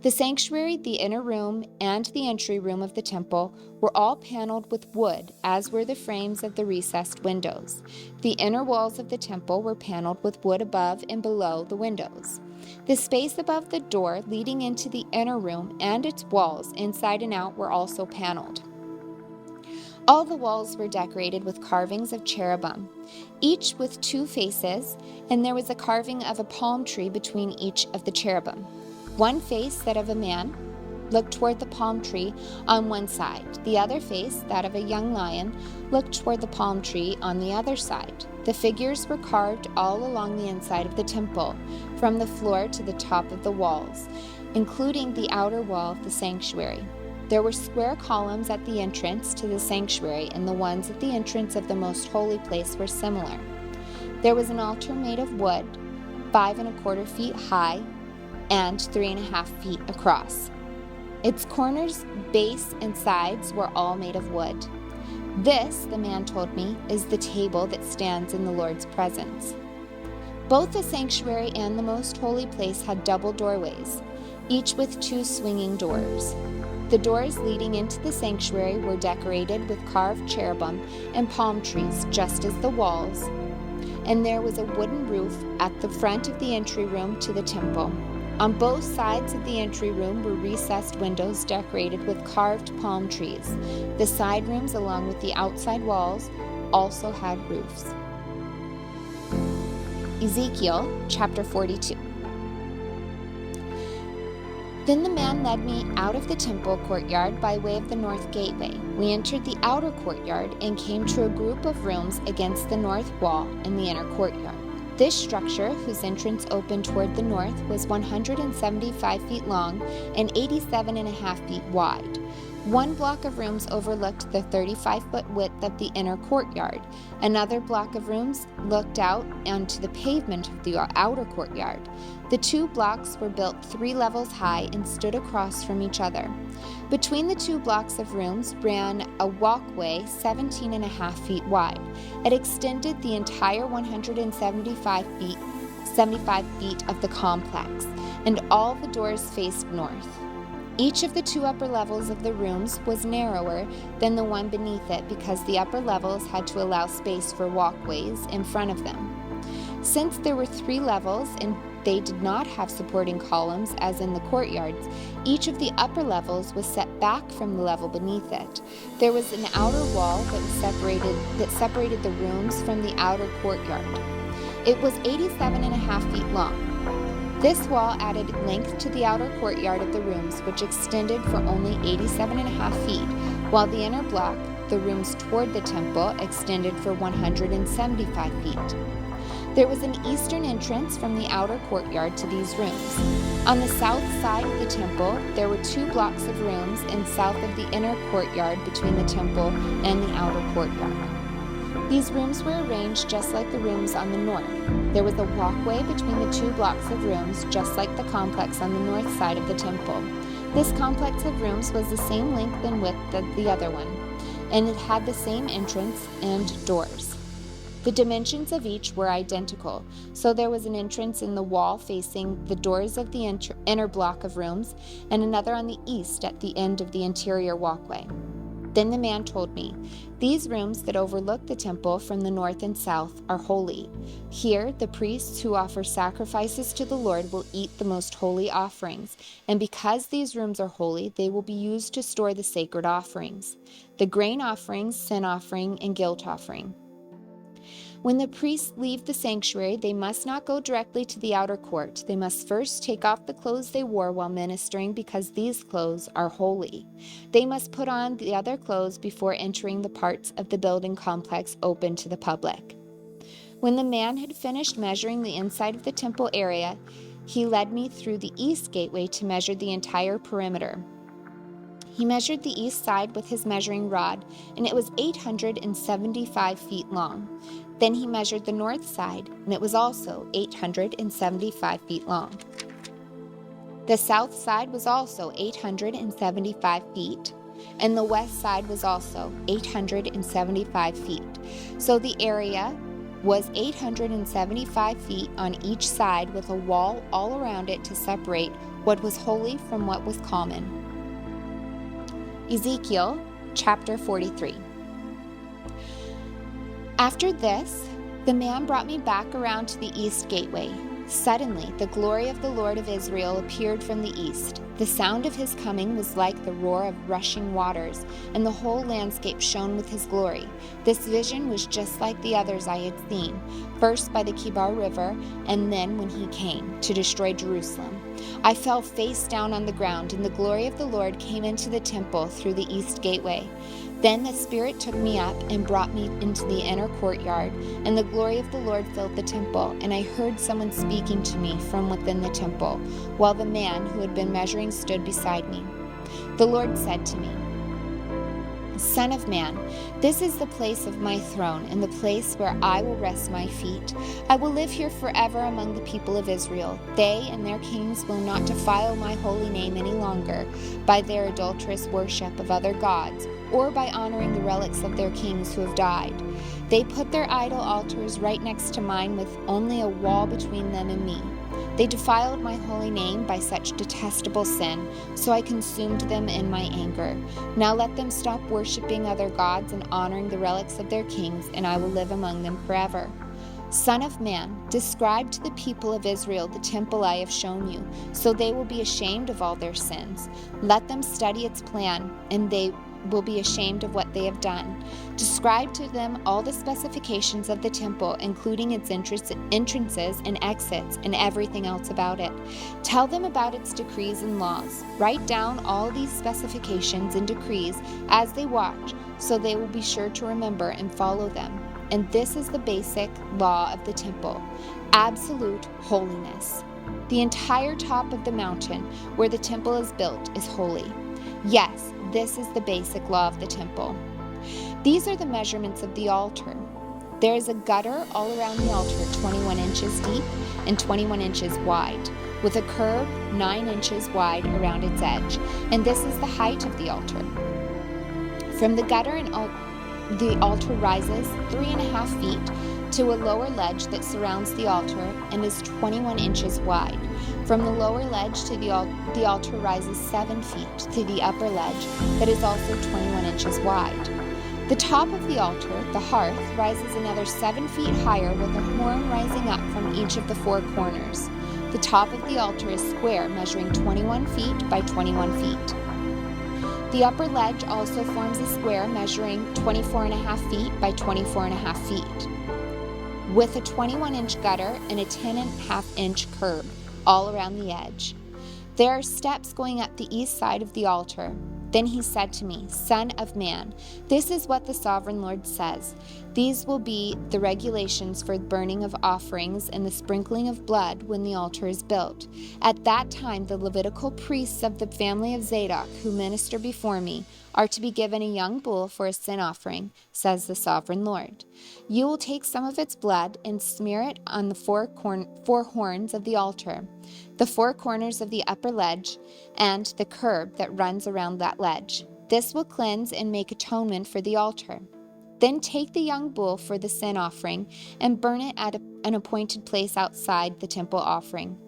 The sanctuary, the inner room, and the entry room of the temple were all paneled with wood, as were the frames of the recessed windows. The inner walls of the temple were paneled with wood above and below the windows. The space above the door leading into the inner room and its walls, inside and out, were also paneled. All the walls were decorated with carvings of cherubim, each with 2 faces, and there was a carving of a palm tree between each of the cherubim. One face, that of a man, looked toward the palm tree on one side. The other face, that of a young lion, looked toward the palm tree on the other side. The figures were carved all along the inside of the temple, from the floor to the top of the walls, including the outer wall of the sanctuary. There were square columns at the entrance to the sanctuary, and the ones at the entrance of the most holy place were similar. There was an altar made of wood, 5 1/4 feet high, and 3.5 feet across. Its corners, base, and sides were all made of wood. This, the man told me, is the table that stands in the Lord's presence. Both the sanctuary and the most holy place had double doorways, each with 2 swinging doors. The doors leading into the sanctuary were decorated with carved cherubim and palm trees, just as the walls, and there was a wooden roof at the front of the entry room to the temple. On both sides of the entry room were recessed windows decorated with carved palm trees. The side rooms, along with the outside walls, also had roofs. Ezekiel chapter 42. Then the man led me out of the temple courtyard by way of the north gateway. We entered the outer courtyard and came to a group of rooms against the north wall in the inner courtyard. This structure, whose entrance opened toward the north, was 175 feet long and 87.5 feet wide. One block of rooms overlooked the 35-foot width of the inner courtyard. Another block of rooms looked out onto the pavement of the outer courtyard. The two blocks were built 3 levels high and stood across from each other. Between the 2 blocks of rooms ran a walkway 17.5 feet wide. It extended the entire 175 feet of the complex, and all the doors faced north. Each of the 2 upper levels of the rooms was narrower than the one beneath it because the upper levels had to allow space for walkways in front of them. Since there were 3 levels and they did not have supporting columns as in the courtyards, each of the upper levels was set back from the level beneath it. There was an outer wall that separated the rooms from the outer courtyard. It was 87.5 feet long. This wall added length to the outer courtyard of the rooms, which extended for only 87.5 feet, while the inner block, the rooms toward the temple, extended for 175 feet. There was an eastern entrance from the outer courtyard to these rooms. On the south side of the temple, there were 2 blocks of rooms in south of the inner courtyard between the temple and the outer courtyard. These rooms were arranged just like the rooms on the north. There was a walkway between the 2 blocks of rooms, just like the complex on the north side of the temple. This complex of rooms was the same length and width as the other one, and it had the same entrance and doors. The dimensions of each were identical, so there was an entrance in the wall facing the doors of the inner block of rooms, and another on the east at the end of the interior walkway. Then the man told me, "These rooms that overlook the temple from the north and south are holy. Here the priests who offer sacrifices to the Lord will eat the most holy offerings, and because these rooms are holy, they will be used to store the sacred offerings, the grain offerings, sin offering, and guilt offering. When the priests leave the sanctuary, they must not go directly to the outer court. They must first take off the clothes they wore while ministering because these clothes are holy. They must put on the other clothes before entering the parts of the building complex open to the public." When the man had finished measuring the inside of the temple area, he led me through the east gateway to measure the entire perimeter. He measured the east side with his measuring rod, and it was 875 feet long. Then he measured the north side, and it was also 875 feet long. The south side was also 875 feet, and the west side was also 875 feet. So the area was 875 feet on each side with a wall all around it to separate what was holy from what was common. Ezekiel chapter 43. After this, the man brought me back around to the east gateway. Suddenly, the glory of the Lord of Israel appeared from the east. The sound of his coming was like the roar of rushing waters, and the whole landscape shone with his glory. This vision was just like the others I had seen, first by the Kibar River, and then when he came to destroy Jerusalem. I fell face down on the ground, and the glory of the Lord came into the temple through the east gateway. Then the Spirit took me up and brought me into the inner courtyard, and the glory of the Lord filled the temple, and I heard someone speaking to me from within the temple, while the man who had been measuring stood beside me. The Lord said to me, "Son of man, this is the place of my throne and the place where I will rest my feet. I will live here forever among the people of Israel. They and their kings will not defile my holy name any longer by their adulterous worship of other gods or by honoring the relics of their kings who have died. They put their idol altars right next to mine with only a wall between them and me. They defiled my holy name by such detestable sin, so I consumed them in my anger. Now let them stop worshiping other gods and honoring the relics of their kings, and I will live among them forever. Son of man, describe to the people of Israel the temple I have shown you, so they will be ashamed of all their sins. Let them study its plan, and they will be ashamed of what they have done. Describe to them all the specifications of the temple, including its entrances and exits and everything else about it. Tell them about its decrees and laws. Write down all these specifications and decrees as they watch, so they will be sure to remember and follow them. And this is the basic law of the temple: absolute holiness. The entire top of the mountain where the temple is built is holy. Yes, this is the basic law of the temple. These are the measurements of the altar. There is a gutter all around the altar 21 inches deep and 21 inches wide, with a curb 9 inches wide around its edge, and this is the height of the altar. From the gutter the altar rises 3.5 feet to a lower ledge that surrounds the altar and is 21 inches wide. From the lower ledge to the altar rises 7 feet to the upper ledge that is also 21 inches wide. The top of the altar, the hearth, rises another 7 feet higher with a horn rising up from each of the 4 corners. The top of the altar is square, measuring 21 feet by 21 feet. The upper ledge also forms a square measuring 24.5 feet by 24.5 feet, with a 21-inch gutter and a 10.5-inch curb all around the edge. There are steps going up the east side of the altar. Then he said to me, Son of man, this is what the sovereign Lord says. These will be the regulations for the burning of offerings and the sprinkling of blood when the altar is built. At that time, the Levitical priests of the family of Zadok who minister before me are to be given a young bull for a sin offering, says the sovereign Lord. You will take some of its blood and smear it on the 4 horns of the altar, the 4 corners of the upper ledge, and the curb that runs around that ledge. This will cleanse and make atonement for the altar. Then take the young bull for the sin offering and burn it at an appointed place outside the temple offering.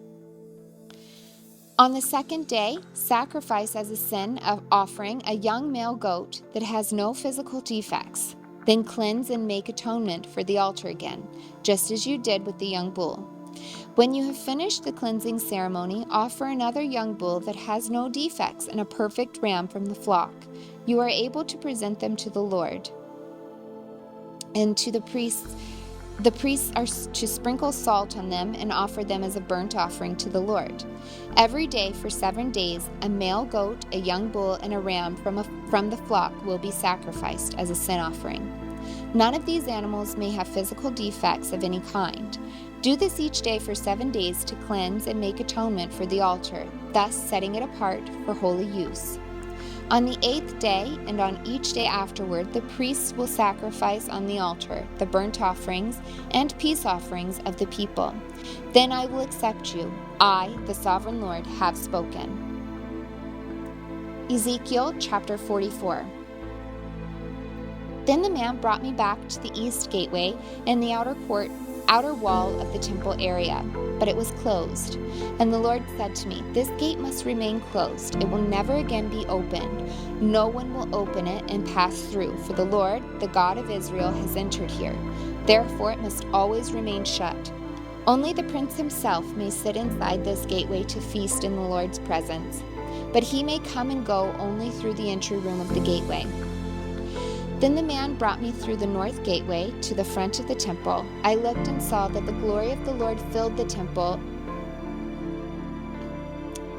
On the second day, sacrifice as a sin offering a young male goat that has no physical defects. Then cleanse and make atonement for the altar again, just as you did with the young bull. When you have finished the cleansing ceremony, offer another young bull that has no defects and a perfect ram from the flock. You are able to present them to the Lord and to the priests. The priests are to sprinkle salt on them and offer them as a burnt offering to the Lord. Every day for 7 days, a male goat, a young bull, and a ram from the flock will be sacrificed as a sin offering. None of these animals may have physical defects of any kind. Do this each day for 7 days to cleanse and make atonement for the altar, thus setting it apart for holy use. On the 8th day and on each day afterward, the priests will sacrifice on the altar the burnt offerings and peace offerings of the people. Then I will accept you. I, the sovereign Lord, have spoken. Ezekiel chapter 44. Then the man brought me back to the east gateway and the outer wall of the temple area, but it was closed. And the Lord said to me, This gate must remain closed. It will never again be opened. No one will open it and pass through, for the Lord, the God of Israel, has entered here. Therefore it must always remain shut. Only the prince himself may sit inside this gateway to feast in the Lord's presence, but he may come and go only through the entry room of the gateway. Then the man brought me through the north gateway to the front of the temple. I looked and saw that the glory of the Lord filled the temple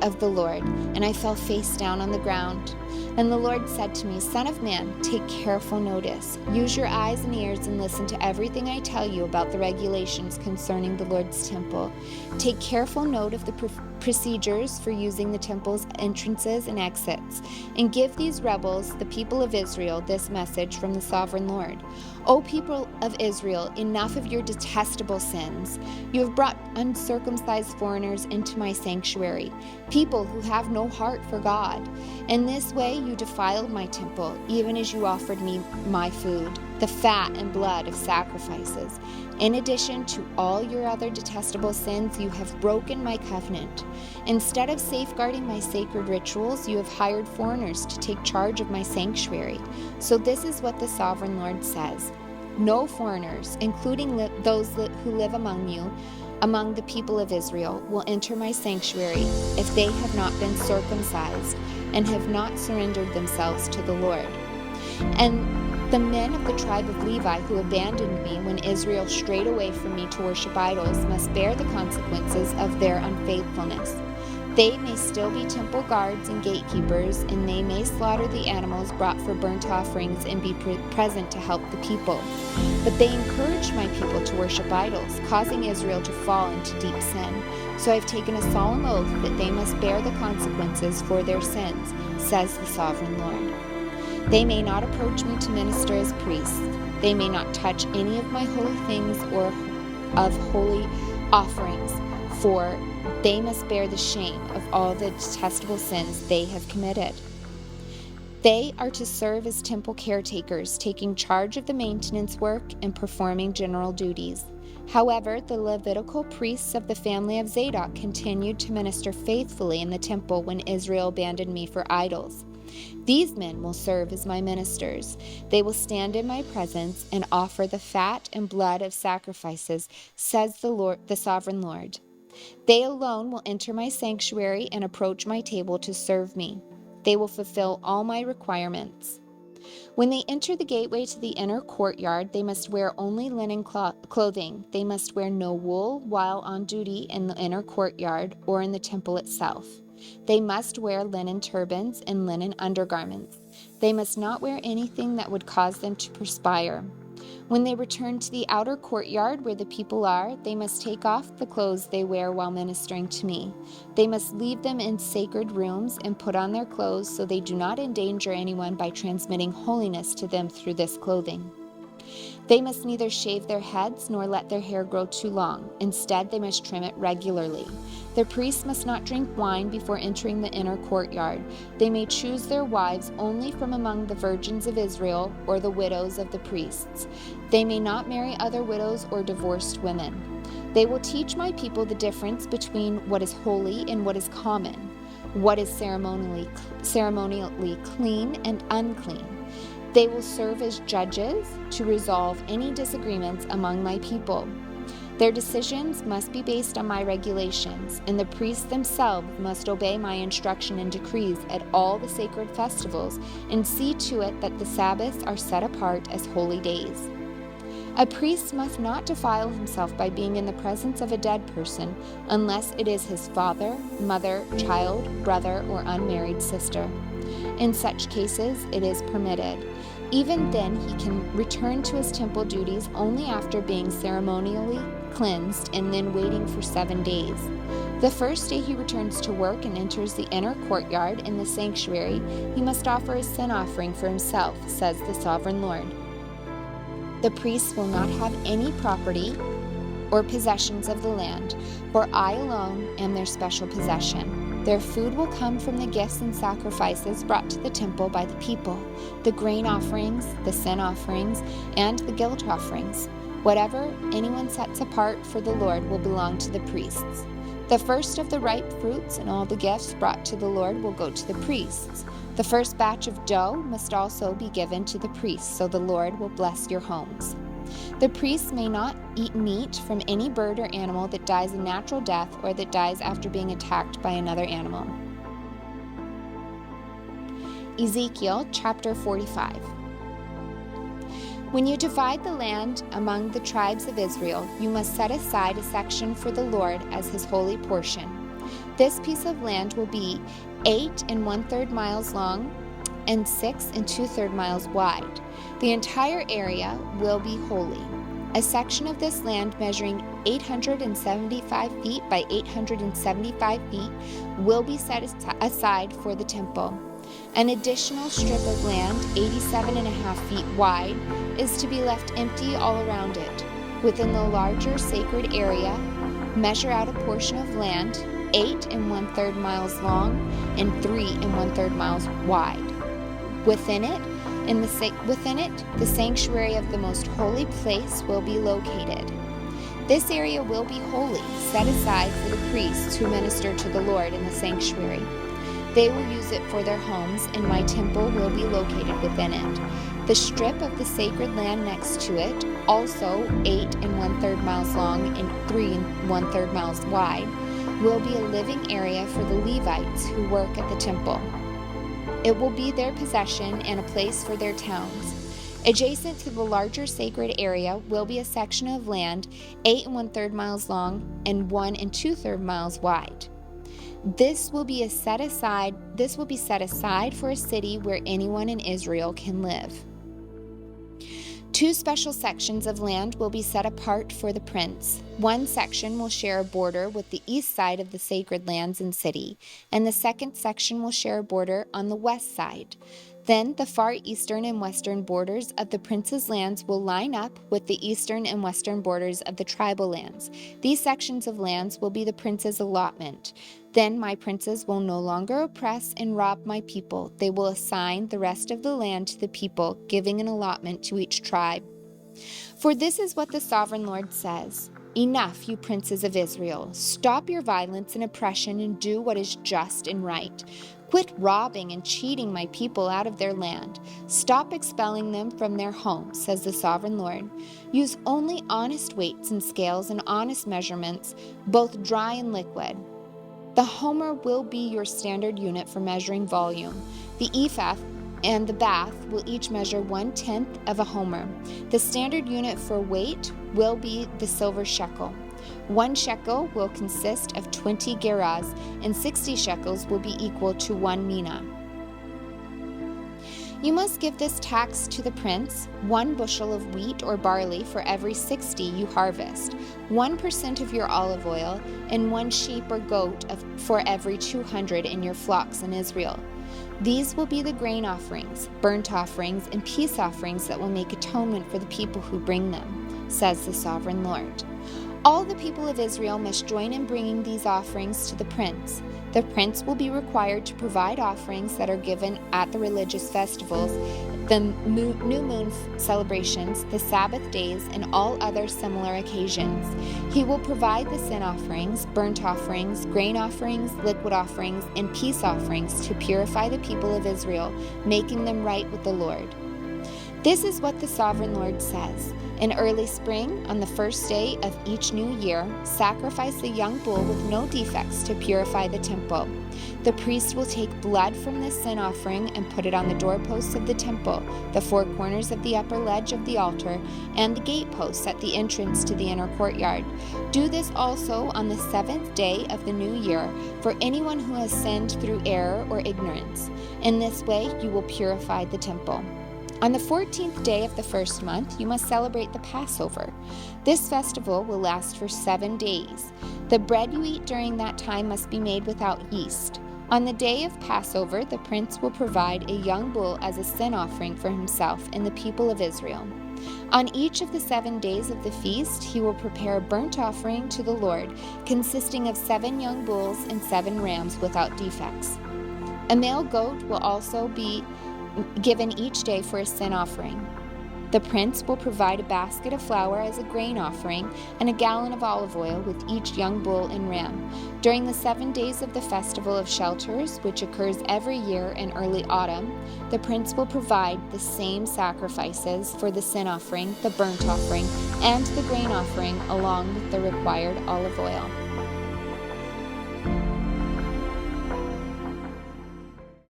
of the Lord, and I fell face down on the ground. And the Lord said to me, Son of man, take careful notice. Use your eyes and ears and listen to everything I tell you about the regulations concerning the Lord's temple. Take careful note of the procedures for using the temple's entrances and exits, and give these rebels, the people of Israel, this message from the sovereign Lord. O people of Israel, enough of your detestable sins. You have brought uncircumcised foreigners into my sanctuary, people who have no heart for God. In this way you defiled my temple, even as you offered me my food. the fat and blood of sacrifices. In addition to all your other detestable sins, you have broken my covenant. Instead of safeguarding my sacred rituals, you have hired foreigners to take charge of my sanctuary. So this is what the Sovereign Lord says. No foreigners, including those who live among you, among the people of Israel, will enter my sanctuary if they have not been circumcised and have not surrendered themselves to the Lord. And the men of the tribe of Levi who abandoned me when Israel strayed away from me to worship idols must bear the consequences of their unfaithfulness. They may still be temple guards and gatekeepers, and they may slaughter the animals brought for burnt offerings and be present to help the people. But they encouraged my people to worship idols, causing Israel to fall into deep sin. So I've taken a solemn oath that they must bear the consequences for their sins, says the Sovereign Lord. They may not approach me to minister as priests. They may not touch any of my holy things or of holy offerings, for they must bear the shame of all the detestable sins they have committed. They are to serve as temple caretakers, taking charge of the maintenance work and performing general duties. However, the Levitical priests of the family of Zadok continued to minister faithfully in the temple when Israel abandoned me for idols. These men will serve as my ministers. They will stand in my presence and offer the fat and blood of sacrifices, says the Lord, the Sovereign Lord. They alone will enter my sanctuary and approach my table to serve me. They will fulfill all my requirements. When they enter the gateway to the inner courtyard, they must wear only linen clothing. They must wear no wool while on duty in the inner courtyard or in the temple itself. They must wear linen turbans and linen undergarments. They must not wear anything that would cause them to perspire. When they return to the outer courtyard where the people are, they must take off the clothes they wear while ministering to me. They must leave them in sacred rooms and put on their clothes so they do not endanger anyone by transmitting holiness to them through this clothing. They must neither shave their heads nor let their hair grow too long. Instead, they must trim it regularly. The priests must not drink wine before entering the inner courtyard. They may choose their wives only from among the virgins of Israel or the widows of the priests. They may not marry other widows or divorced women. They will teach my people the difference between what is holy and what is common, what is ceremonially clean and unclean. They will serve as judges to resolve any disagreements among my people. Their decisions must be based on my regulations, and the priests themselves must obey my instruction and decrees at all the sacred festivals and see to it that the Sabbaths are set apart as holy days. A priest must not defile himself by being in the presence of a dead person unless it is his father, mother, child, brother, or unmarried sister. In such cases, it is permitted. Even then, he can return to his temple duties only after being ceremonially cleansed and then waiting for 7 days. The first day he returns to work and enters the inner courtyard in the sanctuary, he must offer a sin offering for himself, says the Sovereign Lord. The priests will not have any property or possessions of the land, for I alone am their special possession. Their food will come from the gifts and sacrifices brought to the temple by the people, the grain offerings, the sin offerings, and the guilt offerings. Whatever anyone sets apart for the Lord will belong to the priests. The first of the ripe fruits and all the gifts brought to the Lord will go to the priests. The first batch of dough must also be given to the priests, so the Lord will bless your homes. The priests may not eat meat from any bird or animal that dies a natural death or that dies after being attacked by another animal. Ezekiel chapter 45. When you divide the land among the tribes of Israel, you must set aside a section for the Lord as his holy portion. This piece of land will be 8 1/3 miles long and 6 2/3 miles wide. The entire area will be holy. A section of this land measuring 875 feet by 875 feet will be set aside for the temple. An additional strip of land, 87.5 feet wide, is to be left empty all around it. Within the larger sacred area, measure out a portion of land 8 1/3 miles long and 3 1/3 miles wide. Within it, Within it, the sanctuary of the most holy place will be located. This area will be holy, set aside for the priests who minister to the Lord in the sanctuary. They will use it for their homes, and my temple will be located within it. The strip of the sacred land next to it, also 8 1/3 miles long and 3 1/3 miles wide, will be a living area for the Levites who work at the temple. It will be their possession and a place for their towns. Adjacent to the larger sacred area will be a section of land 8 1/3 miles long and 1 2/3 miles wide. This will be set aside for a city where anyone in Israel can live. 2 special sections of land will be set apart for the prince. One section will share a border with the east side of the sacred lands and city, and the second section will share a border on the west side. Then the far eastern and western borders of the prince's lands will line up with the eastern and western borders of the tribal lands. These sections of lands will be the prince's allotment. Then my princes will no longer oppress and rob my people. They will assign the rest of the land to the people, giving an allotment to each tribe. For this is what the sovereign Lord says: Enough, you princes of Israel. Stop your violence and oppression and do what is just and right. Quit robbing and cheating my people out of their land. Stop expelling them from their homes, says the sovereign Lord. Use only honest weights and scales and honest measurements, both dry and liquid. The homer will be your standard unit for measuring volume. The ephah and the bath will each measure 1/10 of a homer. The standard unit for weight will be the silver shekel. 1 shekel will consist of 20 gerahs, and 60 shekels will be equal to 1 mina. You must give this tax to the prince: 1 bushel of wheat or barley for every 60 you harvest, 1% of your olive oil, and 1 sheep or goat for every 200 in your flocks in Israel. These will be the grain offerings, burnt offerings, and peace offerings that will make atonement for the people who bring them, says the sovereign Lord. All the people of Israel must join in bringing these offerings to the prince. The prince will be required to provide offerings that are given at the religious festivals, the new moon celebrations, the Sabbath days, and all other similar occasions. He will provide the sin offerings, burnt offerings, grain offerings, liquid offerings, and peace offerings to purify the people of Israel, making them right with the Lord. This is what the sovereign Lord says: In early spring, on the first day of each new year, sacrifice a young bull with no defects to purify the temple. The priest will take blood from this sin offering and put it on the doorposts of the temple, the 4 corners of the upper ledge of the altar, and the gateposts at the entrance to the inner courtyard. Do this also on the 7th day of the new year for anyone who has sinned through error or ignorance. In this way, you will purify the temple. On the 14th day of the first month, you must celebrate the Passover. This festival will last for 7 days. The bread you eat during that time must be made without yeast. On the day of Passover, the prince will provide a young bull as a sin offering for himself and the people of Israel. On each of the 7 days of the feast, he will prepare a burnt offering to the Lord, consisting of 7 young bulls and 7 rams without defects. A male goat will also be given each day for a sin offering. The prince will provide a basket of flour as a grain offering and a gallon of olive oil with each young bull and ram. During the 7 days of the Festival of Shelters, which occurs every year in early autumn, the prince will provide the same sacrifices for the sin offering, the burnt offering, and the grain offering, along with the required olive oil.